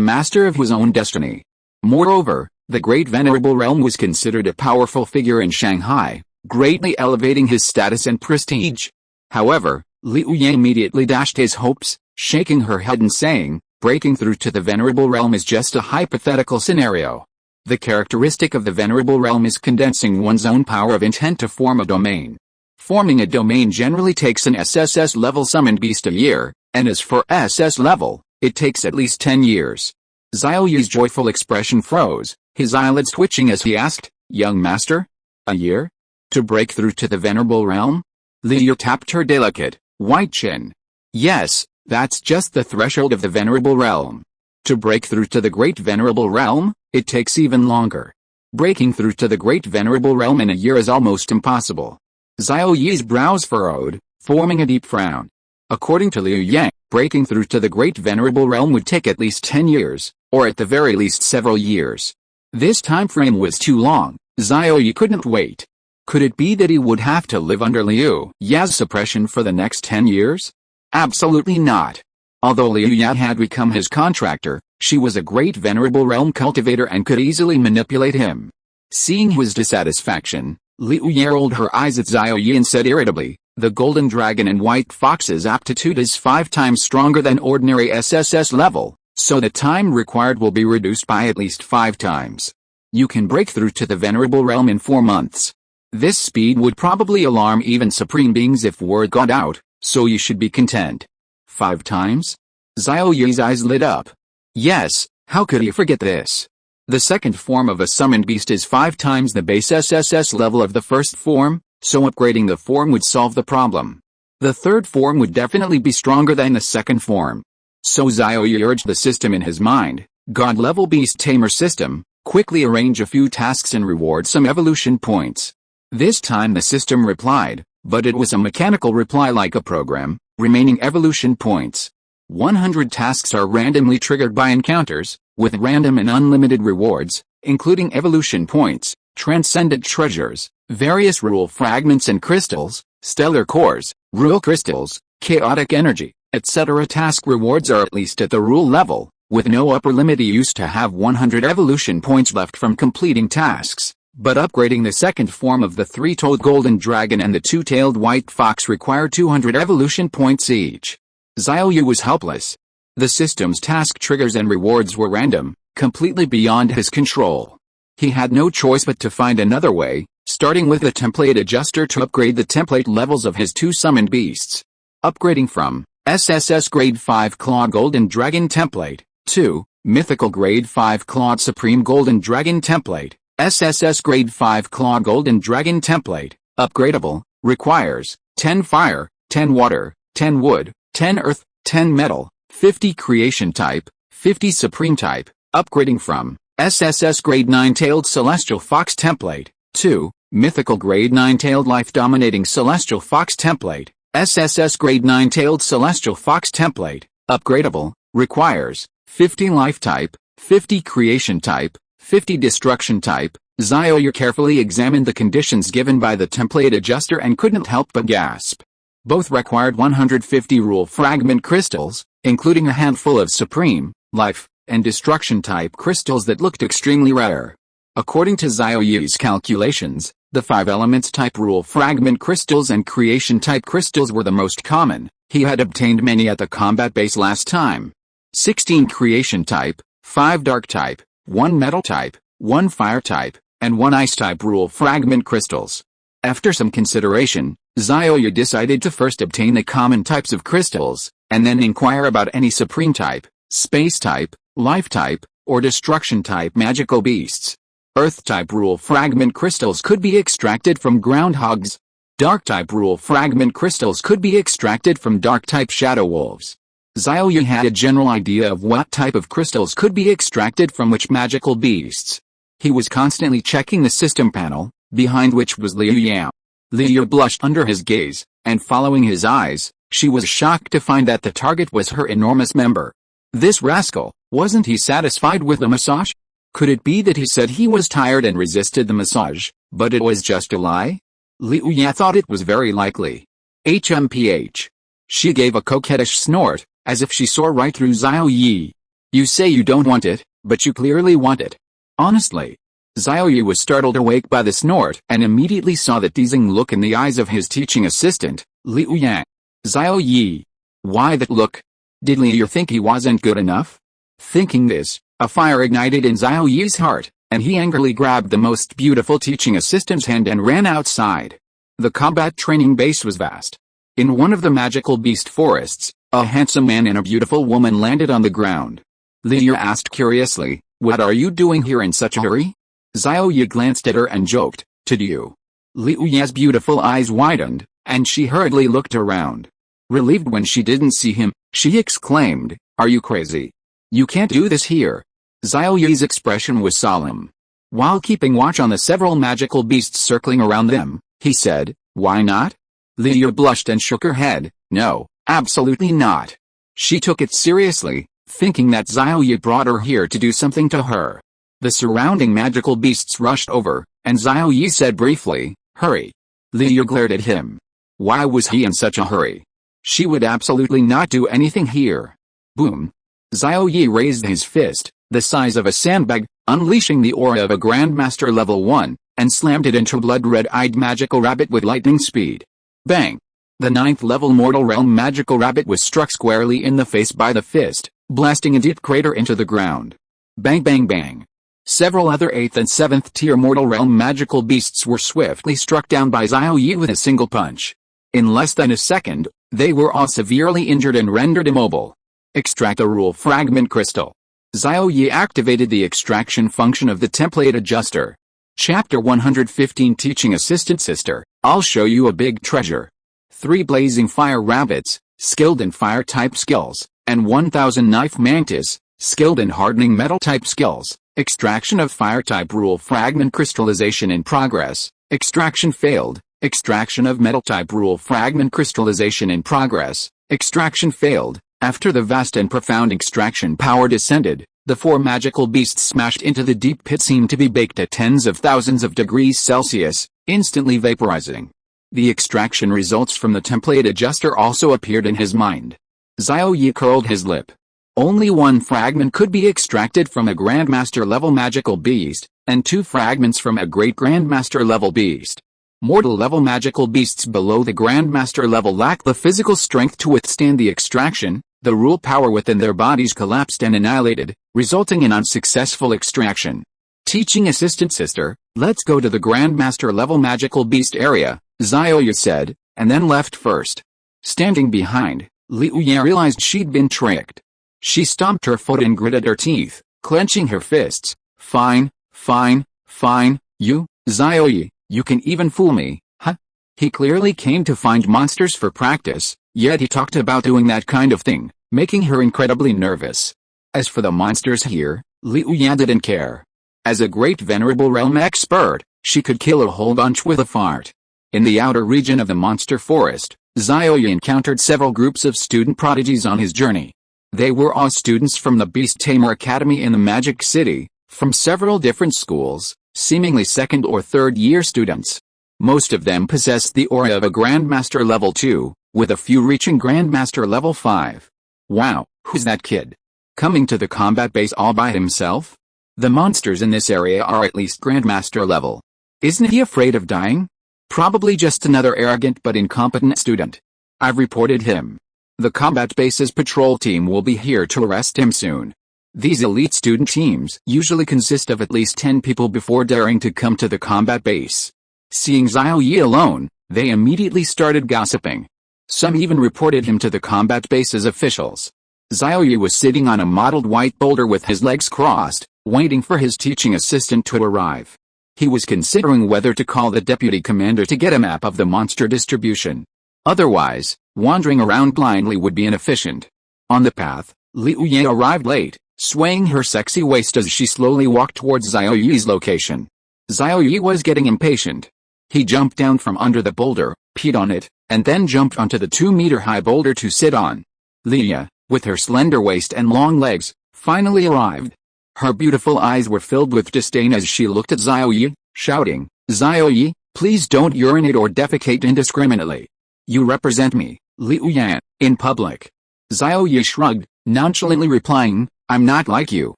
master of his own destiny. Moreover, the great venerable realm was considered a powerful figure in Shanghai, greatly elevating his status and prestige. However, Liu Ye immediately dashed his hopes, shaking her head and saying, breaking through to the venerable realm is just a hypothetical scenario. The characteristic of the venerable realm is condensing one's own power of intent to form a domain. Forming a domain generally takes an SSS level summoned beast a year, and as for SS level, it takes at least 10 years. Xiao Ye's joyful expression froze, his eyelids twitching as he asked, young master? A year? To break through to the venerable realm? Liu tapped her delicate, white chin. Yes, that's just the threshold of the venerable realm. To break through to the great venerable realm, it takes even longer. Breaking through to the great venerable realm in a year is almost impossible. Xiao Ye's brows furrowed, forming a deep frown. According to Liu Ye, breaking through to the great venerable realm would take at least 10 years, or at the very least several years. This time frame was too long. Xiao Ye couldn't wait. Could it be that he would have to live under Liu Ye's suppression for the next 10 years? Absolutely not. Although Liu Ye had become his contractor, she was a great venerable realm cultivator and could easily manipulate him. Seeing his dissatisfaction, Liu Ye rolled her eyes at Xiao Ye and said irritably, "The golden dragon and white fox's aptitude is 5 times stronger than ordinary SSS level, so the time required will be reduced by at least 5 times. You can break through to the venerable realm in 4 months. This speed would probably alarm even supreme beings if word got out, so you should be content." 5 times? Xiao Ye's eyes lit up. Yes, how could he forget this? The second form of a summoned beast is 5 times the base SSS level of the first form, so upgrading the form would solve the problem. The third form would definitely be stronger than the second form. So Xiao Ye urged the system in his mind, God-level Beast Tamer system, quickly arrange a few tasks and reward some evolution points. This time the system replied, but it was a mechanical reply like a program, remaining evolution points. 100 tasks are randomly triggered by encounters, with random and unlimited rewards, including evolution points, transcendent treasures, various rule fragments and crystals, stellar cores, rule crystals, chaotic energy, etc. Task rewards are at least at the rule level, with no upper limit. He used to have 100 evolution points left from completing tasks, but upgrading the second form of the 3-toed golden dragon and the 2-tailed white fox required 200 evolution points each. Xiao Ye was helpless. The system's task triggers and rewards were random, completely beyond his control. He had no choice but to find another way, starting with the template adjuster to upgrade the template levels of his 2 summoned beasts. Upgrading from SSS Grade 5 Claw Golden Dragon Template to Mythical Grade 5 Clawed Supreme Golden Dragon Template. SSS Grade 5 Claw Golden Dragon Template, upgradable, requires 10 fire, 10 water, 10 wood, 10 earth, 10 metal, 50 creation type, 50 supreme type. Upgrading from SSS Grade 9-Tailed Celestial Fox Template to Mythical Grade 9-Tailed Life Dominating Celestial Fox Template. SSS Grade 9-Tailed Celestial Fox Template, upgradable, requires 50 life type, 50 creation type, 50 destruction type. Xiao Ye carefully examined the conditions given by the template adjuster and couldn't help but gasp. Both required 150 rule fragment crystals, including a handful of supreme, life, and destruction type crystals that looked extremely rare. According to Xiao Ye's calculations, the 5 elements type rule fragment crystals and creation type crystals were the most common. He had obtained many at the combat base last time. 16 creation type, 5 dark type, 1 metal type, 1 fire type, and 1 ice type rule fragment crystals. After some consideration, Xiao Ye decided to first obtain the common types of crystals, and then inquire about any supreme type, space type, life type, or destruction type magical beasts. Earth type rule fragment crystals could be extracted from groundhogs. Dark type rule fragment crystals could be extracted from dark type shadow wolves. Xiao Ye had a general idea of what type of crystals could be extracted from which magical beasts. He was constantly checking the system panel, behind which was Liu Ye. Liu Ye blushed under his gaze, and following his eyes, she was shocked to find that the target was her enormous member. This rascal, wasn't he satisfied with the massage? Could it be that he said he was tired and resisted the massage, but it was just a lie? Liu Ye thought it was very likely. HMPH. She gave a coquettish snort, as if she saw right through Xiao Ye. You say you don't want it, but you clearly want it. Honestly. Xiao Ye was startled awake by the snort and immediately saw the teasing look in the eyes of his teaching assistant, Liu Ye. Xiao Ye. Why that look? Did Liu Ye think he wasn't good enough? Thinking this, a fire ignited in Xiao Ye's heart, and he angrily grabbed the most beautiful teaching assistant's hand and ran outside. The combat training base was vast. In one of the magical beast forests, a handsome man and a beautiful woman landed on the ground. Liu Ye asked curiously, "What are you doing here in such a hurry?" Xiao Ye glanced at her and joked, "Did you?" Liu Ye's beautiful eyes widened, and she hurriedly looked around. Relieved when she didn't see him, she exclaimed, "Are you crazy? You can't do this here." Xiao Ye's expression was solemn. While keeping watch on the several magical beasts circling around them, he said, "Why not?" Liu Ye blushed and shook her head, "No, absolutely not." She took it seriously, thinking that Xiao Ye brought her here to do something to her. The surrounding magical beasts rushed over, and Xiao Ye said briefly, "Hurry." Liu Ye glared at him. Why was he in such a hurry? She would absolutely not do anything here. Boom. Xiao Ye raised his fist, the size of a sandbag, unleashing the aura of a Grandmaster Level 1, and slammed it into Blood Red-Eyed Magical Rabbit with lightning speed. Bang! The 9th level Mortal Realm Magical Rabbit was struck squarely in the face by the fist, blasting a deep crater into the ground. Bang bang bang. Several other 8th and 7th tier Mortal Realm Magical Beasts were swiftly struck down by Xiao Ye with a single punch. In less than a second, they were all severely injured and rendered immobile. Extract a Rule Fragment Crystal. Xiao Ye activated the extraction function of the template adjuster. Chapter 115 Teaching Assistant Sister, I'll show you a big treasure. 3 Blazing Fire Rabbits, skilled in fire type skills, and 1000 Knife Mantis, skilled in hardening metal type skills. Extraction of fire type Rule Fragment Crystallization in progress. Extraction failed. Extraction of metal type Rule Fragment Crystallization in progress. Extraction failed. After the vast and profound extraction power descended, the 4 magical beasts smashed into the deep pit seemed to be baked at tens of thousands of degrees Celsius, instantly vaporizing. The extraction results from the template adjuster also appeared in his mind. Xiao Ye curled his lip. Only 1 fragment could be extracted from a Grandmaster level magical beast, and 2 fragments from a Great Grandmaster level beast. Mortal level magical beasts below the Grandmaster level lack the physical strength to withstand the extraction. The rule power within their bodies collapsed and annihilated, resulting in unsuccessful extraction. Teaching Assistant Sister, let's go to the Grandmaster level magical beast area, Xiao Ye said, and then left first. Standing behind, Liu Ye realized she'd been tricked. She stomped her foot and gritted her teeth, clenching her fists. Fine, fine, fine, Xiao Ye, you can even fool me, huh? He clearly came to find monsters for practice, yet he talked about doing that kind of thing, making her incredibly nervous. As for the monsters here, Liu Ye didn't care. As a great venerable realm expert, she could kill a whole bunch with a fart. In the outer region of the monster forest, Xiao Ye encountered several groups of student prodigies on his journey. They were all students from the Beast Tamer Academy in the Magic City, from several different schools, seemingly 2nd or 3rd year students. Most of them possessed the aura of a Grandmaster Level 2, with a few reaching Grandmaster Level 5. Wow, who's that kid? Coming to the combat base all by himself? The monsters in this area are at least Grandmaster level. Isn't he afraid of dying? Probably just another arrogant but incompetent student. I've reported him. The combat base's patrol team will be here to arrest him soon. These elite student teams usually consist of at least 10 people before daring to come to the combat base. Seeing Xiao Ye alone, they immediately started gossiping. Some even reported him to the combat base's officials. Xiao Ye was sitting on a mottled white boulder with his legs crossed, waiting for his teaching assistant to arrive. He was considering whether to call the deputy commander to get a map of the monster distribution. Otherwise, wandering around blindly would be inefficient. On the path, Liu Ye arrived late, swaying her sexy waist as she slowly walked towards Xiao Ye's location. Xiao Ye was getting impatient. He jumped down from under the boulder, peed on it, and then jumped onto the 2-meter-high boulder to sit on. Liu, with her slender waist and long legs, finally arrived. Her beautiful eyes were filled with disdain as she looked at Xiao Ye, shouting, "Xiao Ye, please don't urinate or defecate indiscriminately. You represent me, Liu Ye, in public." Xiao Ye shrugged, nonchalantly replying, "I'm not like you.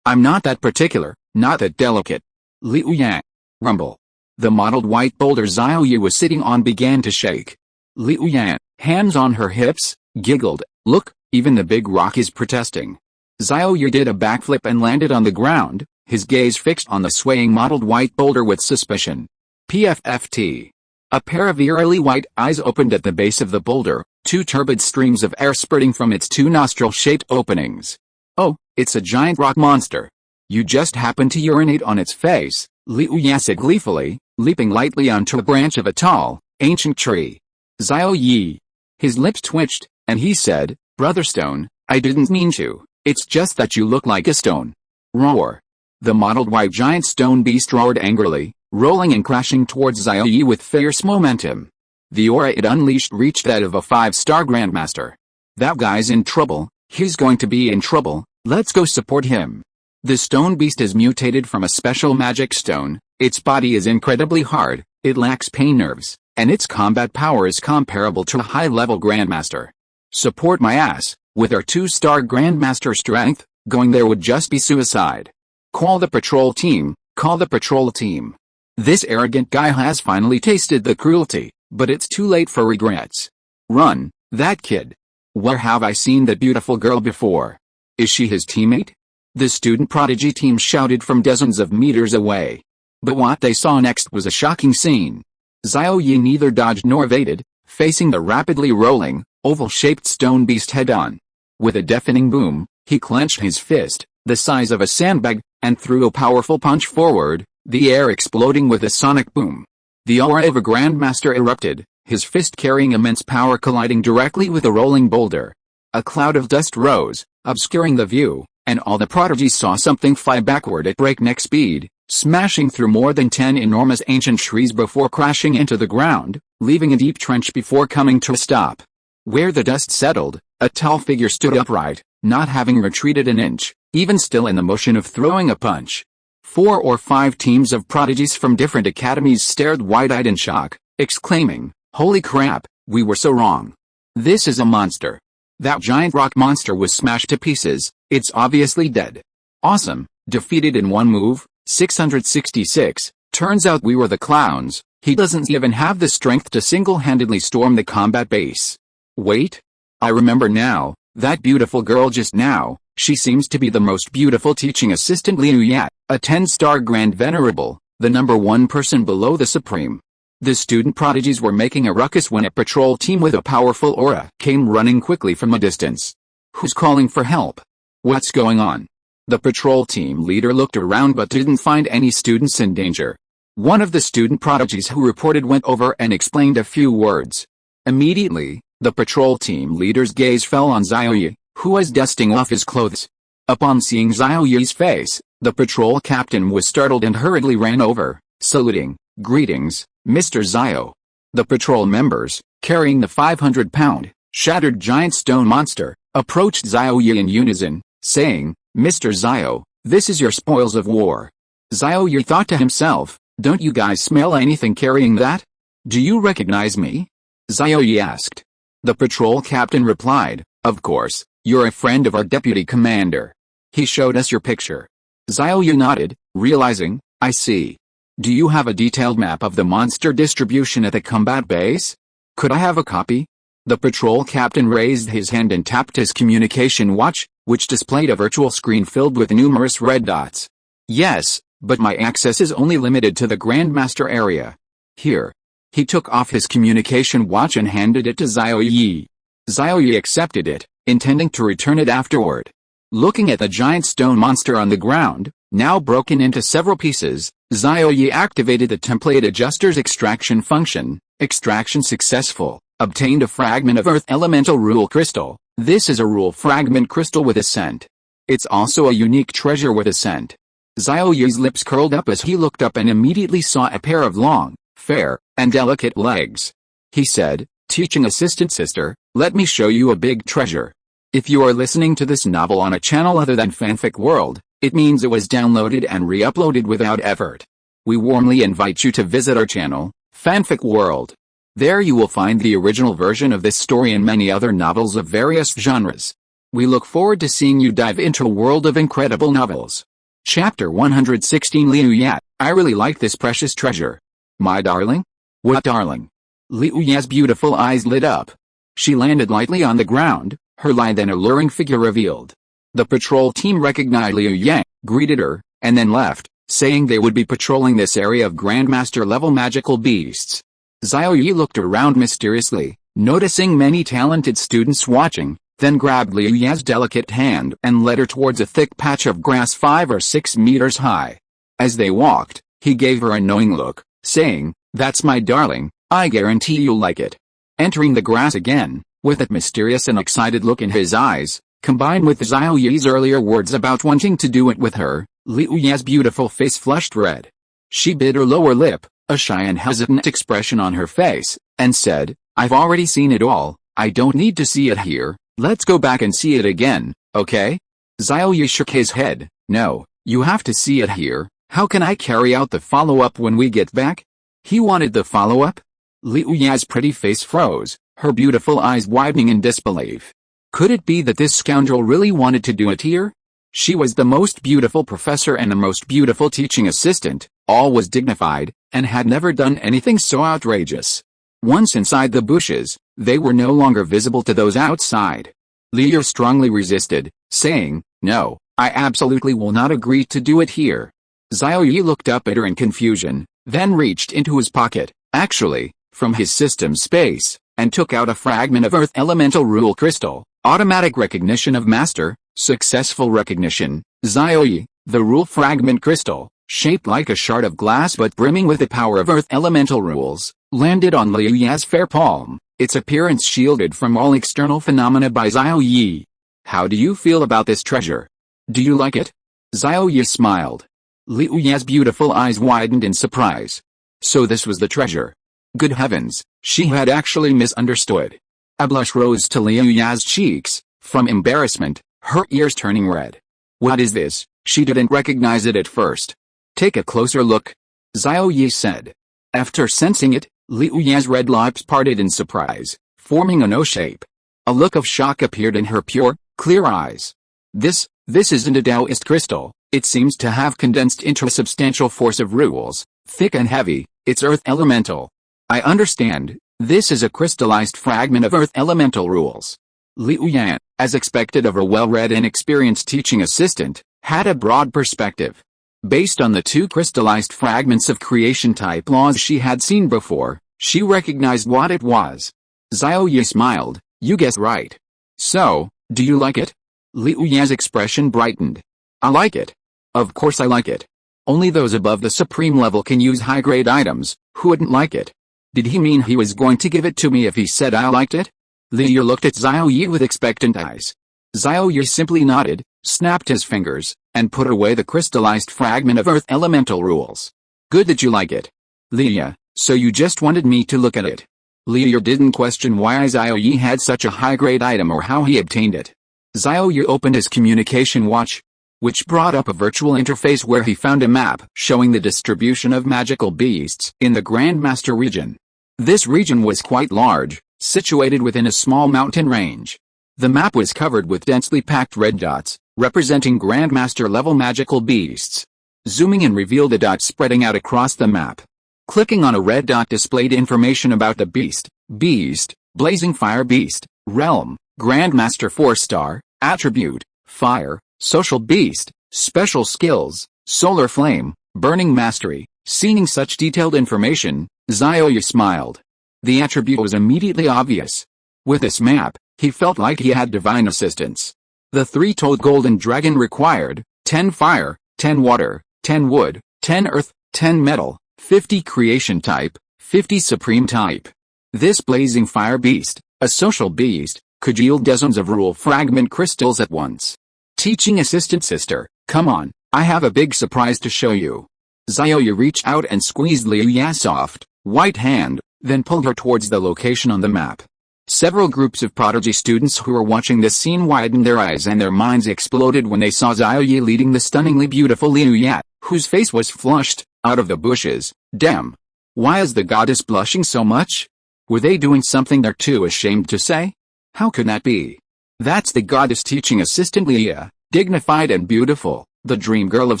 I'm not that particular, not that delicate." Liu Ye. Rumble. The mottled white boulder Xiao Ye was sitting on began to shake. Liu Ye, hands on her hips, giggled, "Look, even the big rock is protesting." Xiao Ye did a backflip and landed on the ground, his gaze fixed on the swaying mottled white boulder with suspicion. PFFT. A pair of eerily white eyes opened at the base of the boulder, 2 turbid streams of air spurting from its 2 nostril-shaped openings. "Oh, it's a giant rock monster. You just happened to urinate on its face," Liu Ye said gleefully, leaping lightly onto a branch of a tall, ancient tree. Xiao Ye. His lips twitched, and he said, "Brother Stone, I didn't mean to. It's just that you look like a stone." Roar. The mottled white giant stone beast roared angrily, rolling and crashing towards Xiao Ye with fierce momentum. The aura it unleashed reached that of a 5-star Grandmaster. "That guy's in trouble, he's going to be in trouble, let's go support him." The stone beast is mutated from a special magic stone, its body is incredibly hard, it lacks pain nerves, and its combat power is comparable to a high-level Grandmaster. Support my ass. With our 2-star Grandmaster strength, going there would just be suicide. Call the patrol team, call the patrol team. This arrogant guy has finally tasted the cruelty, but it's too late for regrets. Run, that kid. Where have I seen that beautiful girl before? Is she his teammate? The student prodigy team shouted from dozens of meters away. But what they saw next was a shocking scene. Xiao Ye neither dodged nor evaded, facing the rapidly rolling, oval-shaped stone beast head-on. With a deafening boom, he clenched his fist, the size of a sandbag, and threw a powerful punch forward, the air exploding with a sonic boom. The aura of a grandmaster erupted, his fist carrying immense power colliding directly with a rolling boulder. A cloud of dust rose, obscuring the view, and all the prodigies saw something fly backward at breakneck speed, smashing through more than 10 enormous ancient trees before crashing into the ground, leaving a deep trench before coming to a stop. Where the dust settled, a tall figure stood upright, not having retreated an inch, even still in the motion of throwing a punch. 4 or 5 teams of prodigies from different academies stared wide-eyed in shock, exclaiming, "Holy crap, we were so wrong. This is a monster. That giant rock monster was smashed to pieces, it's obviously dead. Awesome, defeated in one move, 666, turns out we were the clowns, he doesn't even have the strength to single-handedly storm the combat base. Wait. I remember now, that beautiful girl just now, she seems to be the most beautiful teaching assistant Xiao Ye, a 10-star Grand Venerable, the #1 person below the Supreme." The student prodigies were making a ruckus when a patrol team with a powerful aura came running quickly from a distance. "Who's calling for help? What's going on?" The patrol team leader looked around but didn't find any students in danger. One of the student prodigies who reported went over and explained a few words. Immediately, the patrol team leader's gaze fell on Xiao Ye, who was dusting off his clothes. Upon seeing Xiao Ye's face, the patrol captain was startled and hurriedly ran over, saluting, "Greetings, Mr. Xiao." The patrol members, carrying the 500-pound, shattered giant stone monster, approached Xiao Ye in unison, saying, "Mr. Xiao, this is your spoils of war." Xiao Ye thought to himself, "Don't you guys smell anything carrying that? Do you recognize me?" Xiao Ye asked. The patrol captain replied, "Of course, you're a friend of our deputy commander. He showed us your picture." Xiao Ye nodded, realizing, "I see. Do you have a detailed map of the monster distribution at the combat base? Could I have a copy?" The patrol captain raised his hand and tapped his communication watch, which displayed a virtual screen filled with numerous red dots. "Yes, but my access is only limited to the Grandmaster area. Here." He took off his communication watch and handed it to Xiao Ye. Xiao Ye accepted it, intending to return it afterward. Looking at the giant stone monster on the ground, now broken into several pieces, Xiao Ye activated the template adjuster's extraction function. Extraction successful. Obtained a fragment of Earth Elemental Rule Crystal. This is a Rule Fragment Crystal with a scent. It's also a unique treasure with a scent. Xiao Ye's lips curled up as he looked up and immediately saw a pair of long, fair, and delicate legs. He said, "Teaching assistant sister, let me show you a big treasure." If you are listening to this novel on a channel other than Fanfic World, it means it was downloaded and re-uploaded without effort. We warmly invite you to visit our channel, Fanfic World. There you will find the original version of this story and many other novels of various genres. We look forward to seeing you dive into a world of incredible novels. Chapter 116 Xiao Ye, I really like this precious treasure. My darling? What darling? Xiao Ye's beautiful eyes lit up. She landed lightly on the ground, her lithe and alluring figure revealed. The patrol team recognized Xiao Ye, greeted her, and then left, saying they would be patrolling this area of Grandmaster-level magical beasts. Xiao Ye looked around mysteriously, noticing many talented students watching, then grabbed Xiao Ye's delicate hand and led her towards a thick patch of grass 5 or 6 meters high. As they walked, he gave her a knowing look, saying, "That's my darling, I guarantee you'll like it." Entering the grass again, with that mysterious and excited look in his eyes, combined with Xiao Ye's earlier words about wanting to do it with her, Xiao Ye's beautiful face flushed red. She bit her lower lip, a shy and hesitant expression on her face, and said, "I've already seen it all, I don't need to see it here, let's go back and see it again, okay?" Xiao Ye shook his head, "No, you have to see it here, how can I carry out the follow-up when we get back?" He wanted the follow-up? Xiao Ye's pretty face froze, her beautiful eyes widening in disbelief. Could it be that this scoundrel really wanted to do it here? She was the most beautiful professor and the most beautiful teaching assistant, all was dignified, and had never done anything so outrageous. Once inside the bushes, they were no longer visible to those outside. Xie strongly resisted, saying, "No, I absolutely will not agree to do it here." Xiao Ye looked up at her in confusion, then reached into his pocket, actually, from his system space, and took out a fragment of Earth Elemental Rule Crystal. Automatic recognition of Master, successful recognition. Xiao Ye, the Rule Fragment Crystal, shaped like a shard of glass but brimming with the power of Earth Elemental rules, landed on Liu Ya's fair palm, its appearance shielded from all external phenomena by Xiao Ye. "How do you feel about this treasure? Do you like it?" Xiao Ye smiled. Liu Ya's beautiful eyes widened in surprise. So this was the treasure. Good heavens, she had actually misunderstood. A blush rose to Liu Ya's cheeks, from embarrassment, her ears turning red. "What is this?" She didn't recognize it at first. "Take a closer look," Xiao Ye said. After sensing it, Liu Ya's red lips parted in surprise, forming an O shape. A look of shock appeared in her pure, clear eyes. This isn't a Taoist crystal, it seems to have condensed into a substantial force of rules, thick and heavy, it's Earth Elemental. I understand, this is a crystallized fragment of Earth Elemental rules. Liu Yan, as expected of a well-read and experienced teaching assistant, had a broad perspective. Based on the two crystallized fragments of creation-type laws she had seen before, she recognized what it was. Xiao Ye smiled, "You guessed right. So, do you like it?" Liu Yan's expression brightened. "I like it. Of course I like it. Only those above the supreme level can use high-grade items, who wouldn't like it?" Did he mean he was going to give it to me if he said I liked it? Liu looked at Xiao Ye with expectant eyes. Xiao Ye simply nodded, snapped his fingers, and put away the crystallized fragment of Earth Elemental rules. "Good that you like it. Liu, so you just wanted me to look at it." Liu didn't question why Xiao Ye had such a high-grade item or how he obtained it. Xiao Ye opened his communication watch, which brought up a virtual interface where he found a map showing the distribution of magical beasts in the Grandmaster region. This region was quite large, situated within a small mountain range. The map was covered with densely packed red dots, representing Grandmaster-level magical beasts. Zooming in revealed the dots spreading out across the map. Clicking on a red dot displayed information about the beast, blazing fire beast, realm, Grandmaster 4-star, attribute, fire, social beast, special skills, solar flame, burning mastery. Seeing such detailed information, Xiao Ye smiled. The attribute was immediately obvious. With this map, he felt like he had divine assistance. The three-toed golden dragon required 10 fire, 10 water, 10 wood, 10 earth, 10 metal, 50 creation type, 50 supreme type. This blazing fire beast, a social beast, could yield dozens of rule fragment crystals at once. Teaching assistant sister, come on, I have a big surprise to show you. Xiao Ye reached out and squeezed Liu Ya's soft, white hand, then pulled her towards the location on the map. Several groups of prodigy students who were watching this scene widened their eyes and their minds exploded when they saw Xiao Ye leading the stunningly beautiful Liu Ya, whose face was flushed, out of the bushes. Damn! Why is the goddess blushing so much? Were they doing something they're too ashamed to say? How could that be? That's the goddess teaching assistant Liu, dignified and beautiful, the dream girl of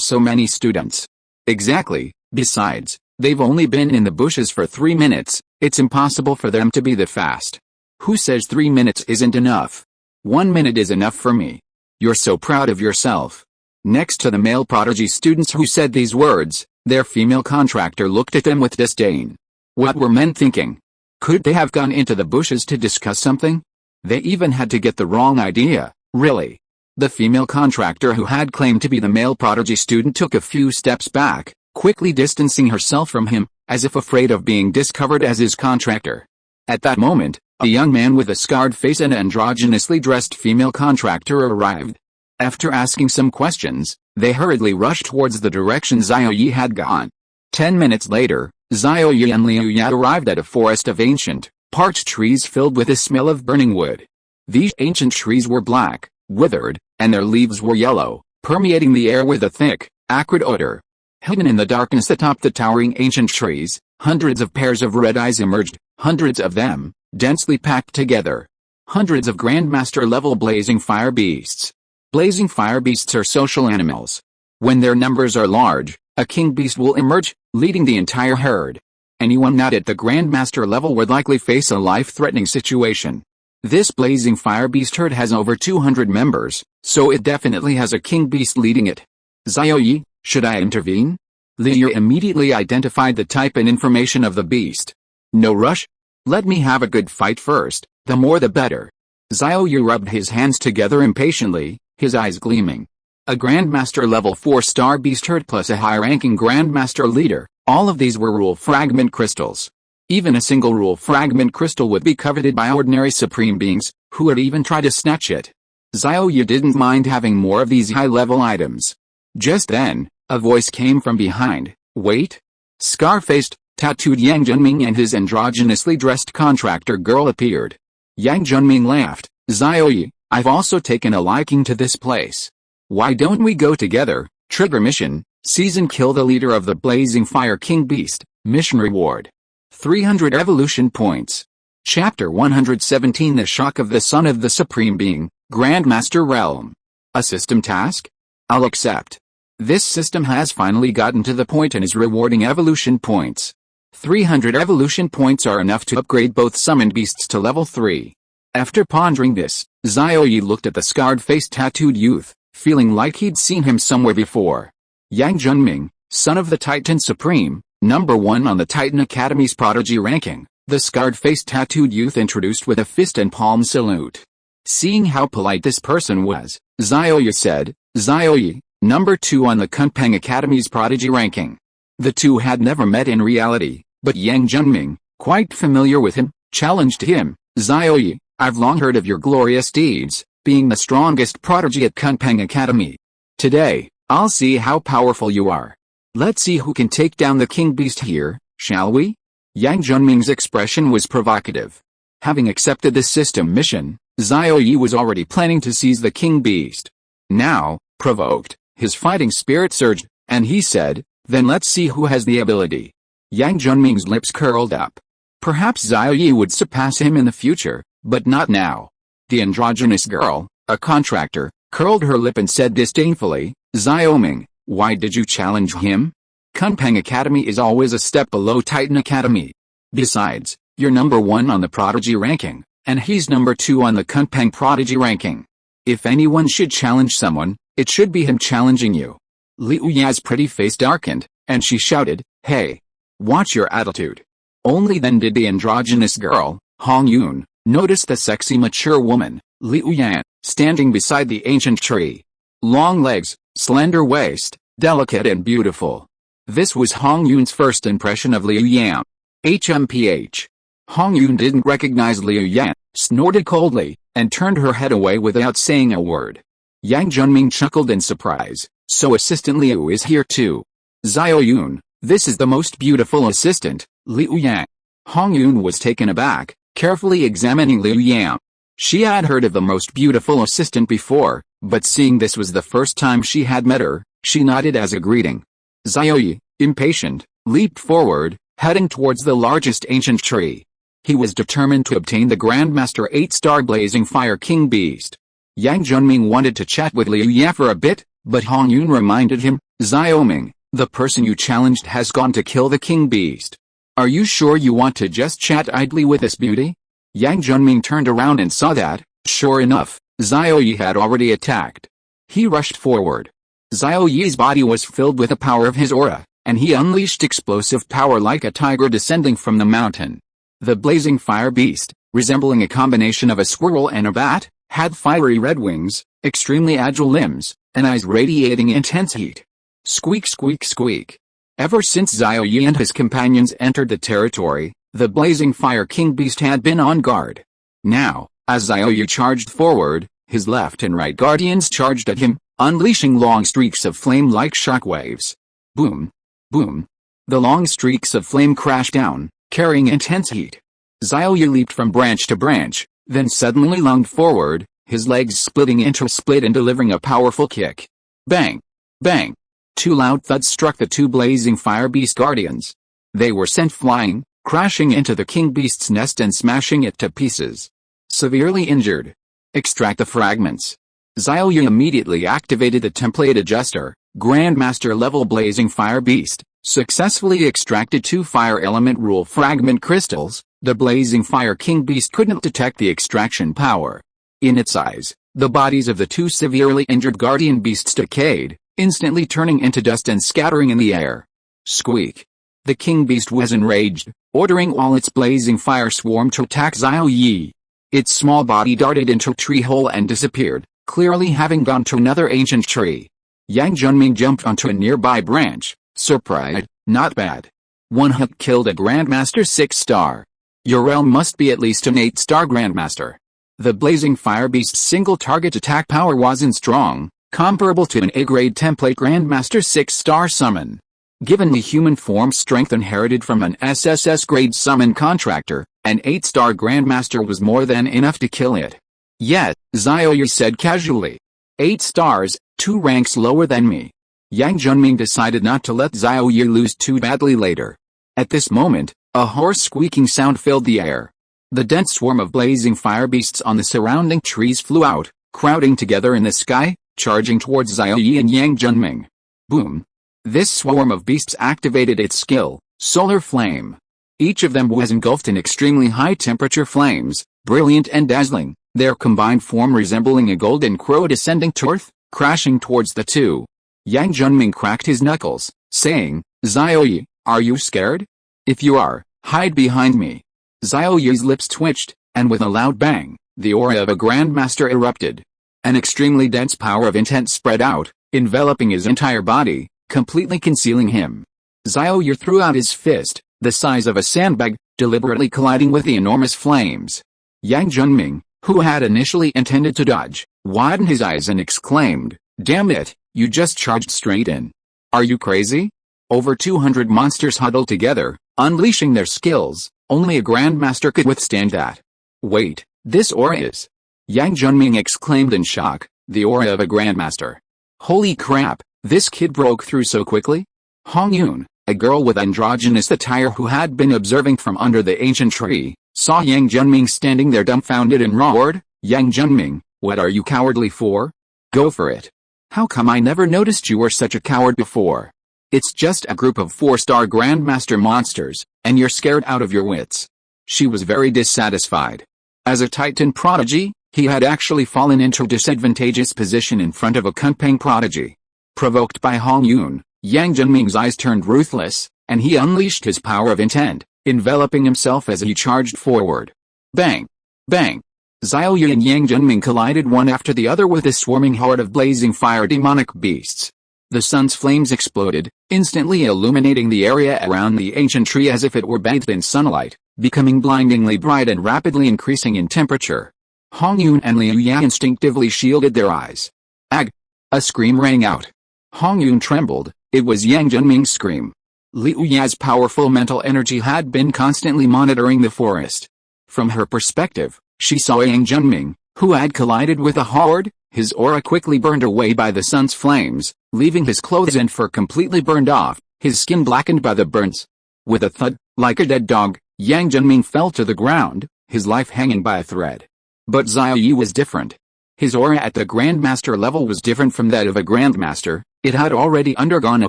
so many students. Exactly, besides, they've only been in the bushes for 3 minutes, it's impossible for them to be that fast. Who says 3 minutes isn't enough? 1 minute is enough for me. You're so proud of yourself. Next to the male prodigy students who said these words, their female contractor looked at them with disdain. What were men thinking? Could they have gone into the bushes to discuss something? They even had to get the wrong idea, really. The female contractor who had claimed to be the male prodigy student took a few steps back, quickly distancing herself from him, as if afraid of being discovered as his contractor. At that moment, a young man with a scarred face and an androgynously dressed female contractor arrived. After asking some questions, they hurriedly rushed towards the direction Xiao Ye had gone. 10 minutes later, Xiao Ye and Liu Ya arrived at a forest of ancient, parched trees filled with the smell of burning wood. These ancient trees were black, withered, and their leaves were yellow, permeating the air with a thick, acrid odor. Hidden in the darkness atop the towering ancient trees, hundreds of pairs of red eyes emerged, hundreds of them, densely packed together. Hundreds of Grandmaster-level blazing fire beasts. Blazing fire beasts are social animals. When their numbers are large, a king beast will emerge, leading the entire herd. Anyone not at the Grandmaster level would likely face a life-threatening situation. This blazing fire beast herd has over 200 members, so it definitely has a king beast leading it. Xiao Ye, should I intervene? Liu immediately identified the type and information of the beast. No rush. Let me have a good fight first, the more the better. Xiao Ye rubbed his hands together impatiently, his eyes gleaming. A Grandmaster level 4-star beast herd plus a high-ranking Grandmaster leader, all of these were rule fragment crystals. Even a single rule fragment crystal would be coveted by ordinary supreme beings, who would even try to snatch it. Xiao Ye didn't mind having more of these high-level items. Just then, a voice came from behind. Wait! Scar-faced, tattooed Yang Junming and his androgynously dressed contractor girl appeared. Yang Junming laughed. Xiao Ye, I've also taken a liking to this place. Why don't we go together? Trigger mission, seize and kill the leader of the Blazing Fire King Beast. Mission reward: 300 evolution points. Chapter 117 The Shock of the Son of the Supreme Being, Grandmaster Realm. A system task? I'll accept. This system has finally gotten to the point and is rewarding evolution points. 300 evolution points are enough to upgrade both summoned beasts to level 3. After pondering this, Xiao Ye looked at the scarred-faced tattooed youth, feeling like he'd seen him somewhere before. Yang Junming, son of the Titan Supreme, number 1 on the Titan Academy's prodigy ranking, the scarred-faced tattooed youth introduced with a fist and palm salute. Seeing how polite this person was, Xiao Ye said, Xiao Ye, number 2 on the Kunpeng Academy's prodigy ranking. The two had never met in reality, but Yang Junming, quite familiar with him, challenged him. Xiao Ye, I've long heard of your glorious deeds, being the strongest prodigy at Kunpeng Academy. Today, I'll see how powerful you are. Let's see who can take down the king beast here, shall we? Yang Junming's expression was provocative. Having accepted the system mission, Xiao Ye was already planning to seize the king beast. Now, provoked, his fighting spirit surged, and he said, then let's see who has the ability. Yang Junming's lips curled up. Perhaps Xiao Ye would surpass him in the future, but not now. The androgynous girl, a contractor, curled her lip and said disdainfully, Xiao Ming, why did you challenge him? Kunpeng Academy is always a step below Titan Academy. Besides, you're number 1 on the prodigy ranking, and he's number 2 on the Kunpeng prodigy ranking. If anyone should challenge someone, it should be him challenging you. Liu Ya's pretty face darkened, and she shouted, hey! Watch your attitude. Only then did the androgynous girl, Hong Yun, notice the sexy mature woman, Liu Yan, standing beside the ancient tree. Long legs, slender waist, delicate and beautiful. This was Hong Yun's first impression of Liu Yan. HMPH. Hong Yun didn't recognize Liu Yan, snorted coldly, and turned her head away without saying a word. Yang Junming chuckled in surprise, so Assistant Liu is here too. Xiao Yun, this is the most beautiful assistant, Liu Yan. Hong Yun was taken aback, carefully examining Liu Yan. She had heard of the most beautiful assistant before, but seeing this was the first time she had met her, she nodded as a greeting. Xiao Ye, impatient, leaped forward, heading towards the largest ancient tree. He was determined to obtain the Grandmaster 8-star Blazing Fire King Beast. Yang Junming wanted to chat with Liu Yan for a bit, but Hong Yun reminded him, Xiao Ming, the person you challenged has gone to kill the King Beast. Are you sure you want to just chat idly with this beauty? Yang Junming turned around and saw that, sure enough, Xiao Ye had already attacked. He rushed forward. Xiao Ye's body was filled with the power of his aura, and he unleashed explosive power like a tiger descending from the mountain. The blazing fire beast, resembling a combination of a squirrel and a bat, had fiery red wings, extremely agile limbs, and eyes radiating intense heat. Squeak squeak squeak. Ever since Xiao Ye and his companions entered the territory, the blazing fire king beast had been on guard. Now, as Xiao Ye charged forward, his left and right guardians charged at him, unleashing long streaks of flame like shockwaves. Boom! Boom! The long streaks of flame crashed down, carrying intense heat. Xiao Ye leaped from branch to branch, then suddenly lunged forward, his legs splitting into a split and delivering a powerful kick. Bang! Bang! 2 loud thuds struck the 2 blazing fire beast guardians. They were sent flying, crashing into the king beast's nest and smashing it to pieces. Severely injured. Extract the fragments. Xiao Ye immediately activated the template adjuster, Grandmaster level Blazing Fire Beast, successfully extracted 2 fire element rule fragment crystals. The Blazing Fire King Beast couldn't detect the extraction power. In its eyes, the bodies of the 2 severely injured guardian beasts decayed, instantly turning into dust and scattering in the air. Squeak. The King Beast was enraged, ordering all its blazing fire swarm to attack Xiao Ye. Its small body darted into a tree hole and disappeared, clearly having gone to another ancient tree. Yang Junming jumped onto a nearby branch, surprised. Not bad. One hit killed a Grandmaster 6-star. Your realm must be at least an 8-star Grandmaster. The Blazing Fire Beast's single target attack power wasn't strong, comparable to an A-grade template Grandmaster 6-star summon. Given the human form strength inherited from an SSS grade summon contractor, an 8-star Grandmaster was more than enough to kill it. Yet, Xiao Ye said casually. 8 stars, 2 ranks lower than me. Yang Junming decided not to let Xiao Ye lose too badly later. At this moment, a hoarse squeaking sound filled the air. The dense swarm of blazing fire beasts on the surrounding trees flew out, crowding together in the sky, charging towards Xiao Ye and Yang Junming. Boom. This swarm of beasts activated its skill, Solar Flame. Each of them was engulfed in extremely high-temperature flames, brilliant and dazzling, their combined form resembling a golden crow descending to earth, crashing towards the 2. Yang Junming cracked his knuckles, saying, Xiao Ye, are you scared? If you are, hide behind me. Xiao Ye's lips twitched, and with a loud bang, the aura of a Grandmaster erupted. An extremely dense power of intent spread out, enveloping his entire body, completely concealing him. Xiao Ye threw out his fist, the size of a sandbag, deliberately colliding with the enormous flames. Yang Junming, who had initially intended to dodge, widened his eyes and exclaimed, Damn it, you just charged straight in. Are you crazy? Over 200 monsters huddled together, unleashing their skills. Only a Grandmaster could withstand that. Wait, this aura is... Yang Junming exclaimed in shock, the aura of a Grandmaster. Holy crap, this kid broke through so quickly? Hong Yun, a girl with androgynous attire who had been observing from under the ancient tree, saw Yang Junming standing there dumbfounded and roared, Yang Junming, what are you cowardly for? Go for it. How come I never noticed you were such a coward before? It's just a group of 4-star Grandmaster monsters, and you're scared out of your wits. She was very dissatisfied. As a Titan prodigy, he had actually fallen into a disadvantageous position in front of a Kunpeng prodigy. Provoked by Hong Yun, Yang Junming's eyes turned ruthless, and he unleashed his power of intent, enveloping himself as he charged forward. Bang! Bang! Xiao Ye and Yang Junming collided one after the other with a swarming horde of blazing fire demonic beasts. The sun's flames exploded, instantly illuminating the area around the ancient tree as if it were bathed in sunlight, becoming blindingly bright and rapidly increasing in temperature. Hong Yun and Liu Ya instinctively shielded their eyes. Ag! A scream rang out. Hong Yun trembled, it was Yang Junming's scream. Liu Ya's powerful mental energy had been constantly monitoring the forest. From her perspective, she saw Yang Junming, who had collided with a horde. His aura quickly burned away by the sun's flames, leaving his clothes and fur completely burned off, his skin blackened by the burns. With a thud, like a dead dog, Yang Junming fell to the ground, his life hanging by a thread. But Xiao Ye was different. His aura at the Grandmaster level was different from that of a Grandmaster. It had already undergone a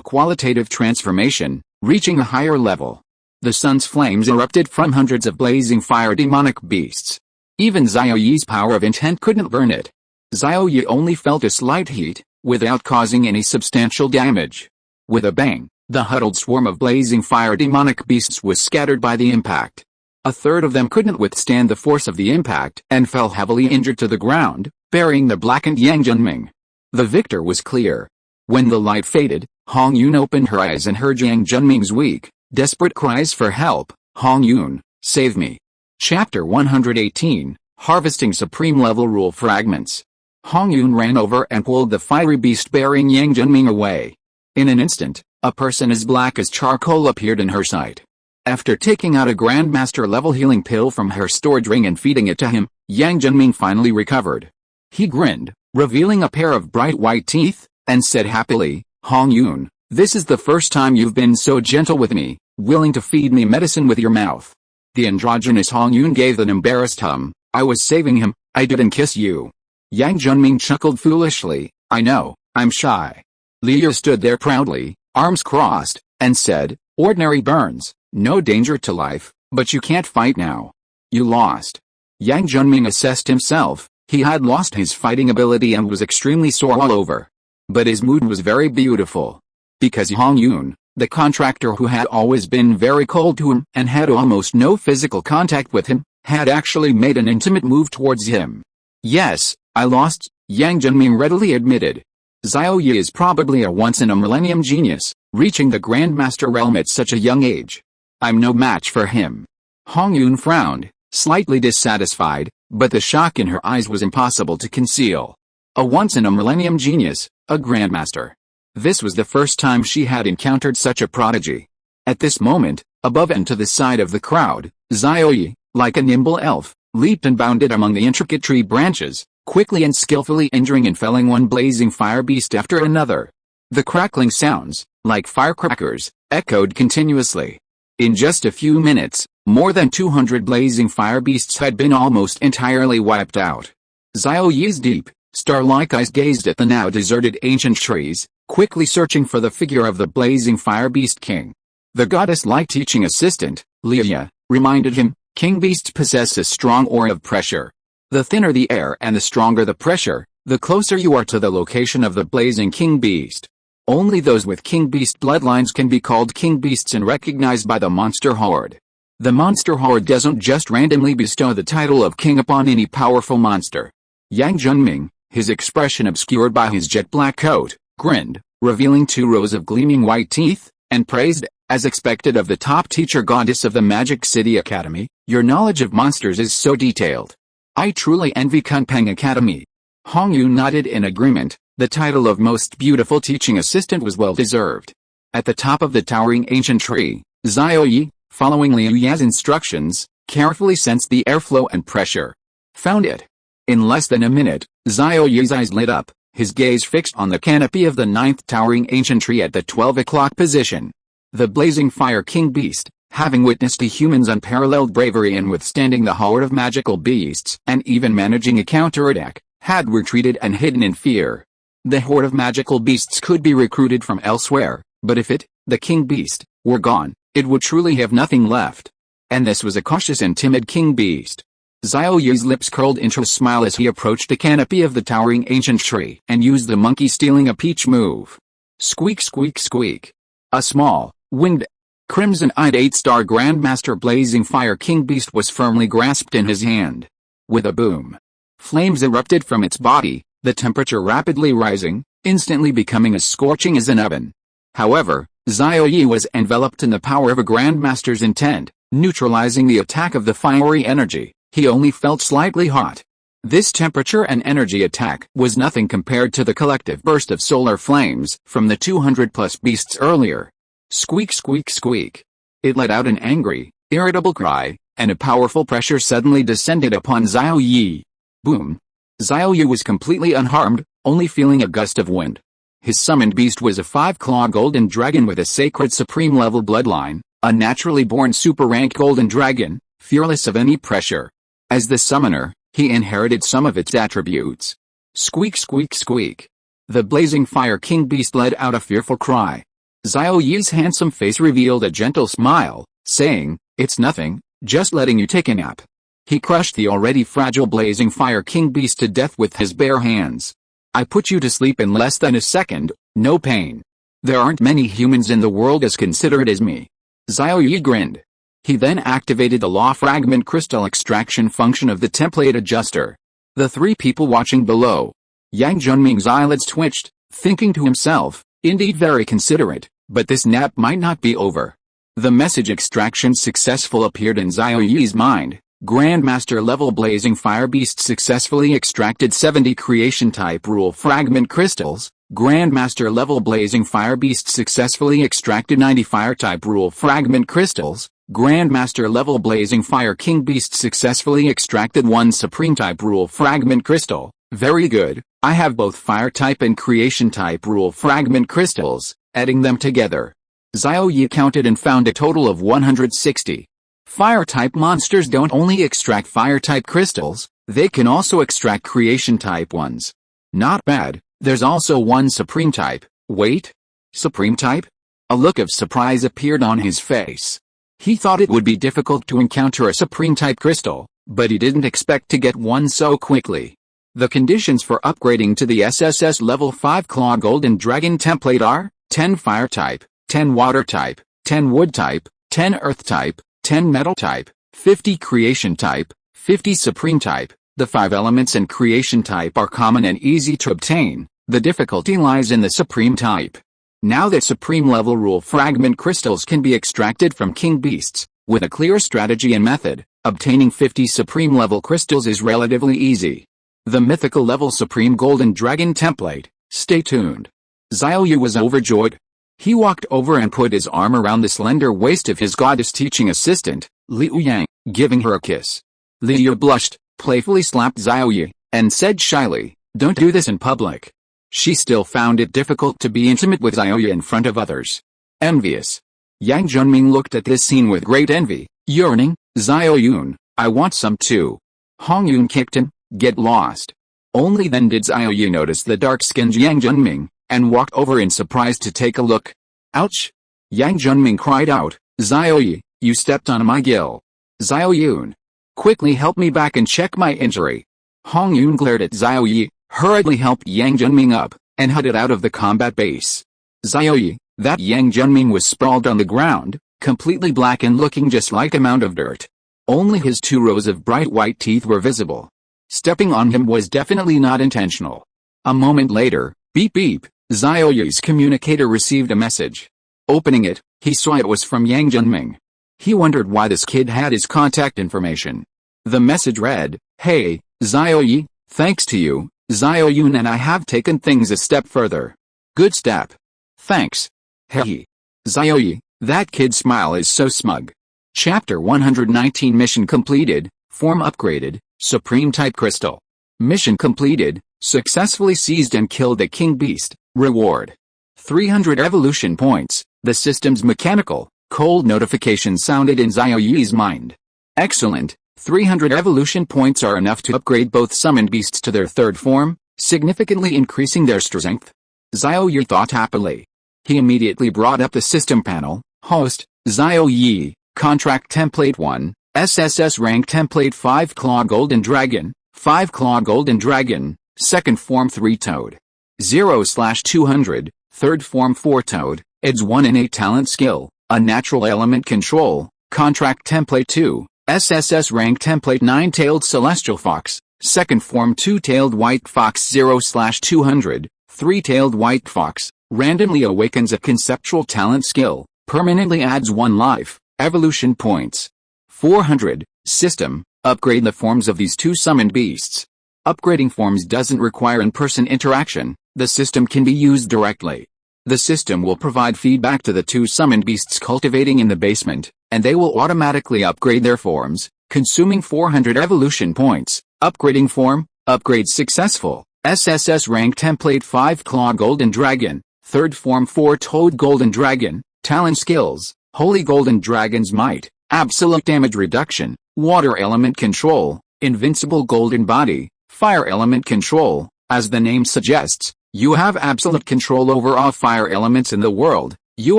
qualitative transformation, reaching a higher level. The sun's flames erupted from hundreds of blazing fire demonic beasts. Even Xiao Ye's power of intent couldn't burn it. Xiao Ye only felt a slight heat, without causing any substantial damage. With a bang, the huddled swarm of blazing fire demonic beasts was scattered by the impact. A third of them couldn't withstand the force of the impact and fell heavily injured to the ground, burying the blackened Yang Junming. The victor was clear. When the light faded, Hong Yun opened her eyes and heard Yang Junming's weak, desperate cries for help. Hong Yun, save me. Chapter 118, Harvesting Supreme Level Rule Fragments. Hong Yun ran over and pulled the fiery beast bearing Yang Junming away. In an instant, a person as black as charcoal appeared in her sight. After taking out a Grandmaster level healing pill from her storage ring and feeding it to him, Yang Junming finally recovered. He grinned, revealing a pair of bright white teeth, and said happily, Hong Yun, this is the first time you've been so gentle with me, willing to feed me medicine with your mouth. The androgynous Hong Yun gave an embarrassed hum. I was saving him, I didn't kiss you. Yang Junming chuckled foolishly. I know, I'm shy. Liu stood there proudly, arms crossed, and said, ordinary burns, no danger to life, but you can't fight now. You lost. Yang Junming assessed himself. He had lost his fighting ability and was extremely sore all over. But his mood was very beautiful. Because Hong Yun, the contractor who had always been very cold to him and had almost no physical contact with him, had actually made an intimate move towards him. Yes, I lost, Yang Junming readily admitted. Xiao Ye is probably a once-in-a-millennium genius, reaching the Grandmaster realm at such a young age. I'm no match for him. Hong Yun frowned, slightly dissatisfied, but the shock in her eyes was impossible to conceal. A once-in-a-millennium genius, a Grandmaster. This was the first time she had encountered such a prodigy. At this moment, above and to the side of the crowd, Xiao Ye, like a nimble elf, leaped and bounded among the intricate tree branches, quickly and skillfully injuring and felling one blazing fire beast after another. The crackling sounds, like firecrackers, echoed continuously. In just a few minutes, more than 200 blazing fire beasts had been almost entirely wiped out. Xiao Ye's deep, star-like eyes gazed at the now deserted ancient trees, quickly searching for the figure of the blazing fire beast king. The goddess-like teaching assistant, Liu, reminded him, king beasts possess a strong aura of pressure. The thinner the air and the stronger the pressure, the closer you are to the location of the blazing king beast. Only those with king beast bloodlines can be called king beasts and recognized by the monster horde. The monster horde doesn't just randomly bestow the title of king upon any powerful monster. Yang Junming, his expression obscured by his jet black coat, grinned, revealing 2 rows of gleaming white teeth, and praised, as expected of the top teacher goddess of the Magic City Academy, your knowledge of monsters is so detailed. I truly envy Kunpeng Academy. Hong Yun nodded in agreement. The title of most beautiful teaching assistant was well deserved. At the top of the towering ancient tree, Xiao Ye, following Liu Ya's instructions, carefully sensed the airflow and pressure. Found it. In less than a minute, Xiao Ye's eyes lit up, his gaze fixed on the canopy of the 9th towering ancient tree at the 12 o'clock position. The blazing fire king beast, having witnessed a human's unparalleled bravery in withstanding the horde of magical beasts and even managing a counterattack, had retreated and hidden in fear. The horde of magical beasts could be recruited from elsewhere, but if it, the king beast, were gone, it would truly have nothing left. And this was a cautious and timid king beast. Xiao Ye's lips curled into a smile as he approached the canopy of the towering ancient tree and used the monkey stealing a peach move. Squeak squeak squeak. A small, winged, crimson-eyed 8-star Grandmaster blazing fire king beast was firmly grasped in his hand. With a boom, flames erupted from its body, the temperature rapidly rising, instantly becoming as scorching as an oven. However, Xiao Ye was enveloped in the power of a Grandmaster's intent, neutralizing the attack of the fiery energy. He only felt slightly hot. This temperature and energy attack was nothing compared to the collective burst of solar flames from the 200-plus beasts earlier. Squeak squeak squeak. It let out an angry, irritable cry, and a powerful pressure suddenly descended upon Xiao Ye. Boom. Xiao Ye was completely unharmed, only feeling a gust of wind. His summoned beast was a 5-claw golden dragon with a sacred supreme level bloodline, a naturally born super rank golden dragon, fearless of any pressure. As the summoner, he inherited some of its attributes. Squeak squeak squeak. The blazing fire king beast let out a fearful cry. Xiao Ye's handsome face revealed a gentle smile, saying, "It's nothing, just letting you take a nap." He crushed the already fragile blazing fire king beast to death with his bare hands. "I put you to sleep in less than a second, no pain. There aren't many humans in the world as considerate as me." Xiao Ye grinned. He then activated the law fragment crystal extraction function of the template adjuster. The 3 people watching below. Yang Junming's eyelids twitched, thinking to himself, indeed very considerate, but this nap might not be over. The message extraction successful appeared in Xiao Ye's mind. Grandmaster level blazing fire beast successfully extracted 70 creation type rule fragment crystals. Grandmaster level blazing fire beast successfully extracted 90 fire type rule fragment crystals. Grandmaster level blazing fire king beast successfully extracted 1 supreme type rule fragment crystal. Very good, I have both fire type and creation type rule fragment crystals. Adding them together, Xiao Ye counted and found a total of 160. Fire type monsters don't only extract fire type crystals, They can also extract creation type ones. Not bad. There's also one supreme type. Wait? Supreme type? A look of surprise appeared on his face. He thought it would be difficult to encounter a supreme type crystal, but he didn't expect to get one so quickly. The conditions for upgrading to the SSS Level 5 Claw Golden Dragon template are 10 Fire type, 10 Water type, 10 Wood type, 10 Earth type, 10 Metal type, 50 Creation type, 50 Supreme type. The 5 elements and Creation type are common and easy to obtain. The difficulty lies in the Supreme type. Now that Supreme level rule fragment crystals can be extracted from king beasts, with a clear strategy and method, obtaining 50 Supreme level crystals is relatively easy. The mythical level Supreme Golden Dragon template. Stay tuned. Xiao Ye was overjoyed. He walked over and put his arm around the slender waist of his goddess teaching assistant, Liu Yang, giving her a kiss. Liu blushed, playfully slapped Xiao Ye, and said shyly, "Don't do this in public." She still found it difficult to be intimate with Xiao Ye in front of others. Envious. Yang Junming looked at this scene with great envy, yearning, "Xiao Yun, I want some too." Hong Yun kicked him, "Get lost." Only then did Xiao Ye notice the dark-skinned Yang Junming, and walked over in surprise to take a look. "Ouch!" Yang Junming cried out, "Xiao Ye, you stepped on my gill." "Xiao Yun, quickly help me back and check my injury." Hong Yun glared at Xiao Ye, hurriedly helped Yang Junming up, and headed out of the combat base. Xiao Ye, that Yang Junming was sprawled on the ground, completely black and looking just like a mound of dirt. Only his 2 rows of bright white teeth were visible. Stepping on him was definitely not intentional. A moment later, beep beep, Xiao Ye's communicator received a message. Opening it, he saw it was from Yang Junming. He wondered why this kid had his contact information. The message read, "Hey, Xiao Ye, thanks to you, Xiao Yun and I have taken things a step further. Good step. Thanks. Hey. Xiao Ye, that kid's smile is so smug." Chapter 119 Mission completed, Form upgraded, Supreme Type Crystal. Mission completed, successfully seized and killed a king beast. Reward: 300 evolution points. The system's mechanical, cold notification sounded in Xiao Ye's mind. Excellent, 300 evolution points are enough to upgrade both summoned beasts to their 3rd form, significantly increasing their strength. Xiao Ye thought happily. He immediately brought up the system panel. Host, Xiao Ye, Contract Template 1, SSS Rank Template 5 Claw Golden Dragon, 5 Claw Golden Dragon, 2nd Form 3 Toad. 0/200, 3rd Form 4 Toad, adds 1 innate talent skill, a natural element control. Contract Template 2, SSS Rank Template 9-Tailed Celestial Fox, 2nd Form 2-Tailed White Fox. 0/200, 3-Tailed White Fox, randomly awakens a conceptual talent skill, permanently adds 1 life, evolution points. 400, System, upgrade the forms of these 2 summoned beasts. Upgrading forms doesn't require in-person interaction, the system can be used directly. The system will provide feedback to the 2 summoned beasts cultivating in the basement, and they will automatically upgrade their forms, consuming 400 evolution points. Upgrading form, upgrade successful. SSS Rank Template 5 Claw Golden Dragon, 3rd Form 4 Toad Golden Dragon, Talent Skills, Holy Golden Dragon's Might, Absolute Damage Reduction, Water Element Control, Invincible Golden Body, Fire Element Control. As the name suggests, you have absolute control over all fire elements in the world. You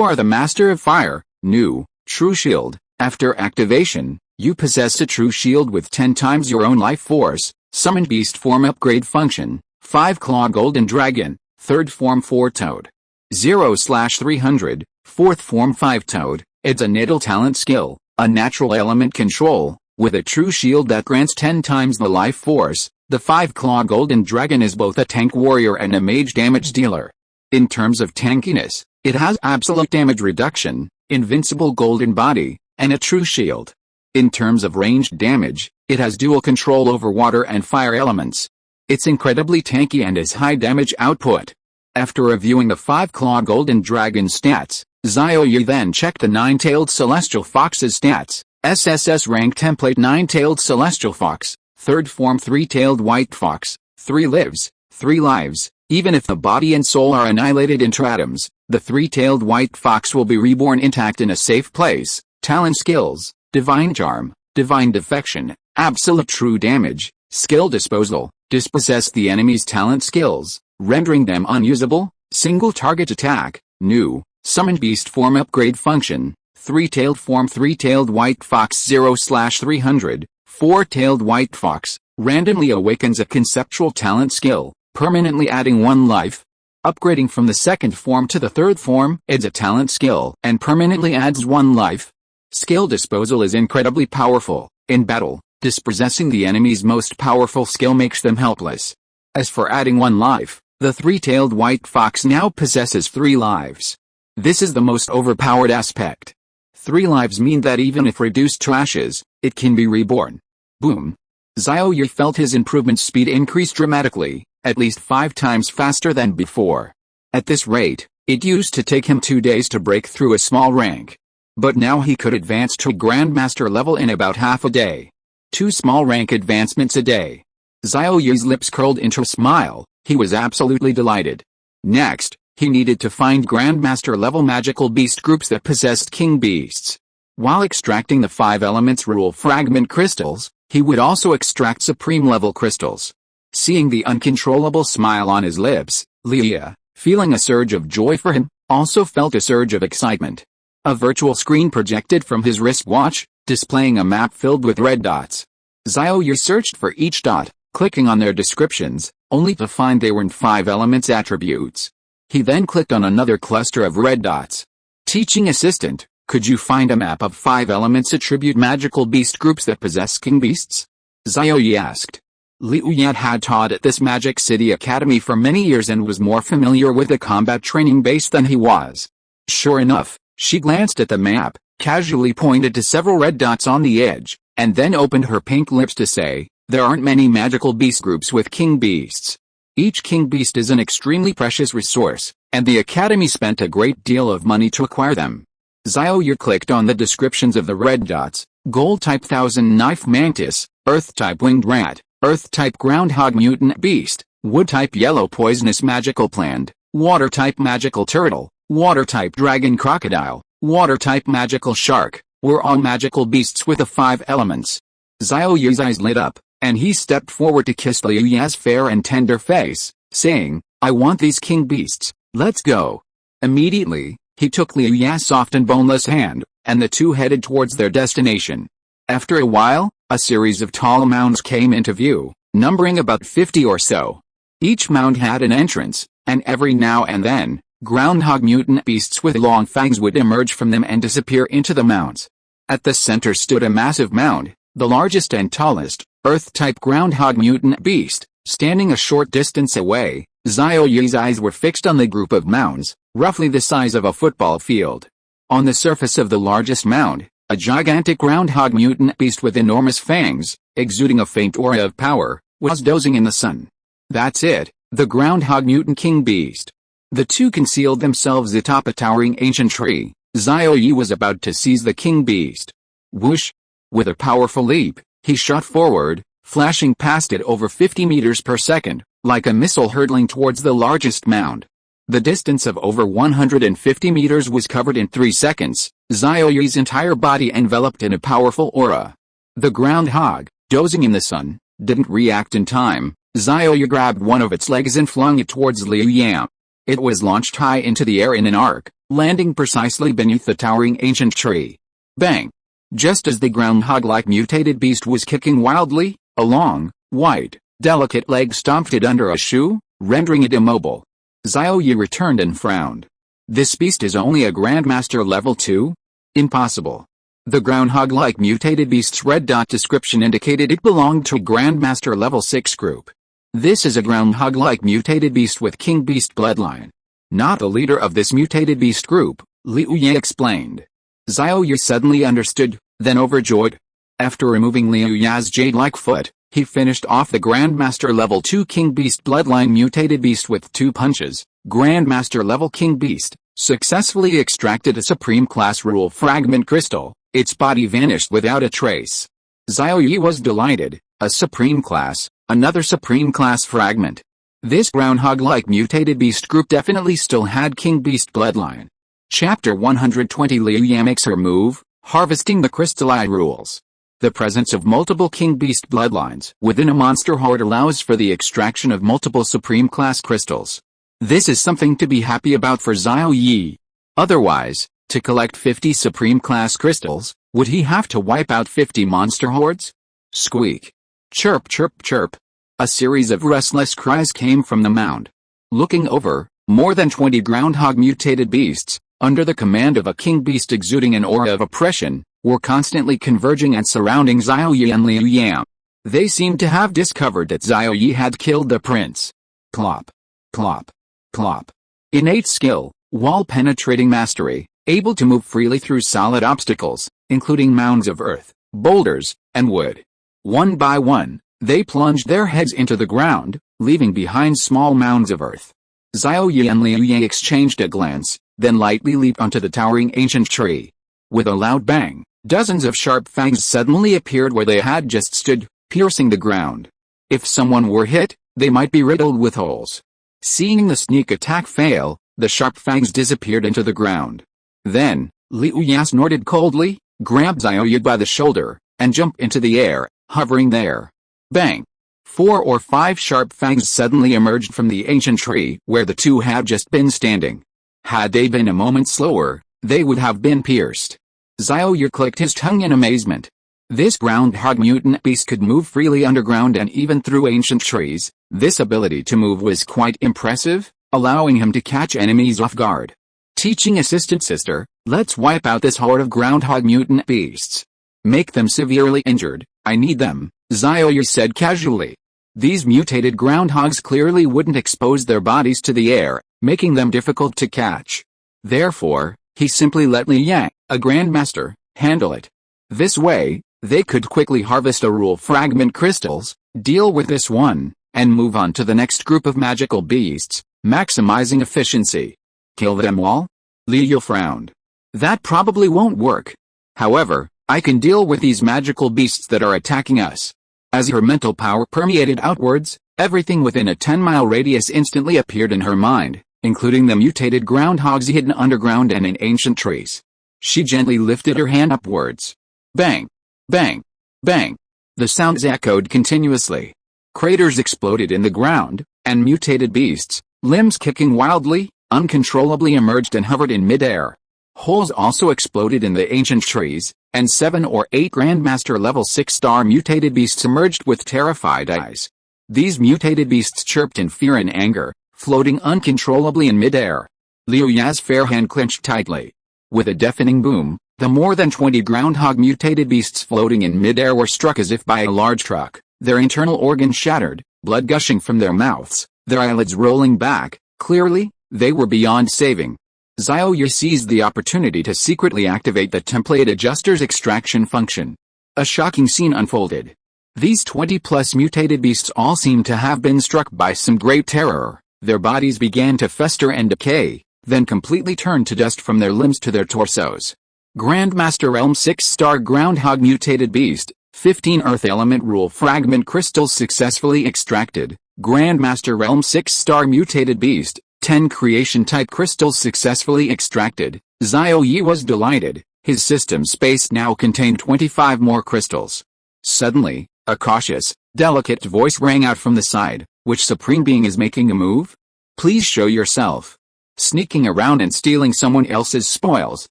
are the master of fire. New, True Shield. After activation, you possess a true shield with 10 times your own life force. Summoned Beast Form Upgrade Function, 5 Claw Golden Dragon, 3rd Form 4 Toad. 0/300, 4th Form 5 Toad, adds a natal talent skill, a natural element control, with a true shield that grants 10 times the life force. The 5 Claw Golden Dragon is both a tank warrior and a mage damage dealer. In terms of tankiness, it has absolute damage reduction, invincible golden body, and a true shield. In terms of ranged damage, it has dual control over water and fire elements. It's incredibly tanky and has high damage output. After reviewing the 5 Claw Golden Dragon stats, Xiao Ye then checked the 9-Tailed Celestial Fox's stats. SSS Rank Template 9-Tailed Celestial Fox, 3rd Form 3-Tailed White Fox, 3 lives, 3 lives. Even if the body and soul are annihilated into atoms, the 3-Tailed White Fox will be reborn intact in a safe place. Talent Skills, Divine Charm, Divine Defection, Absolute True Damage, Skill disposal. Dispossess the enemy's talent skills, rendering them unusable. Single target attack. New. Summoned beast form upgrade function. Three-tailed form. Three-tailed white fox 0/300. Four-tailed white fox. Randomly awakens a conceptual talent skill, permanently adding 1 life. Upgrading from the second form to the third form adds a talent skill and permanently adds 1 life. Skill disposal is incredibly powerful. In battle, dispossessing the enemy's most powerful skill makes them helpless. As for adding 1 life, the three-tailed white fox now possesses 3 lives. This is the most overpowered aspect. 3 lives mean that even if reduced to ashes, it can be reborn. Boom. Xiao Ye felt his improvement speed increase dramatically, at least 5 times faster than before. At this rate, it used to take him 2 days to break through a small rank. But now he could advance to Grandmaster level in about half a day. 2 small rank advancements a day. Xiao Ye's lips curled into a smile. He was absolutely delighted. Next, he needed to find Grandmaster level magical beast groups that possessed king beasts. While extracting the 5 elements rule fragment crystals, he would also extract supreme level crystals. Seeing the uncontrollable smile on his lips, Xie, feeling a surge of joy for him, also felt a surge of excitement. A virtual screen projected from his wristwatch, displaying a map filled with red dots. Xiao Ye searched for each dot, clicking on their descriptions, only to find they were in 5 elements attributes. He then clicked on another cluster of red dots. Teaching assistant, could you find a map of 5 elements attribute magical beast groups that possess king beasts? Xiao Ye asked. Liu Yan had taught at this Magic City Academy for many years and was more familiar with the combat training base than he was. Sure enough, she glanced at the map, casually pointed to several red dots on the edge, and then opened her pink lips to say, there aren't many magical beast groups with king beasts. Each king beast is an extremely precious resource, and the Academy spent a great deal of money to acquire them. Xiao Ye clicked on the descriptions of the red dots: Gold-type Thousand Knife Mantis, Earth-type Winged Rat, Earth-type Groundhog Mutant Beast, Wood-type Yellow Poisonous Magical Plant, Water-type Magical Turtle, Water-type Dragon Crocodile, Water-type Magical Shark, were all magical beasts with the 5 elements. Xiao Ye's eyes lit up, and he stepped forward to kiss Liu Ya's fair and tender face, saying, I want these king beasts, let's go. Immediately, he took Liu Ya's soft and boneless hand, and the two headed towards their destination. After a while, a series of tall mounds came into view, numbering about 50 or so. Each mound had an entrance, and every now and then, groundhog mutant beasts with long fangs would emerge from them and disappear into the mounds. At the center stood a massive mound, the largest and tallest, Earth-type groundhog mutant beast, standing a short distance away. Xiao Ye's eyes were fixed on the group of mounds, roughly the size of a football field. On the surface of the largest mound, a gigantic groundhog mutant beast with enormous fangs, exuding a faint aura of power, was dozing in the sun. That's it, the groundhog mutant king beast. The two concealed themselves atop a towering ancient tree. Xiao Ye was about to seize the king beast. Whoosh! With a powerful leap, he shot forward, flashing past it over 50 meters per second, like a missile hurtling towards the largest mound. The distance of over 150 meters was covered in 3 seconds, Xiao Ye's entire body enveloped in a powerful aura. The groundhog, dozing in the sun, didn't react in time. Xiao Ye grabbed one of its legs and flung it towards Liu Yan. It was launched high into the air in an arc, landing precisely beneath the towering ancient tree. Bang! Just as the groundhog-like mutated beast was kicking wildly, a long, white, delicate leg stomped it under a shoe, rendering it immobile. Xiao Ye returned and frowned. This beast is only a Grandmaster level 2? Impossible. The groundhog-like mutated beast's red dot description indicated it belonged to a Grandmaster level 6 group. This is a groundhog-like mutated beast with king beast bloodline. Not the leader of this mutated beast group, Liu Ye explained. Xiao Ye suddenly understood, then overjoyed. After removing Liu Ya's jade-like foot, he finished off the Grandmaster level 2 king beast bloodline mutated beast with 2 punches. Grandmaster level king beast successfully extracted a supreme class rule fragment crystal. Its body vanished without a trace. Xiao Ye was delighted. A supreme class, another supreme class fragment. This groundhog-like mutated beast group definitely still had king beast bloodline. Chapter 120 Liu Yan makes her move, harvesting the crystal eye rules. The presence of multiple king beast bloodlines within a monster horde allows for the extraction of multiple supreme class crystals. This is something to be happy about for Xiao Ye. Otherwise, to collect 50 supreme class crystals, would he have to wipe out 50 monster hordes? Squeak. Chirp chirp chirp. A series of restless cries came from the mound. Looking over, more than 20 groundhog mutated beasts, under the command of a king beast exuding an aura of oppression, were constantly converging and surrounding Xiao Ye and Liu Yang. They seemed to have discovered that Xiao Ye had killed the prince. Plop. Plop. Plop. Innate skill, wall-penetrating mastery, able to move freely through solid obstacles, including mounds of earth, boulders, and wood. One by one, they plunged their heads into the ground, leaving behind small mounds of earth. Xiao Ye and Liu Yang exchanged a glance, then lightly leaped onto the towering ancient tree. With a loud bang, dozens of sharp fangs suddenly appeared where they had just stood, piercing the ground. If someone were hit, they might be riddled with holes. Seeing the sneak attack fail, the sharp fangs disappeared into the ground. Then, Liu Yang snorted coldly, grabbed Xiao Ye by the shoulder, and jumped into the air, hovering there. Bang! 4 or 5 sharp fangs suddenly emerged from the ancient tree where the two had just been standing. Had they been a moment slower, they would have been pierced. Xiao Ye clicked his tongue in amazement. This groundhog mutant beast could move freely underground and even through ancient trees. This ability to move was quite impressive, allowing him to catch enemies off guard. Teaching assistant sister, let's wipe out this horde of groundhog mutant beasts. Make them severely injured, I need them, Xiao Ye said casually. These mutated groundhogs clearly wouldn't expose their bodies to the air, making them difficult to catch. Therefore, he simply let Liu Yang, a grandmaster, handle it. This way, they could quickly harvest rule fragment crystals, deal with this one, and move on to the next group of magical beasts, maximizing efficiency. Kill them all? Liu frowned. That probably won't work. However, I can deal with these magical beasts that are attacking us. As her mental power permeated outwards, everything within a 10-mile radius instantly appeared in her mind, including the mutated groundhogs hidden underground and in ancient trees. She gently lifted her hand upwards. Bang! Bang! Bang! The sounds echoed continuously. Craters exploded in the ground, and mutated beasts, limbs kicking wildly, uncontrollably emerged and hovered in midair. Holes also exploded in the ancient trees, and 7 or 8 Grandmaster level 6-star mutated beasts emerged with terrified eyes. These mutated beasts chirped in fear and anger, floating uncontrollably in midair. Liu Yang's fair hand clenched tightly. With a deafening boom, the more than 20 groundhog mutated beasts floating in midair were struck as if by a large truck, their internal organs shattered, blood gushing from their mouths, their eyelids rolling back. Clearly, they were beyond saving. Xiao Ye seized the opportunity to secretly activate the template adjuster's extraction function. A shocking scene unfolded. These 20-plus mutated beasts all seemed to have been struck by some great terror. Their bodies began to fester and decay, then completely turned to dust from their limbs to their torsos. Grandmaster Realm 6-star Groundhog Mutated Beast, 15 Earth Element Rule Fragment Crystals successfully extracted. Grandmaster Realm 6-star Mutated Beast, 10 Creation Type Crystals successfully extracted. Xiao Ye was delighted. His system space now contained 25 more crystals. Suddenly, a cautious, delicate voice rang out from the side. Which Supreme Being is making a move? Please show yourself. Sneaking around and stealing someone else's spoils,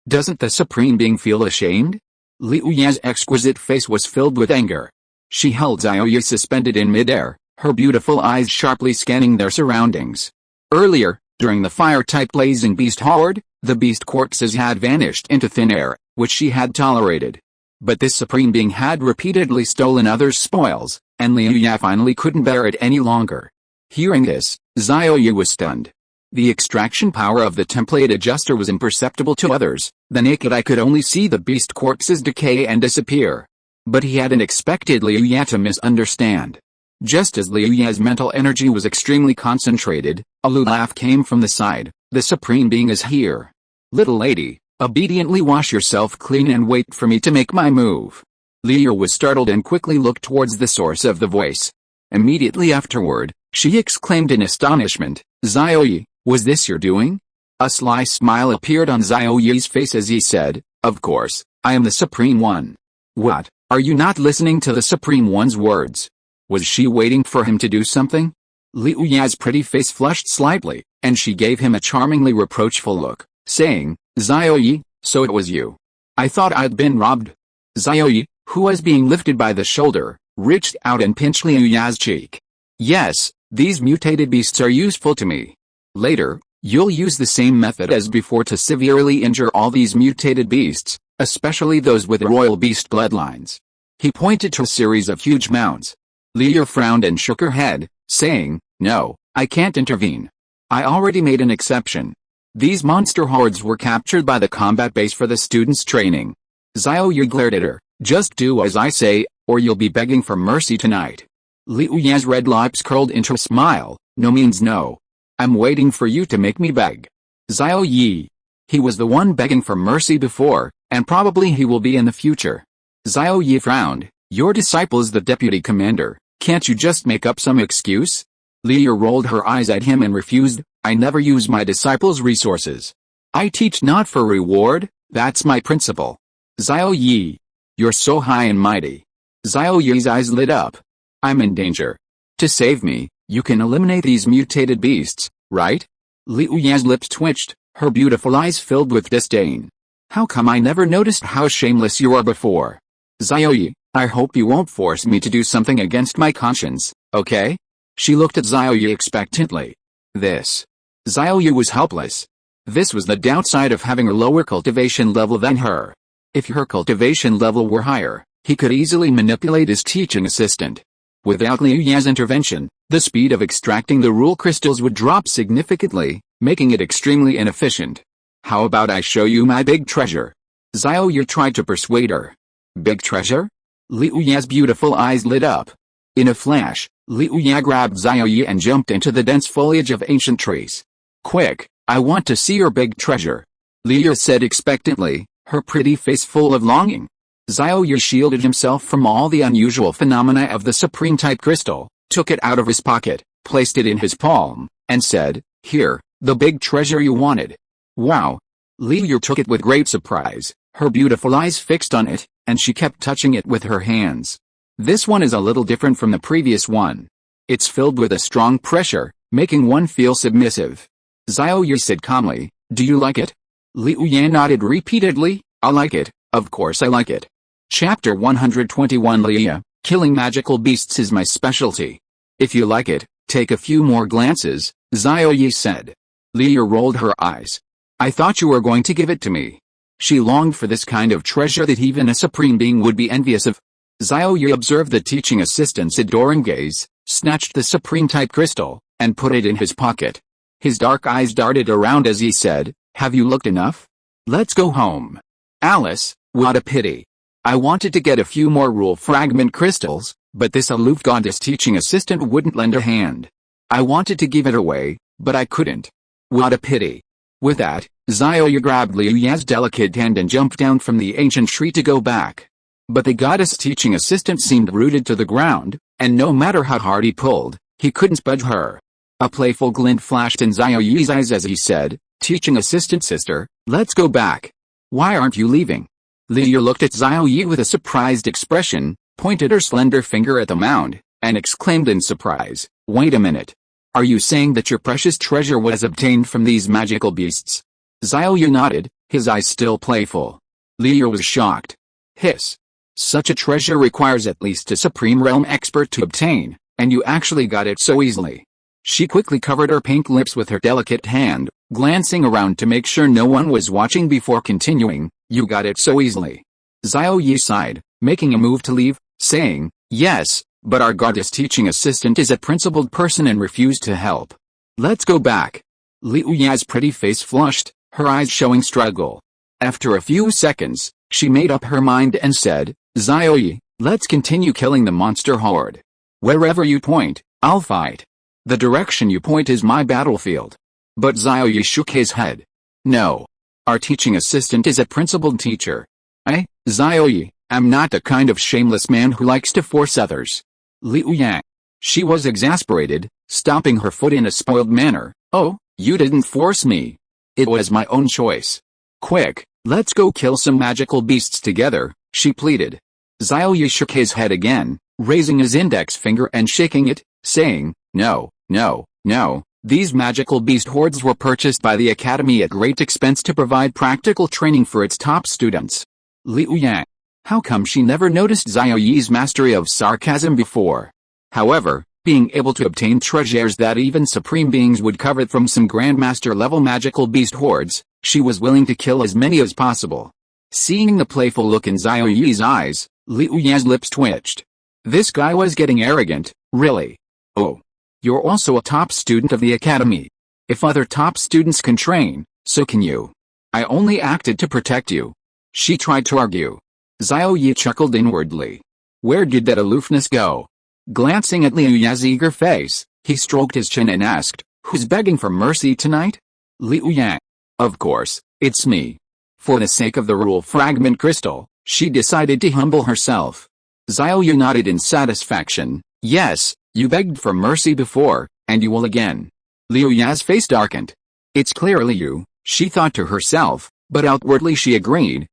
doesn't the Supreme Being feel ashamed? Liu Yang's exquisite face was filled with anger. She held Xiao Ye suspended in midair, her beautiful eyes sharply scanning their surroundings. Earlier, during the fire-type blazing beast horde, the beast corpses had vanished into thin air, which she had tolerated. But this Supreme Being had repeatedly stolen others' spoils, and Liu Yang finally couldn't bear it any longer. Hearing this, Xiao Ye was stunned. The extraction power of the template adjuster was imperceptible to others. The naked eye could only see the beast corpses decay and disappear. But he hadn't expected Liu Yang to misunderstand. Just as Liu Yang's mental energy was extremely concentrated, a loud laugh came from the side. The Supreme Being is here. Little lady, obediently wash yourself clean and wait for me to make my move. Liu was startled and quickly looked towards the source of the voice. Immediately afterward, she exclaimed in astonishment, Xiao Ye, was this your doing? A sly smile appeared on Xiao Ye's face as he said, of course, I am the Supreme One. What, Are you not listening to the Supreme One's words? Was she waiting for him to do something? Liu Ya's pretty face flushed slightly, and she gave him a charmingly reproachful look, saying, Xiao Ye, so it was you. I thought I'd been robbed. Xiao Ye, who was being lifted by the shoulder, reached out and pinched Liu Ya's cheek. Yes, these mutated beasts are useful to me. Later, you'll use the same method as before to severely injure all these mutated beasts, especially those with royal beast bloodlines. He pointed to a series of huge mounds. Liu frowned and shook her head, saying, No, I can't intervene. I already made an exception. These monster hordes were captured by the combat base for the students' training. Xiao Ye glared at her. Just do as I say, or you'll be begging for mercy tonight. Liu Ya's red lips curled into a smile. No means no. I'm waiting for you to make me beg. Xiao Ye. He was the one begging for mercy before, and probably he will be in the future. Xiao Ye frowned. Your disciple is the deputy commander. Can't you just make up some excuse? Liu rolled her eyes at him and refused. I never use my disciples' resources. I teach not for reward, that's my principle. Xiao Ye. You're so high and mighty. Xiao Ye's eyes lit up. I'm in danger. To save me, you can eliminate these mutated beasts, right? Liu Ya's lips twitched, her beautiful eyes filled with disdain. How come I never noticed how shameless you are before? Xiao Ye, I hope you won't force me to do something against my conscience, okay? She looked at Xiao Ye expectantly. Xiao Ye was helpless. This was the downside of having a lower cultivation level than her. If her cultivation level were higher, he could easily manipulate his teaching assistant. Without Liu Ya's intervention, the speed of extracting the rule crystals would drop significantly, making it extremely inefficient. How about I show you my big treasure? Xiao Ye tried to persuade her. Big treasure? Liu Ya's beautiful eyes lit up. In a flash, Liu Ya grabbed Xiao Ye and jumped into the dense foliage of ancient trees. Quick, I want to see your big treasure. Liu said expectantly, her pretty face full of longing. Xiao Ye shielded himself from all the unusual phenomena of the supreme type crystal, took it out of his pocket, placed it in his palm, and said, Here, the big treasure you wanted. Wow. Liu took it with great surprise, her beautiful eyes fixed on it, and she kept touching it with her hands. This one is a little different from the previous one. It's filled with a strong pressure, making one feel submissive. Xiao Ye said calmly, Do you like it? Liu Yan nodded repeatedly, I like it, of course I like it. Chapter 121 Liu, killing magical beasts is my specialty. If you like it, take a few more glances, Xiao Ye said. Liu rolled her eyes. I thought you were going to give it to me. She longed for this kind of treasure that even a supreme being would be envious of. Xiao Ye observed the teaching assistant's adoring gaze, snatched the supreme type crystal, and put it in his pocket. His dark eyes darted around as he said, Have you looked enough? Let's go home. Alice, what a pity. I wanted to get a few more rule fragment crystals, but this aloof goddess teaching assistant wouldn't lend a hand. I wanted to give it away, but I couldn't. What a pity. With that, Xiao Ye grabbed Liu Ya's delicate hand and jumped down from the ancient tree to go back. But the goddess teaching assistant seemed rooted to the ground, and no matter how hard he pulled, he couldn't budge her. A playful glint flashed in Xiao Ye's eyes as he said, Teaching assistant sister, let's go back. Why aren't you leaving? Liu looked at Xiao Ye with a surprised expression, pointed her slender finger at the mound, and exclaimed in surprise, Wait a minute. Are you saying that your precious treasure was obtained from these magical beasts? Xiao Ye nodded, his eyes still playful. Liu was shocked. Hiss. Such a treasure requires at least a supreme realm expert to obtain, and you actually got it so easily. She quickly covered her pink lips with her delicate hand, glancing around to make sure no one was watching before continuing, You got it so easily. Xiao Ye sighed, making a move to leave, saying, Yes, but our goddess teaching assistant is a principled person and refused to help. Let's go back. Liu Ya's pretty face flushed, her eyes showing struggle. After a few seconds, she made up her mind and said, Xiao Ye, let's continue killing the monster horde. Wherever you point, I'll fight. The direction you point is my battlefield. But Xiao Ye shook his head. No. Our teaching assistant is a principled teacher. Xiao Ye, I'm not the kind of shameless man who likes to force others. Liu Yang. She was exasperated, stomping her foot in a spoiled manner. Oh, you didn't force me. It was my own choice. Quick, let's go kill some magical beasts together, she pleaded. Xiao Ye shook his head again, raising his index finger and shaking it, saying, "No, no, no. These magical beast hordes were purchased by the academy at great expense to provide practical training for its top students." Liu Yang. How come she never noticed Xiao Ye's mastery of sarcasm before? However, being able to obtain treasures that even supreme beings would covet from some grandmaster-level magical beast hordes, she was willing to kill as many as possible. Seeing the playful look in Xiao Ye's eyes, Liu Yan's lips twitched. This guy was getting arrogant, really. "Oh. You're also a top student of the academy. If other top students can train, so can you. I only acted to protect you." She tried to argue. Xiao Ye chuckled inwardly. Where did that aloofness go? Glancing at Liu Yan's eager face, he stroked his chin and asked, "Who's begging for mercy tonight?" Liu Yan. "Of course, it's me." For the sake of the rule fragment crystal, she decided to humble herself. Xiao Ye nodded in satisfaction. "Yes, you begged for mercy before, and you will again." Liu Yan's face darkened. "It's clearly you," she thought to herself, but outwardly she agreed.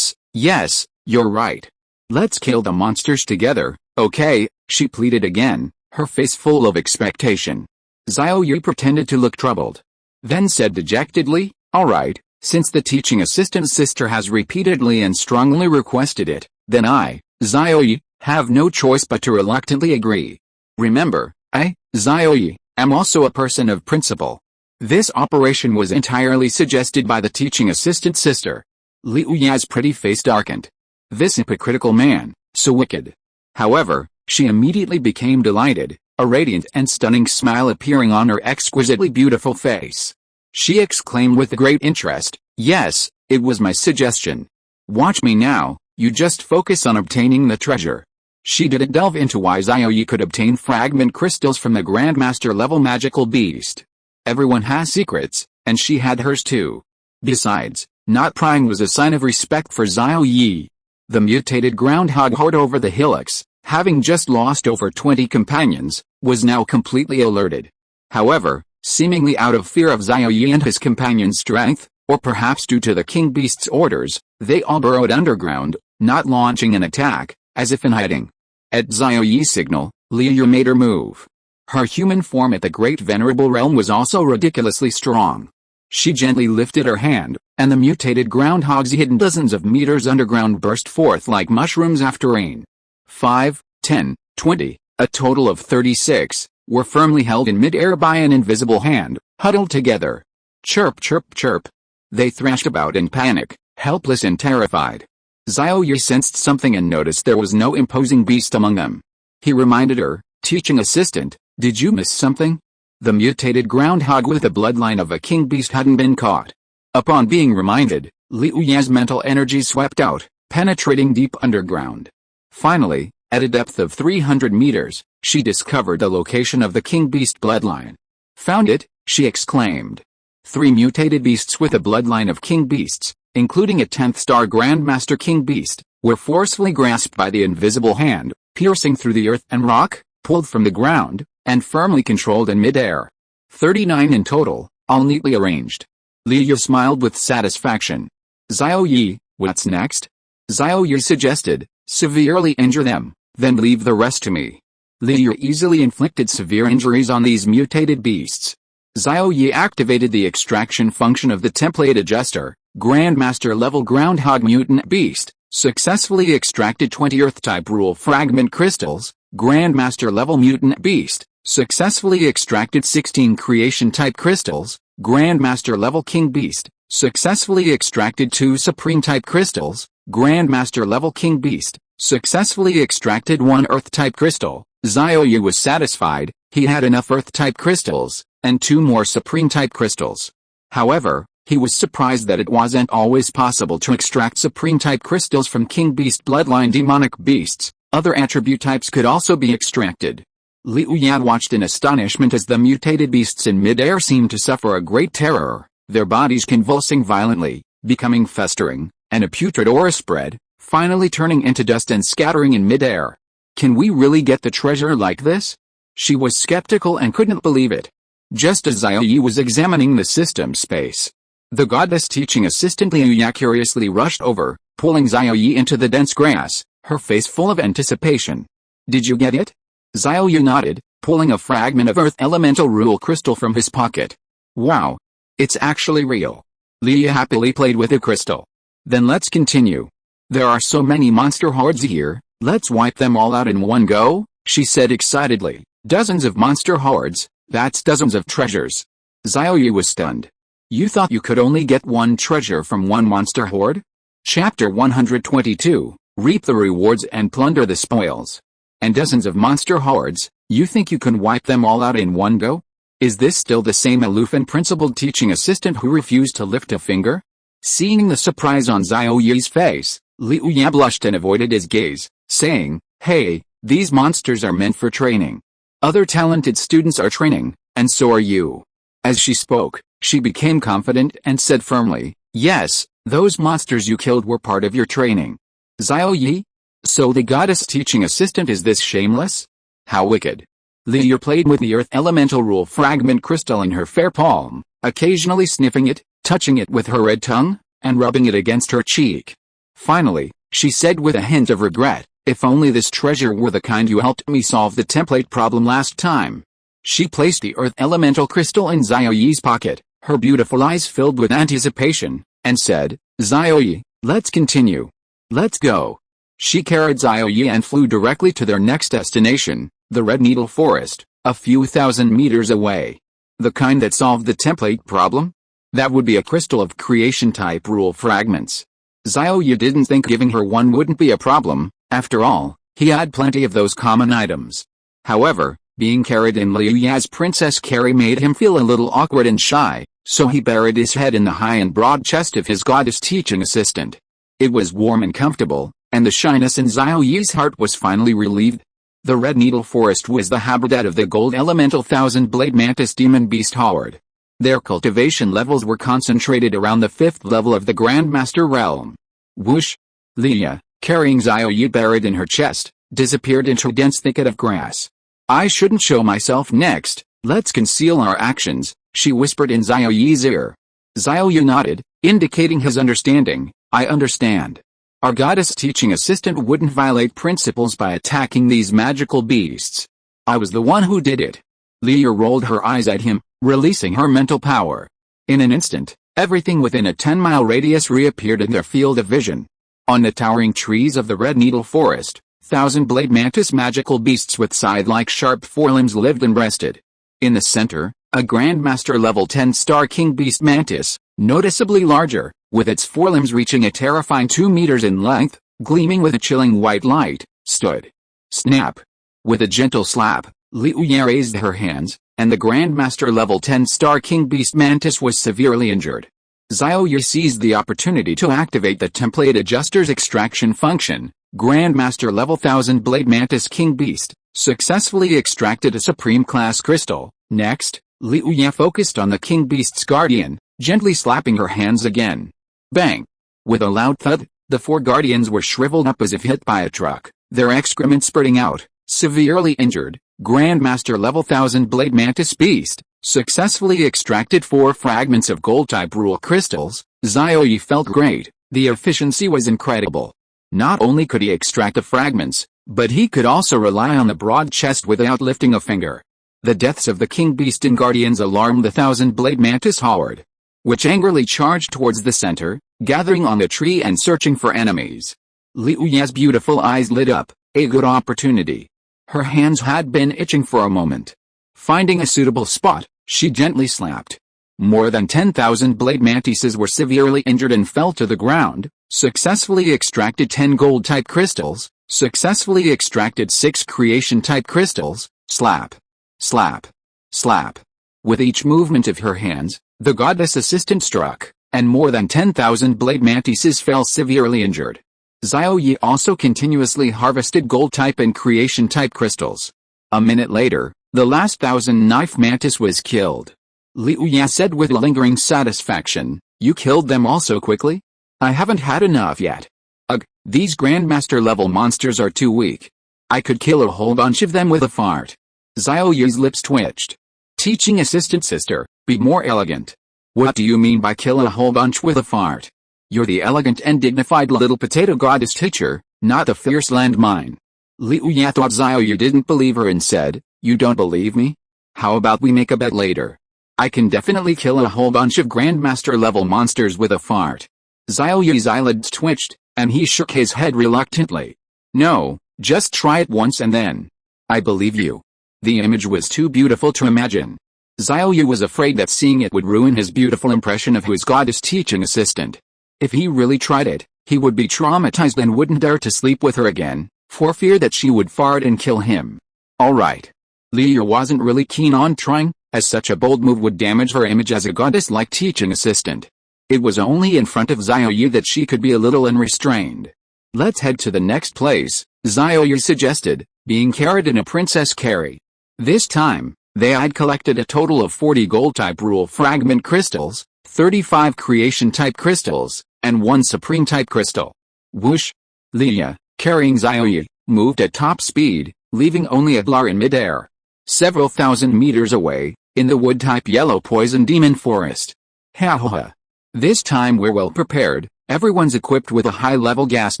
Yes, you're right. Let's kill the monsters together, okay?" she pleaded again, her face full of expectation. Xiao Ye pretended to look troubled. Then said dejectedly, "All right, since the teaching assistant's sister has repeatedly and strongly requested it, then I, Xiao Ye, have no choice but to reluctantly agree. Remember, I, Xiao Ye, am also a person of principle." This operation was entirely suggested by the teaching assistant sister. Liu Yan's pretty face darkened. This hypocritical man, so wicked. However, she immediately became delighted, a radiant and stunning smile appearing on her exquisitely beautiful face. She exclaimed with great interest, "Yes, it was my suggestion. Watch me now, you just focus on obtaining the treasure." She didn't delve into why Xiao Ye could obtain fragment crystals from the Grandmaster-level magical beast. Everyone has secrets, and she had hers too. Besides, not prying was a sign of respect for Xiao Ye. The mutated groundhog horde over the hillocks, having just lost over 20 companions, was now completely alerted. However, seemingly out of fear of Xiao Ye and his companion's strength, or perhaps due to the king beast's orders, they all burrowed underground, not launching an attack, as if in hiding. At Xiao Ye's signal, Liu Ye made her move. Her human form at the great venerable realm was also ridiculously strong. She gently lifted her hand, and the mutated groundhogs hidden dozens of meters underground burst forth like mushrooms after rain. 5, 10, 20, a total of 36, were firmly held in mid-air by an invisible hand, huddled together. Chirp, chirp, chirp. They thrashed about in panic, helpless and terrified. Xiao Ye sensed something and noticed there was no imposing beast among them. He reminded her, "Teaching assistant, did you miss something?" The mutated groundhog with the bloodline of a king beast hadn't been caught. Upon being reminded, Liu Yan's mental energy swept out, penetrating deep underground. Finally, at a depth of 300 meters, she discovered the location of the king beast bloodline. "Found it," she exclaimed. 3 mutated beasts with a bloodline of king beasts, including a 10th star Grandmaster King Beast, were forcefully grasped by the invisible hand, piercing through the earth and rock, pulled from the ground, and firmly controlled in mid-air. 39 in total, all neatly arranged. Liu Ye smiled with satisfaction. "Xiao Ye, what's next?" Xiao Ye suggested, "Severely injure them, then leave the rest to me." Liu Ye easily inflicted severe injuries on these mutated beasts. Xiao Ye activated the extraction function of the template adjuster, Grandmaster-level groundhog mutant beast, successfully extracted 20 Earth-type rule fragment crystals. Grandmaster-level mutant beast, successfully extracted 16 creation-type crystals. Grandmaster-level king beast, successfully extracted 2 supreme-type crystals. Grandmaster-level king beast, successfully extracted 1 Earth-type crystal. Xiao Ye was satisfied, he had enough Earth-type crystals, and 2 more supreme-type crystals. However, he was surprised that it wasn't always possible to extract supreme-type crystals from king beast bloodline demonic beasts. Other attribute types could also be extracted. Liu Yan watched in astonishment as the mutated beasts in mid-air seemed to suffer a great terror, their bodies convulsing violently, becoming festering, and a putrid aura spread, finally turning into dust and scattering in mid-air. Can we really get the treasure like this? She was skeptical and couldn't believe it. Just as Xiao Ye was examining the system space, the goddess teaching assistant Liu Ya curiously rushed over, pulling Xiao Ye into the dense grass, her face full of anticipation. Did you get it? Xiao Ye nodded, pulling a fragment of Earth Elemental Rule crystal from his pocket. Wow. It's actually real. Li happily played with the crystal. Then let's continue. There are so many monster hordes here, let's wipe them all out in one go, she said excitedly. Dozens of monster hordes, that's dozens of treasures. Xiao Ye was stunned. You thought you could only get one treasure from one monster horde? Chapter 122, Reap the rewards and plunder the spoils. And dozens of monster hordes, you think you can wipe them all out in one go? Is this still the same aloof and principled teaching assistant who refused to lift a finger? Seeing the surprise on Xiao Ye's face, Liu Ye blushed and avoided his gaze, saying, Hey, these monsters are meant for training. Other talented students are training, and so are you. As she spoke, she became confident and said firmly, Yes, those monsters you killed were part of your training. Xiao Ye? So the goddess teaching assistant is this shameless? How wicked. Li played with the Earth Elemental Rule fragment crystal in her fair palm, occasionally sniffing it, touching it with her red tongue, and rubbing it against her cheek. Finally, she said with a hint of regret, If only this treasure were the kind you helped me solve the template problem last time. She placed the Earth Elemental Crystal in Xiao Ye's pocket, her beautiful eyes filled with anticipation, and said, Xiao Ye, let's continue. Let's go. She carried Xiao Ye and flew directly to their next destination, the Red Needle Forest, a few thousand meters away. The kind that solved the template problem? That would be a crystal of creation-type rule fragments. Xiao Ye didn't think giving her one wouldn't be a problem, after all, he had plenty of those common items. However, being carried in Liu Ye's princess carry made him feel a little awkward and shy, so he buried his head in the high and broad chest of his goddess teaching assistant. It was warm and comfortable, and the shyness in Xiao Ye's heart was finally relieved. The Red Needle Forest was the habitat of the Gold Elemental Thousand-Blade Mantis Demon Beast Horde. Their cultivation levels were concentrated around the 5th level of the Grandmaster Realm. Whoosh! Liu, carrying Xiao Ye buried in her chest, disappeared into a dense thicket of grass. I shouldn't show myself next, let's conceal our actions, she whispered in Xiao Ye's ear. Xiao Ye nodded, indicating his understanding. I understand. Our goddess teaching assistant wouldn't violate principles by attacking these magical beasts. I was the one who did it. Liu rolled her eyes at him, releasing her mental power. In an instant, everything within a 10-mile radius reappeared in their field of vision. On the towering trees of the Red Needle Forest, thousand-blade mantis magical beasts with scythe-like sharp forelimbs lived and rested. In the center, a Grandmaster level 10-star king beast mantis, noticeably larger, with its forelimbs reaching a terrifying 2 meters in length, gleaming with a chilling white light, stood. Snap! With a gentle slap, Liu Ye raised her hands, and the Grandmaster level 10-star king beast mantis was severely injured. Xiao Ye seized the opportunity to activate the template adjuster's extraction function. Grandmaster level 1000-blade mantis king beast successfully extracted a supreme class crystal. Next, Liu Ye focused on the king beast's guardian, gently slapping her hands again. Bang! With a loud thud, the 4 guardians were shriveled up as if hit by a truck, their excrement spurting out. Severely injured, Grandmaster level 1000-blade mantis beast successfully extracted 4 fragments of gold-type rule crystals. Xiao Ye felt great, the efficiency was incredible. Not only could he extract the fragments, but he could also rely on the broad chest without lifting a finger. The deaths of the king beast and guardians alarmed the thousand-blade mantis horde, which angrily charged towards the center, gathering on the tree and searching for enemies. Liu Ye's beautiful eyes lit up, a good opportunity. Her hands had been itching for a moment. Finding a suitable spot, she gently slapped. More than 10,000 blade mantises were severely injured and fell to the ground, successfully extracted 10 gold-type crystals, successfully extracted 6 creation-type crystals, slap, slap, slap. With each movement of her hands, the goddess assistant struck, and more than 10,000 blade mantises fell severely injured. Xiao Ye also continuously harvested gold-type and creation-type crystals. A minute later, the last 1000 knife mantis was killed. Liu Ye said with lingering satisfaction, "You killed them all so quickly? I haven't had enough yet. Ugh, these Grandmaster-level monsters are too weak. I could kill a whole bunch of them with a fart." Xiao Ye's lips twitched. Teaching assistant sister, be more elegant. What do you mean by kill a whole bunch with a fart? You're the elegant and dignified little potato goddess teacher, not the fierce landmine. Liu Ye thought Xiao Ye didn't believe her and said, "You don't believe me? How about we make a bet later? I can definitely kill a whole bunch of Grandmaster-level monsters with a fart." Xiao Ye's eyelids twitched, and he shook his head reluctantly. "No, just try it once and then. I believe you." The image was too beautiful to imagine. Xiao Ye was afraid that seeing it would ruin his beautiful impression of his goddess teaching assistant. If he really tried it, he would be traumatized and wouldn't dare to sleep with her again, for fear that she would fart and kill him. Alright. Liu wasn't really keen on trying, as such a bold move would damage her image as a goddess-like teaching assistant. It was only in front of Xiao Ye that she could be a little unrestrained. "Let's head to the next place," Xiao Ye suggested, being carried in a princess carry. This time, they had collected a total of 40 gold-type rule fragment crystals, 35 creation-type crystals, and 1 supreme-type crystal. Whoosh! Liu, carrying Xiao Ye, moved at top speed, leaving only a blur in midair. Several thousand meters away, in the wood-type yellow poison demon forest. Ha ha ha. This time we're well prepared, everyone's equipped with a high-level gas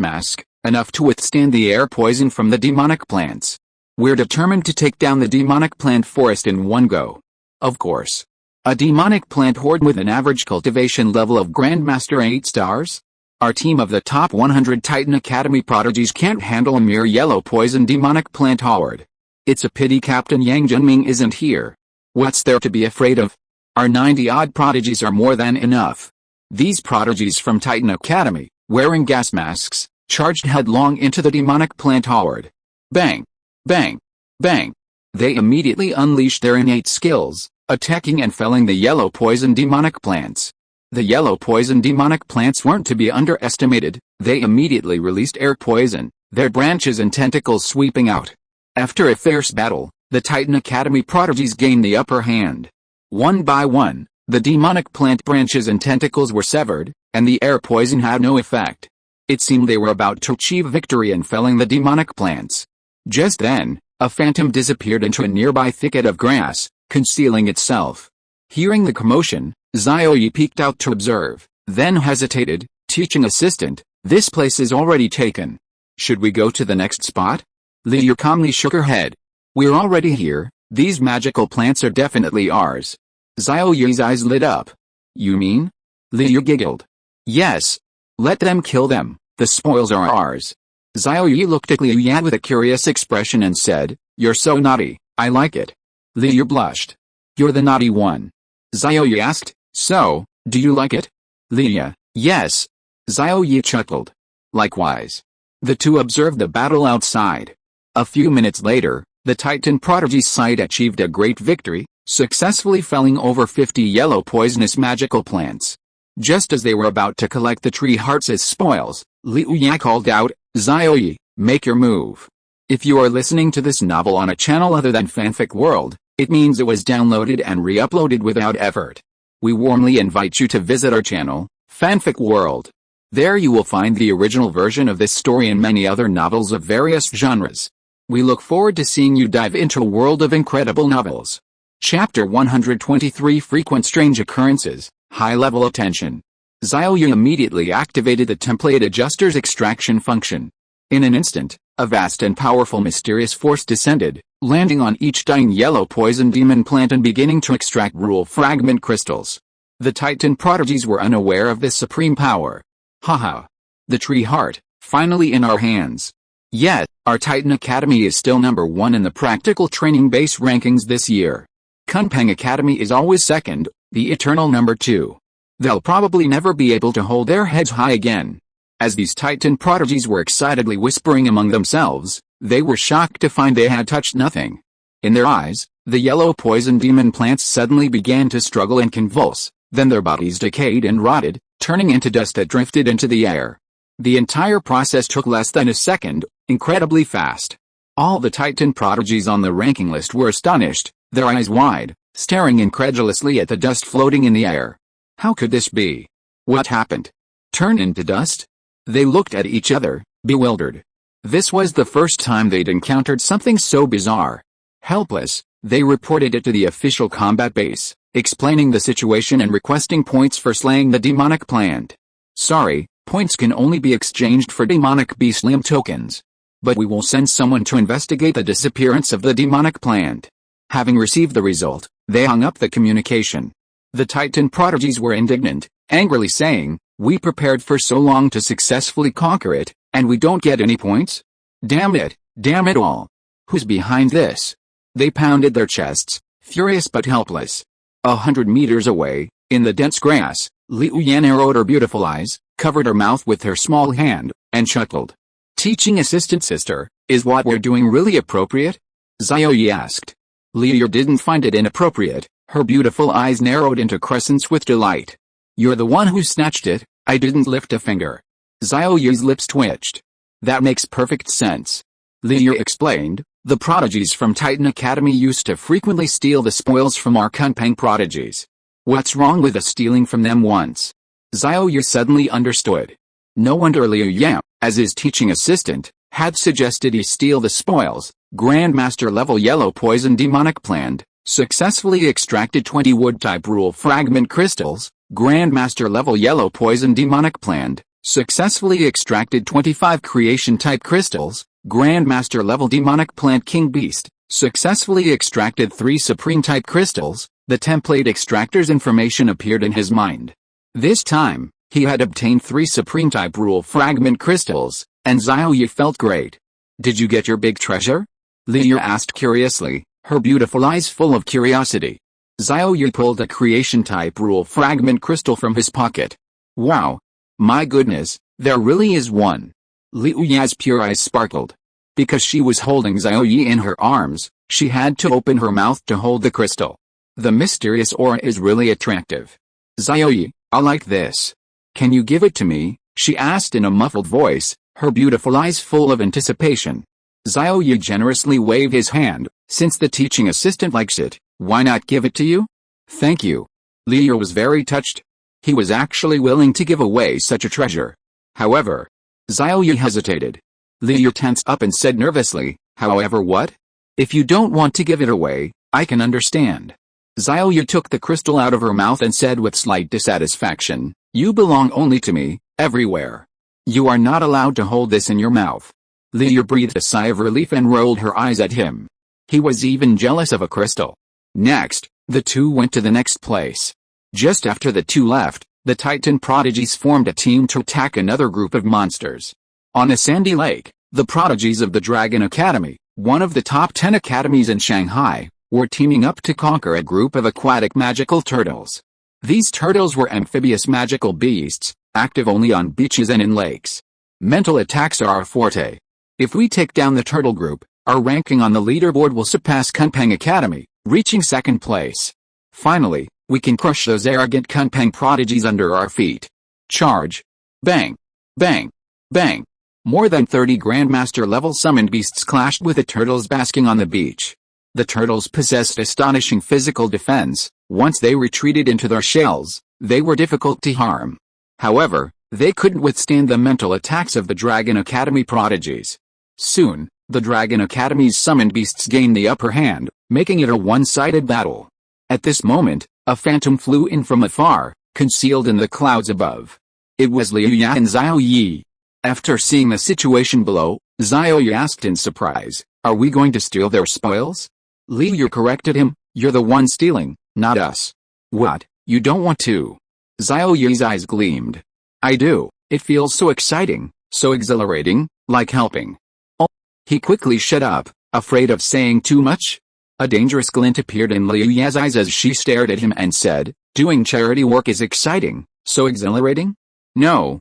mask, enough to withstand the air poison from the demonic plants. We're determined to take down the demonic plant forest in one go. Of course. A demonic plant horde with an average cultivation level of Grandmaster 8 stars? Our team of the top 100 Titan Academy prodigies can't handle a mere yellow poison demonic plant horde. It's a pity Captain Yang Junming isn't here. What's there to be afraid of? Our 90-odd prodigies are more than enough. These prodigies from Titan Academy, wearing gas masks, charged headlong into the demonic plant horde. Bang! Bang! Bang! They immediately unleashed their innate skills, attacking and felling the yellow poison demonic plants. The yellow poison demonic plants weren't to be underestimated, they immediately released air poison, their branches and tentacles sweeping out. After a fierce battle, the Titan Academy prodigies gained the upper hand. One by one, the demonic plant branches and tentacles were severed, and the air poison had no effect. It seemed they were about to achieve victory in felling the demonic plants. Just then, a phantom disappeared into a nearby thicket of grass, concealing itself. Hearing the commotion, Xiao Ye peeked out to observe, then hesitated. "Teaching assistant, this place is already taken. Should we go to the next spot?" Liu calmly shook her head. "We're already here, these magical plants are definitely ours." Xiao Ye's eyes lit up. "You mean?" Liu giggled. "Yes. Let them kill them, the spoils are ours." Xiao Ye looked at Liu Yan with a curious expression and said, "You're so naughty, I like it." Liu blushed. "You're the naughty one." Xiao Ye asked, "So, do you like it?" Liu, "Yes." Xiao Ye chuckled. Likewise. The two observed the battle outside. A few minutes later, the Titan prodigies side achieved a great victory, successfully felling over 50 yellow poisonous magical plants. Just as they were about to collect the tree hearts as spoils, Liu Yan called out, "Xiao Ye, make your move." If you are listening to this novel on a channel other than Fanfic World, it means it was downloaded and re-uploaded without effort. We warmly invite you to visit our channel, Fanfic World. There you will find the original version of this story and many other novels of various genres. We look forward to seeing you dive into a world of incredible novels. Chapter 123 Frequent Strange Occurrences, High-Level Attention. Xiao Ye immediately activated the template adjuster's extraction function. In an instant, a vast and powerful mysterious force descended, landing on each dying yellow poison demon plant and beginning to extract rule fragment crystals. The Titan prodigies were unaware of this supreme power. Haha. The tree heart, finally in our hands. Yet, our Titan Academy is still number 1 in the practical training base rankings this year. Kunpeng Academy is always second, the eternal number 2. They'll probably never be able to hold their heads high again. As these Titan prodigies were excitedly whispering among themselves, they were shocked to find they had touched nothing. In their eyes, the yellow poison demon plants suddenly began to struggle and convulse, then their bodies decayed and rotted, turning into dust that drifted into the air. The entire process took less than a second, incredibly fast. All the Titan prodigies on the ranking list were astonished, their eyes wide, staring incredulously at the dust floating in the air. How could this be? What happened? Turn into dust? They looked at each other, bewildered. This was the first time they'd encountered something so bizarre. Helpless, they reported it to the official combat base, explaining the situation and requesting points for slaying the demonic plant. "Sorry, Points can only be exchanged for demonic beast limb tokens. But we will send someone to investigate the disappearance of the demonic plant. Having received the result, they hung up the communication. The Titan prodigies were indignant, angrily saying, "We prepared for so long to successfully conquer it, and we don't get any points? Damn it all. Who's behind this?" They pounded their chests, furious but helpless. 100 meters away, in the dense grass, Liu Yan narrowed her beautiful eyes, covered her mouth with her small hand, and chuckled. "Teaching assistant sister, is what we're doing really appropriate?" Xiao Ye asked. Liu didn't find it inappropriate, her beautiful eyes narrowed into crescents with delight. "You're the one who snatched it, I didn't lift a finger." Xiao Ye's lips twitched. "That makes perfect sense." Liu explained, "The prodigies from Titan Academy used to frequently steal the spoils from our Kunpeng prodigies. What's wrong with us stealing from them once?" Xiao Ye suddenly understood. No wonder Liu Yan, as his teaching assistant, had suggested he steal the spoils. Grandmaster level yellow poison demonic plant, successfully extracted 20 wood-type rule fragment crystals. Grandmaster level yellow poison demonic plant, successfully extracted 25 creation-type crystals. Grandmaster level demonic plant king beast, successfully extracted 3 supreme-type crystals. The template extractor's information appeared in his mind. This time, he had obtained 3 supreme-type rule fragment crystals, and Xiao Ye felt great. "Did you get your big treasure?" Liu asked curiously, her beautiful eyes full of curiosity. Xiao Ye pulled a creation-type rule fragment crystal from his pocket. "Wow! My goodness, there really is one." Liu Ya's pure eyes sparkled. Because she was holding Xiao Ye in her arms, she had to open her mouth to hold the crystal. The mysterious aura is really attractive. "Xiao Ye, I like this. Can you give it to me?" she asked in a muffled voice, her beautiful eyes full of anticipation. Xiao Ye generously waved his hand. "Since the teaching assistant likes it, why not give it to you?" "Thank you." Liu was very touched. He was actually willing to give away such a treasure. However, Xiao Ye hesitated. Liu tensed up and said nervously, "However what? If you don't want to give it away, I can understand." Xiao Ye took the crystal out of her mouth and said with slight dissatisfaction, "You belong only to me, everywhere. You are not allowed to hold this in your mouth." Liu breathed a sigh of relief and rolled her eyes at him. He was even jealous of a crystal. Next, the two went to the next place. Just after the two left, the Titan prodigies formed a team to attack another group of monsters. On a sandy lake, the prodigies of the Dragon Academy, one of the top 10 academies in Shanghai, were teaming up to conquer a group of aquatic magical turtles. These turtles were amphibious magical beasts, active only on beaches and in lakes. Mental attacks are our forte. If we take down the turtle group, our ranking on the leaderboard will surpass Kunpeng Academy, reaching second place. Finally, we can crush those arrogant Kunpeng prodigies under our feet. Charge! Bang! Bang! Bang! More than 30 Grandmaster-level summoned beasts clashed with the turtles basking on the beach. The turtles possessed astonishing physical defense. Once they retreated into their shells, they were difficult to harm. However, they couldn't withstand the mental attacks of the Dragon Academy prodigies. Soon, the Dragon Academy's summoned beasts gained the upper hand, making it a one-sided battle. At this moment, a phantom flew in from afar, concealed in the clouds above. It was Liu Yan and Xiao Ye. After seeing the situation below, Xiao Ye asked in surprise, "Are we going to steal their spoils?" Liu corrected him, "You're the one stealing, not us." "What, you don't want to?" Xiao Ye's eyes gleamed. "I do, it feels so exciting, so exhilarating, like helping." Oh. He quickly shut up, afraid of saying too much. A dangerous glint appeared in Liu Ya's eyes as she stared at him and said, "Doing charity work is exciting, so exhilarating?" No,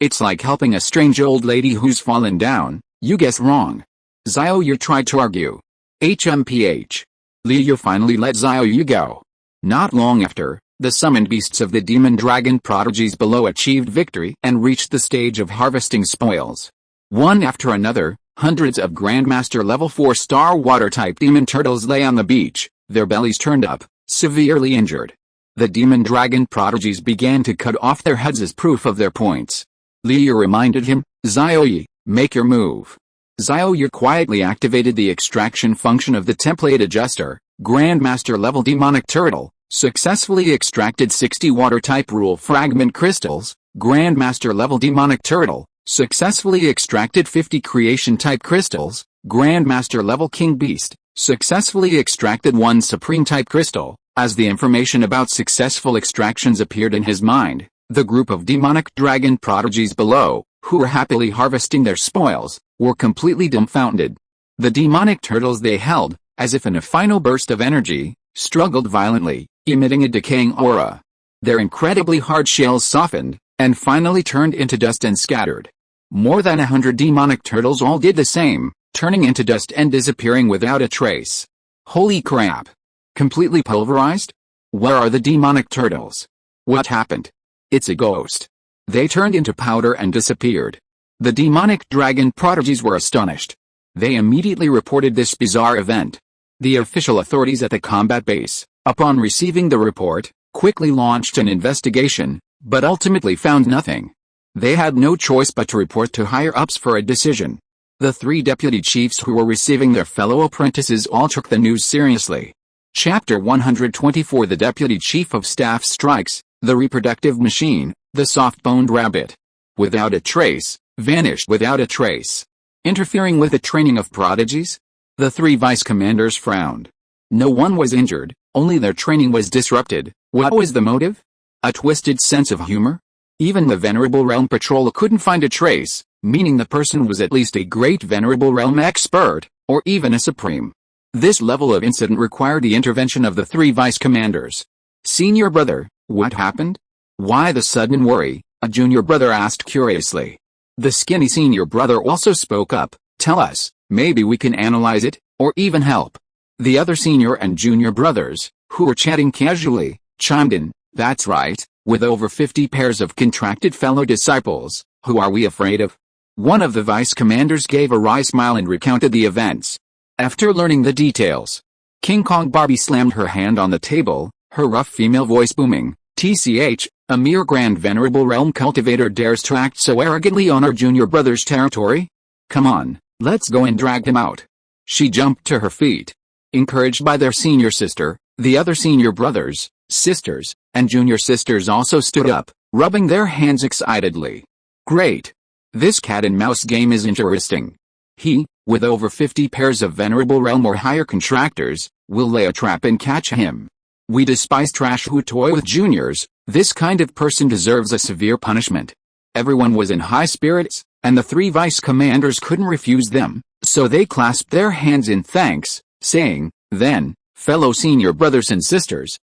it's like helping a strange old lady who's fallen down." "You guess wrong." Xiao Ye tried to argue. HMPH. Liu finally let Xiao Ye go. Not long after, the summoned beasts of the demon dragon prodigies below achieved victory and reached the stage of harvesting spoils. One after another, hundreds of Grandmaster level 4-star water-type demon turtles lay on the beach, their bellies turned up, severely injured. The demon dragon prodigies began to cut off their heads as proof of their points. Liu reminded him, "Xiao Ye, make your move." Xiao Ye quietly activated the extraction function of the template adjuster. Grandmaster level demonic turtle successfully extracted 60 water-type rule fragment crystals. Grandmaster level demonic turtle, successfully extracted 50 creation type crystals. Grandmaster level king beast, successfully extracted 1 supreme type crystal. As the information about successful extractions appeared in his mind, the group of demonic dragon prodigies below, who were happily harvesting their spoils, were completely dumbfounded. The demonic turtles they held, as if in a final burst of energy, struggled violently, emitting a decaying aura. Their incredibly hard shells softened, and finally turned into dust and scattered. More than 100 demonic turtles all did the same, turning into dust and disappearing without a trace. Holy crap! Completely pulverized? Where are the demonic turtles? What happened? It's a ghost. They turned into powder and disappeared. The demonic dragon prodigies were astonished. They immediately reported this bizarre event. The official authorities at the combat base, upon receiving the report, quickly launched an investigation, but ultimately found nothing. They had no choice but to report to higher-ups for a decision. The 3 deputy chiefs who were receiving their fellow apprentices all took the news seriously. Chapter 124 The Deputy Chief of Staff strikes, the reproductive machine, the soft-boned rabbit. Without a trace, vanished without a trace. Interfering with the training of prodigies? The 3 vice-commanders frowned. No one was injured, only their training was disrupted. What was the motive? A twisted sense of humor? Even the Venerable Realm Patrol couldn't find a trace, meaning the person was at least a great Venerable Realm expert, or even a supreme. This level of incident required the intervention of the 3 vice-commanders. Senior brother, what happened? Why the sudden worry? A junior brother asked curiously. The skinny senior brother also spoke up. Tell us, maybe we can analyze it, or even help. The other senior and junior brothers, who were chatting casually, chimed in. That's right, with over 50 pairs of contracted fellow disciples, who are we afraid of? One of the vice-commanders gave a wry smile and recounted the events. After learning the details, King Kong Barbie slammed her hand on the table, her rough female voice booming. TCH, a mere grand venerable realm cultivator dares to act so arrogantly on our junior brother's territory? Come on, let's go and drag him out. She jumped to her feet. Encouraged by their senior sister, the other senior brothers, sisters, and junior sisters also stood up, rubbing their hands excitedly. Great! This cat-and-mouse game is interesting. He, with over 50 pairs of venerable realm or higher contractors, will lay a trap and catch him. We despise trash who toy with juniors. This kind of person deserves a severe punishment. Everyone was in high spirits, and the 3 vice-commanders couldn't refuse them, so they clasped their hands in thanks, saying, then, fellow senior brothers and sisters,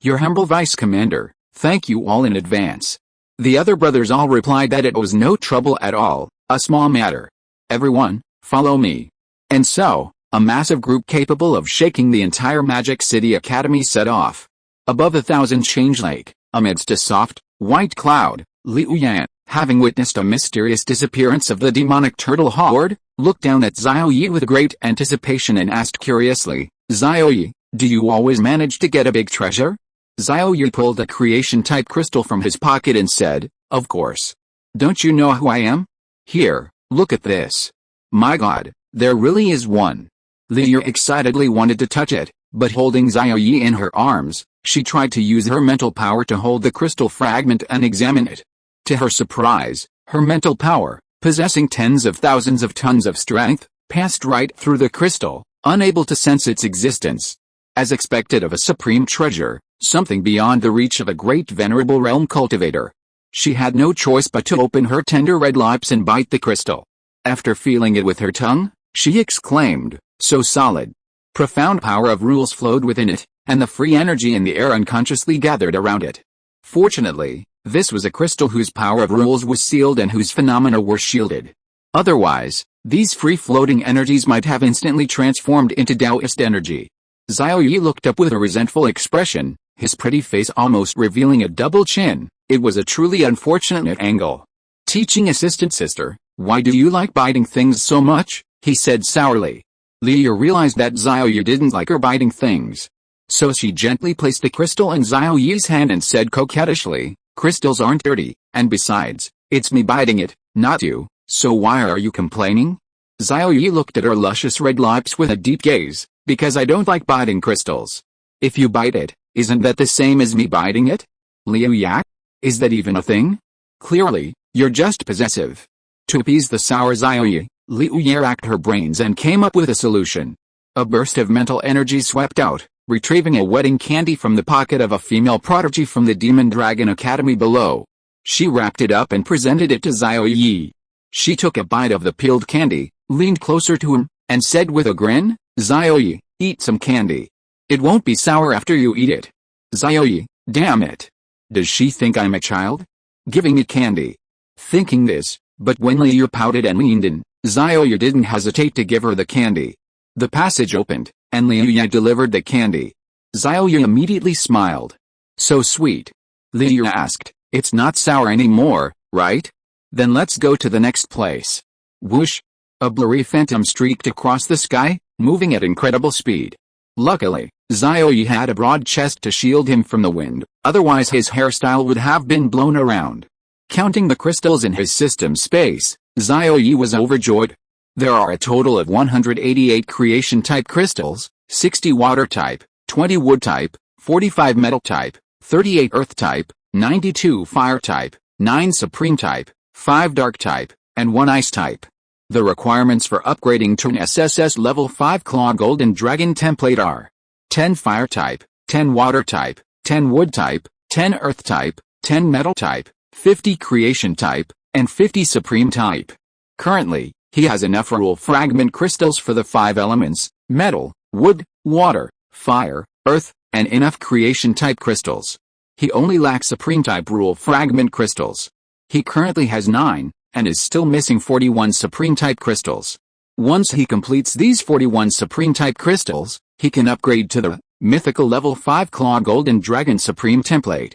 your humble vice-commander, thank you all in advance. The other brothers all replied that it was no trouble at all, a small matter. Everyone, follow me. And so, a massive group capable of shaking the entire Magic City Academy set off. Above 1,000 Change Lake, amidst a soft, white cloud, Liu Yan, having witnessed a mysterious disappearance of the demonic turtle horde, looked down at Xiao Ye with great anticipation and asked curiously, Xiao Ye, do you always manage to get a big treasure? Xiao Ye pulled a creation-type crystal from his pocket and said, of course. Don't you know who I am? Here, look at this. My god, there really is one. Liu excitedly wanted to touch it, but holding Xiao Ye in her arms, she tried to use her mental power to hold the crystal fragment and examine it. To her surprise, her mental power, possessing tens of thousands of tons of strength, passed right through the crystal, unable to sense its existence. As expected of a supreme treasure, something beyond the reach of a great venerable realm cultivator. She had no choice but to open her tender red lips and bite the crystal. After feeling it with her tongue, she exclaimed, so solid. Profound power of rules flowed within it, and the free energy in the air unconsciously gathered around it. Fortunately, this was a crystal whose power of rules was sealed and whose phenomena were shielded. Otherwise, these free-floating energies might have instantly transformed into Taoist energy. Xiao Ye looked up with a resentful expression, his pretty face almost revealing a double chin. It was a truly unfortunate angle. Teaching assistant sister, why do you like biting things so much? He said sourly. Liu realized that Xiao Ye didn't like her biting things. So she gently placed the crystal in Xiao Ye's hand and said coquettishly, crystals aren't dirty, and besides, it's me biting it, not you, so why are you complaining? Xiao Ye looked at her luscious red lips with a deep gaze, because I don't like biting crystals. If you bite it, isn't that the same as me biting it? Liu Yak? Is that even a thing? Clearly, you're just possessive. To appease the sour Xiao Ye, Liu Ye racked her brains and came up with a solution. A burst of mental energy swept out, retrieving a wedding candy from the pocket of a female prodigy from the Demon Dragon Academy below. She wrapped it up and presented it to Xiao Ye. She took a bite of the peeled candy, leaned closer to him, and said with a grin, "Xiao Ye, eat some candy. It won't be sour after you eat it." Xiao Ye, damn it. Does she think I'm a child? Giving me candy. Thinking this, but when Liu pouted and leaned in, Xiao Ye didn't hesitate to give her the candy. The passage opened, and Liu Ye delivered the candy. Xiao Ye immediately smiled. "So sweet." Liu asked, "It's not sour anymore, right? Then let's go to the next place." Whoosh! A blurry phantom streaked across the sky, moving at incredible speed. Luckily, Xiao Ye had a broad chest to shield him from the wind, otherwise his hairstyle would have been blown around. Counting the crystals in his system space, Xiao Ye was overjoyed. There are a total of 188 creation-type crystals, 60 water-type, 20 wood-type, 45 metal-type, 38 earth-type, 92 fire-type, 9 supreme-type, 5 dark-type, and 1 ice-type. The requirements for upgrading to an SSS Level 5 Claw Golden Dragon template are 10 fire-type, 10 water-type, 10 wood-type, 10 earth-type, 10 metal-type, 50 creation-type, and 50 supreme-type. Currently, he has enough rule fragment crystals for the 5 elements, metal, wood, water, fire, earth, and enough creation-type crystals. He only lacks supreme-type rule fragment crystals. He currently has 9, and is still missing 41 supreme-type crystals. Once he completes these 41 supreme-type crystals, he can upgrade to the mythical Level 5 Claw Golden Dragon Supreme template.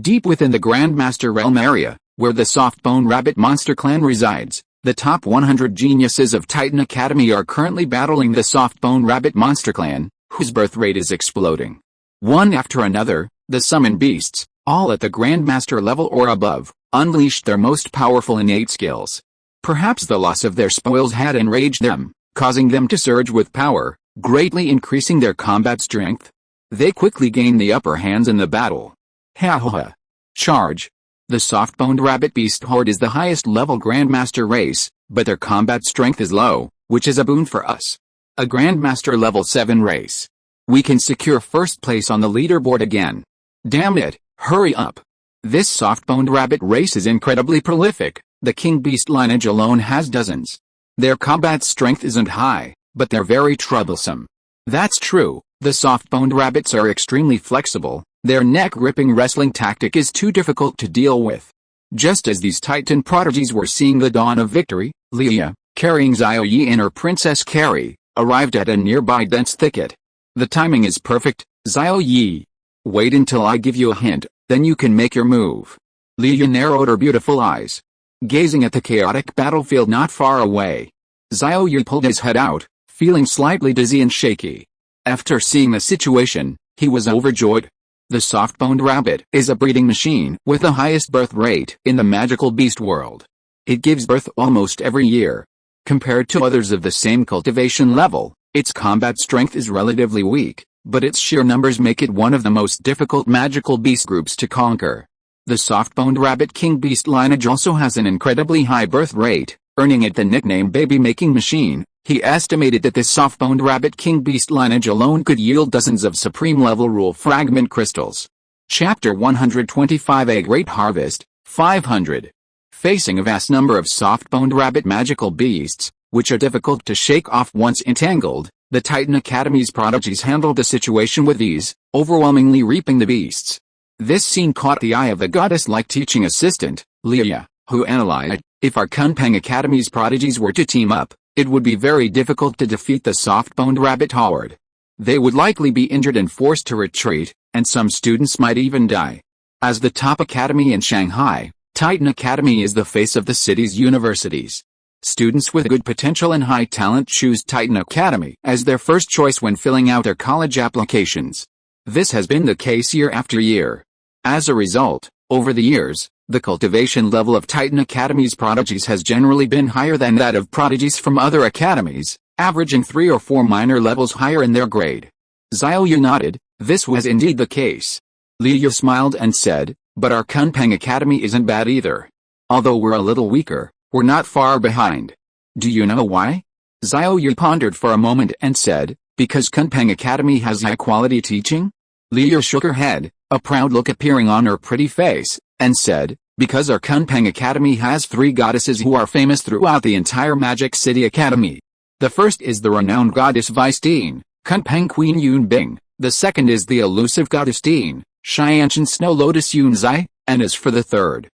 Deep within the Grandmaster Realm area, where the Softbone Rabbit Monster Clan resides, the top 100 geniuses of Titan Academy are currently battling the Softbone Rabbit Monster Clan, whose birth rate is exploding. One after another, the summoned beasts, all at the Grandmaster level or above, unleashed their most powerful innate skills. Perhaps the loss of their spoils had enraged them, causing them to surge with power, greatly increasing their combat strength. They quickly gained the upper hands in the battle. Ha ha ha. Charge. The soft-boned rabbit beast horde is the highest level Grandmaster race, but their combat strength is low, which is a boon for us. A Grandmaster level 7 race. We can secure first place on the leaderboard again. Damn it, hurry up. This soft-boned rabbit race is incredibly prolific. The King Beast lineage alone has dozens. Their combat strength isn't high, but they're very troublesome. That's true, the soft-boned rabbits are extremely flexible. Their neck-ripping wrestling tactic is too difficult to deal with. Just as these Titan prodigies were seeing the dawn of victory, Leah, carrying Xiao Ye and her princess Carrie, arrived at a nearby dense thicket. The timing is perfect, Xiao Ye. Wait until I give you a hint, then you can make your move. Leah narrowed her beautiful eyes, gazing at the chaotic battlefield not far away. Xiao Ye pulled his head out, feeling slightly dizzy and shaky. After seeing the situation, he was overjoyed. The soft-boned rabbit is a breeding machine with the highest birth rate in the magical beast world. It gives birth almost every year. Compared to others of the same cultivation level, its combat strength is relatively weak, but its sheer numbers make it one of the most difficult magical beast groups to conquer. The soft-boned rabbit king beast lineage also has an incredibly high birth rate, earning it the nickname baby-making machine. He estimated that this soft-boned rabbit king beast lineage alone could yield dozens of supreme-level rule fragment crystals. Chapter 125 A Great Harvest, 500. Facing a vast number of soft-boned rabbit magical beasts, which are difficult to shake off once entangled, the Titan Academy's prodigies handled the situation with ease, overwhelmingly reaping the beasts. This scene caught the eye of the goddess-like teaching assistant, Leah, who analyzed, if our Kunpeng Academy's prodigies were to team up, it would be very difficult to defeat the soft-boned rabbit horde. They would likely be injured and forced to retreat, and some students might even die. As the top academy in Shanghai, Titan Academy is the face of the city's universities. Students with good potential and high talent choose Titan Academy as their first choice when filling out their college applications. This has been the case year after year. As a result, over the years, the cultivation level of Titan Academy's prodigies has generally been higher than that of prodigies from other academies, averaging 3 or 4 minor levels higher in their grade. Xiao Ye nodded. This was indeed the case. Leah smiled and said, but our Kunpeng Academy isn't bad either. Although we're a little weaker, we're not far behind. Do you know why? Xiao Ye pondered for a moment and said, because Kunpeng Academy has high-quality teaching? Li Ye shook her head, a proud look appearing on her pretty face, and said, because our Kunpeng Academy has 3 goddesses who are famous throughout the entire Magic City Academy. The first is the renowned goddess Vistine, Kunpeng Queen Yun Bing. The second is the elusive goddess Dean, Xianshan Snow Lotus Yun Zai, and as for the third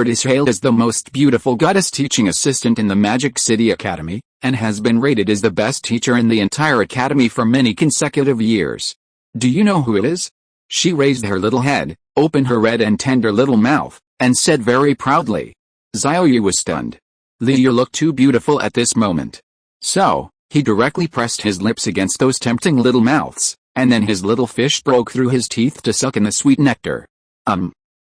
is hailed as the most beautiful goddess teaching assistant in the Magic City Academy, and has been rated as the best teacher in the entire academy for many consecutive years. Do you know who it is? She raised her little head, opened her red and tender little mouth, and said very proudly. Xiao Ye was stunned. Li Ye looked too beautiful at this moment. So, he directly pressed his lips against those tempting little mouths, and then his little fish broke through his teeth to suck in the sweet nectar.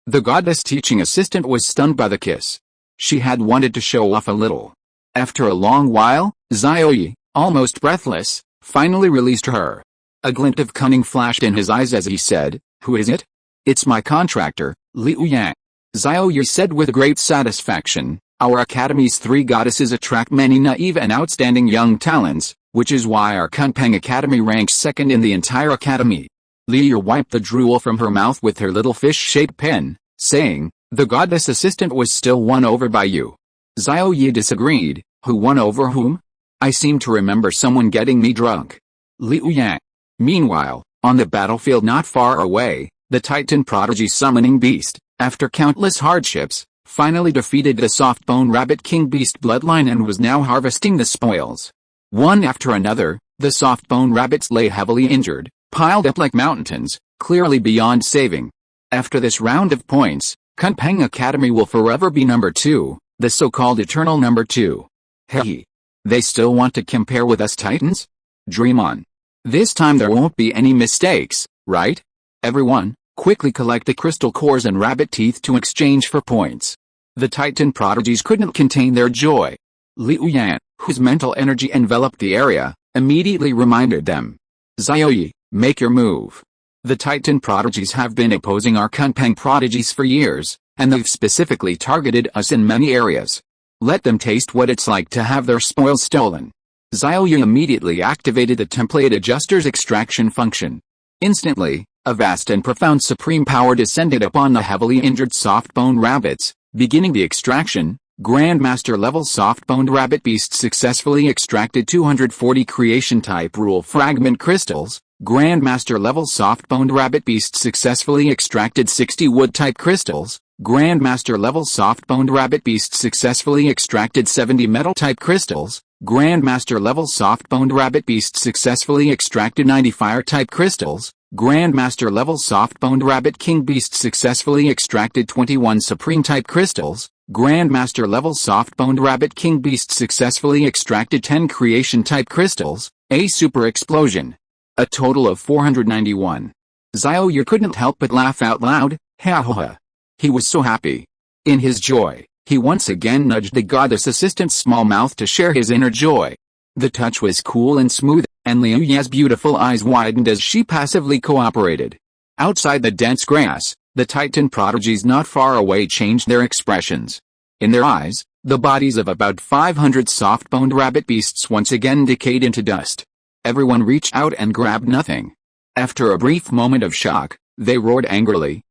The goddess teaching assistant was stunned by the kiss. She had wanted to show off a little. After a long while, Xiao Ye, almost breathless, finally released her. A glint of cunning flashed in his eyes as he said, "Who is it?" "It's my contractor, Liu Yang." Xiao Ye said with great satisfaction, "Our academy's 3 goddesses attract many naive and outstanding young talents, which is why our Kunpeng Academy ranks second in the entire academy." Li Ye wiped the drool from her mouth with her little fish-shaped pen, saying, "The goddess assistant was still won over by you." Xiao Ye disagreed. "Who won over whom? I seem to remember someone getting me drunk." Liu Yang. Meanwhile, on the battlefield not far away, the Titan prodigy summoning beast, after countless hardships, finally defeated the soft-bone rabbit king beast bloodline and was now harvesting the spoils. One after another, the soft-bone rabbits lay heavily injured, piled up like mountains, clearly beyond saving. After this round of points, Kunpeng Academy will forever be number 2, the so-called eternal number 2. Hey! They still want to compare with us Titans? Dream on. This time there won't be any mistakes, right? Everyone, quickly collect the crystal cores and rabbit teeth to exchange for points. The Titan prodigies couldn't contain their joy. Liu Yan, whose mental energy enveloped the area, immediately reminded them. Xiao Ye, make your move. The Titan prodigies have been opposing our Kunpeng prodigies for years, and they've specifically targeted us in many areas. Let them taste what it's like to have their spoils stolen. Xiao Ye immediately activated the template adjuster's extraction function. Instantly, a vast and profound supreme power descended upon the heavily injured soft-boned rabbits. Beginning the extraction, Grandmaster level soft-boned rabbit beast successfully extracted 240 creation type rule fragment crystals. Grandmaster level soft-boned rabbit beast successfully extracted 60 wood type crystals. Grandmaster level soft-boned rabbit beast successfully extracted 70 metal type crystals. Grandmaster level soft-boned rabbit beast successfully extracted 90 fire type crystals. Grandmaster level soft-boned rabbit king beast successfully extracted 21 supreme type crystals. Grandmaster level soft-boned rabbit king beast successfully extracted 10 creation type crystals. A super explosion. A total of 491. Xiao Ye couldn't help but laugh out loud. Ha ha ha. He was so happy. In his joy, he once again nudged the goddess assistant's small mouth to share his inner joy. The touch was cool and smooth, and Liu Ye's beautiful eyes widened as she passively cooperated. Outside the dense grass, the Titan prodigies not far away changed their expressions. In their eyes, the bodies of about 500 soft-boned rabbit beasts once again decayed into dust. Everyone reached out and grabbed nothing. After a brief moment of shock, they roared angrily,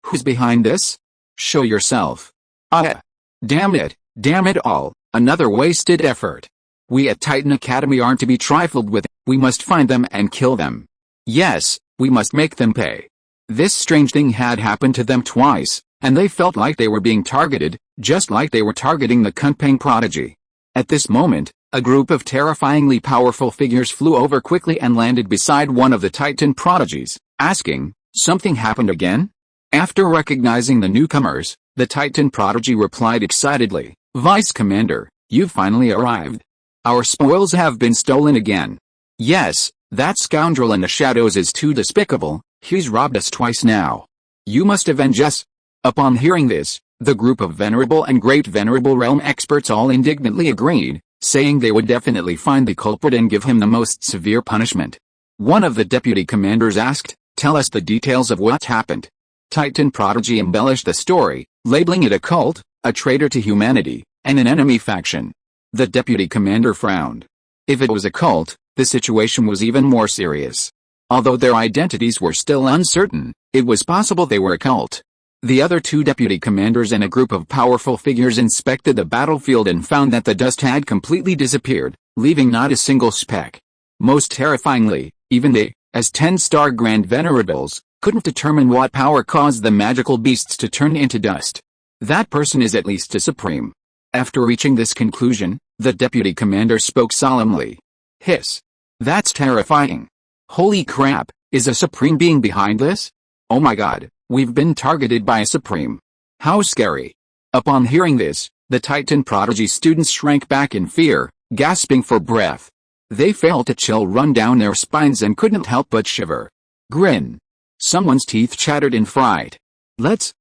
Who's behind this? Show yourself. Ah! Damn it all, another wasted effort. We at Titan Academy aren't to be trifled with, we must find them and kill them. Yes, we must make them pay. This strange thing had happened to them twice, and they felt like they were being targeted, just like they were targeting the Kunpeng prodigy. At this moment, a group of terrifyingly powerful figures flew over quickly and landed beside one of the Titan prodigies, asking, "Something happened again?" After recognizing the newcomers, the Titan prodigy replied excitedly, "Vice Commander, you've finally arrived. Our spoils have been stolen again. Yes, that scoundrel in the shadows is too despicable, he's robbed us twice now. You must avenge us." Upon hearing this, the group of venerable and great venerable realm experts all indignantly agreed, saying they would definitely find the culprit and give him the most severe punishment. One of the deputy commanders asked, "Tell us the details of what happened." Titan prodigy embellished the story, labeling it a cult, a traitor to humanity, and an enemy faction. The deputy commander frowned. If it was a cult, the situation was even more serious. Although their identities were still uncertain, it was possible they were a cult. The other two deputy commanders and a group of powerful figures inspected the battlefield and found that the dust had completely disappeared, leaving not a single speck. Most terrifyingly, even they, as 10-star Grand Venerables, couldn't determine what power caused the magical beasts to turn into dust. That person is at least a supreme. After reaching this conclusion, the deputy commander spoke solemnly. Hiss. That's terrifying. Holy crap, is a supreme being behind this? Oh my god, we've been targeted by a supreme. How scary. Upon hearing this, the Titan Prodigy students shrank back in fear, gasping for breath. They felt a chill run down their spines and couldn't help but shiver. Grin. Someone's teeth chattered in fright. Let's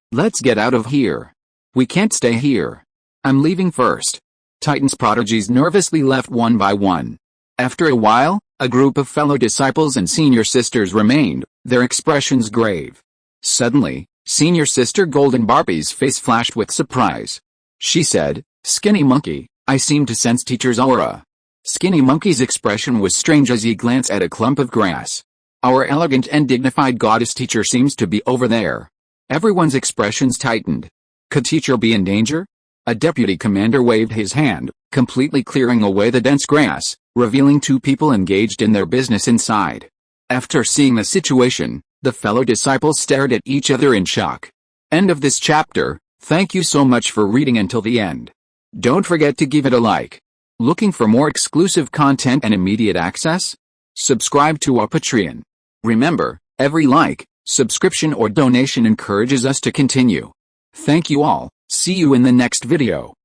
get out of here. We can't stay here. I'm leaving first. Titan's prodigies nervously left one by one. After a while, a group of fellow disciples and senior sisters remained, their expressions grave. Suddenly, senior sister Golden Barbie's face flashed with surprise. She said, "Skinny Monkey, I seem to sense teacher's aura." Skinny Monkey's expression was strange as he glanced at a clump of grass. Our elegant and dignified goddess teacher seems to be over there. Everyone's expressions tightened. Could teacher be in danger? A deputy commander waved his hand, completely clearing away the dense grass, revealing two people engaged in their business inside. After seeing the situation, the fellow disciples stared at each other in shock. End of this chapter. Thank you so much for reading until the end. Don't forget to give it a like. Looking for more exclusive content and immediate access? Subscribe to our Patreon. Remember, every like, subscription or donation encourages us to continue. Thank you all. See you in the next video.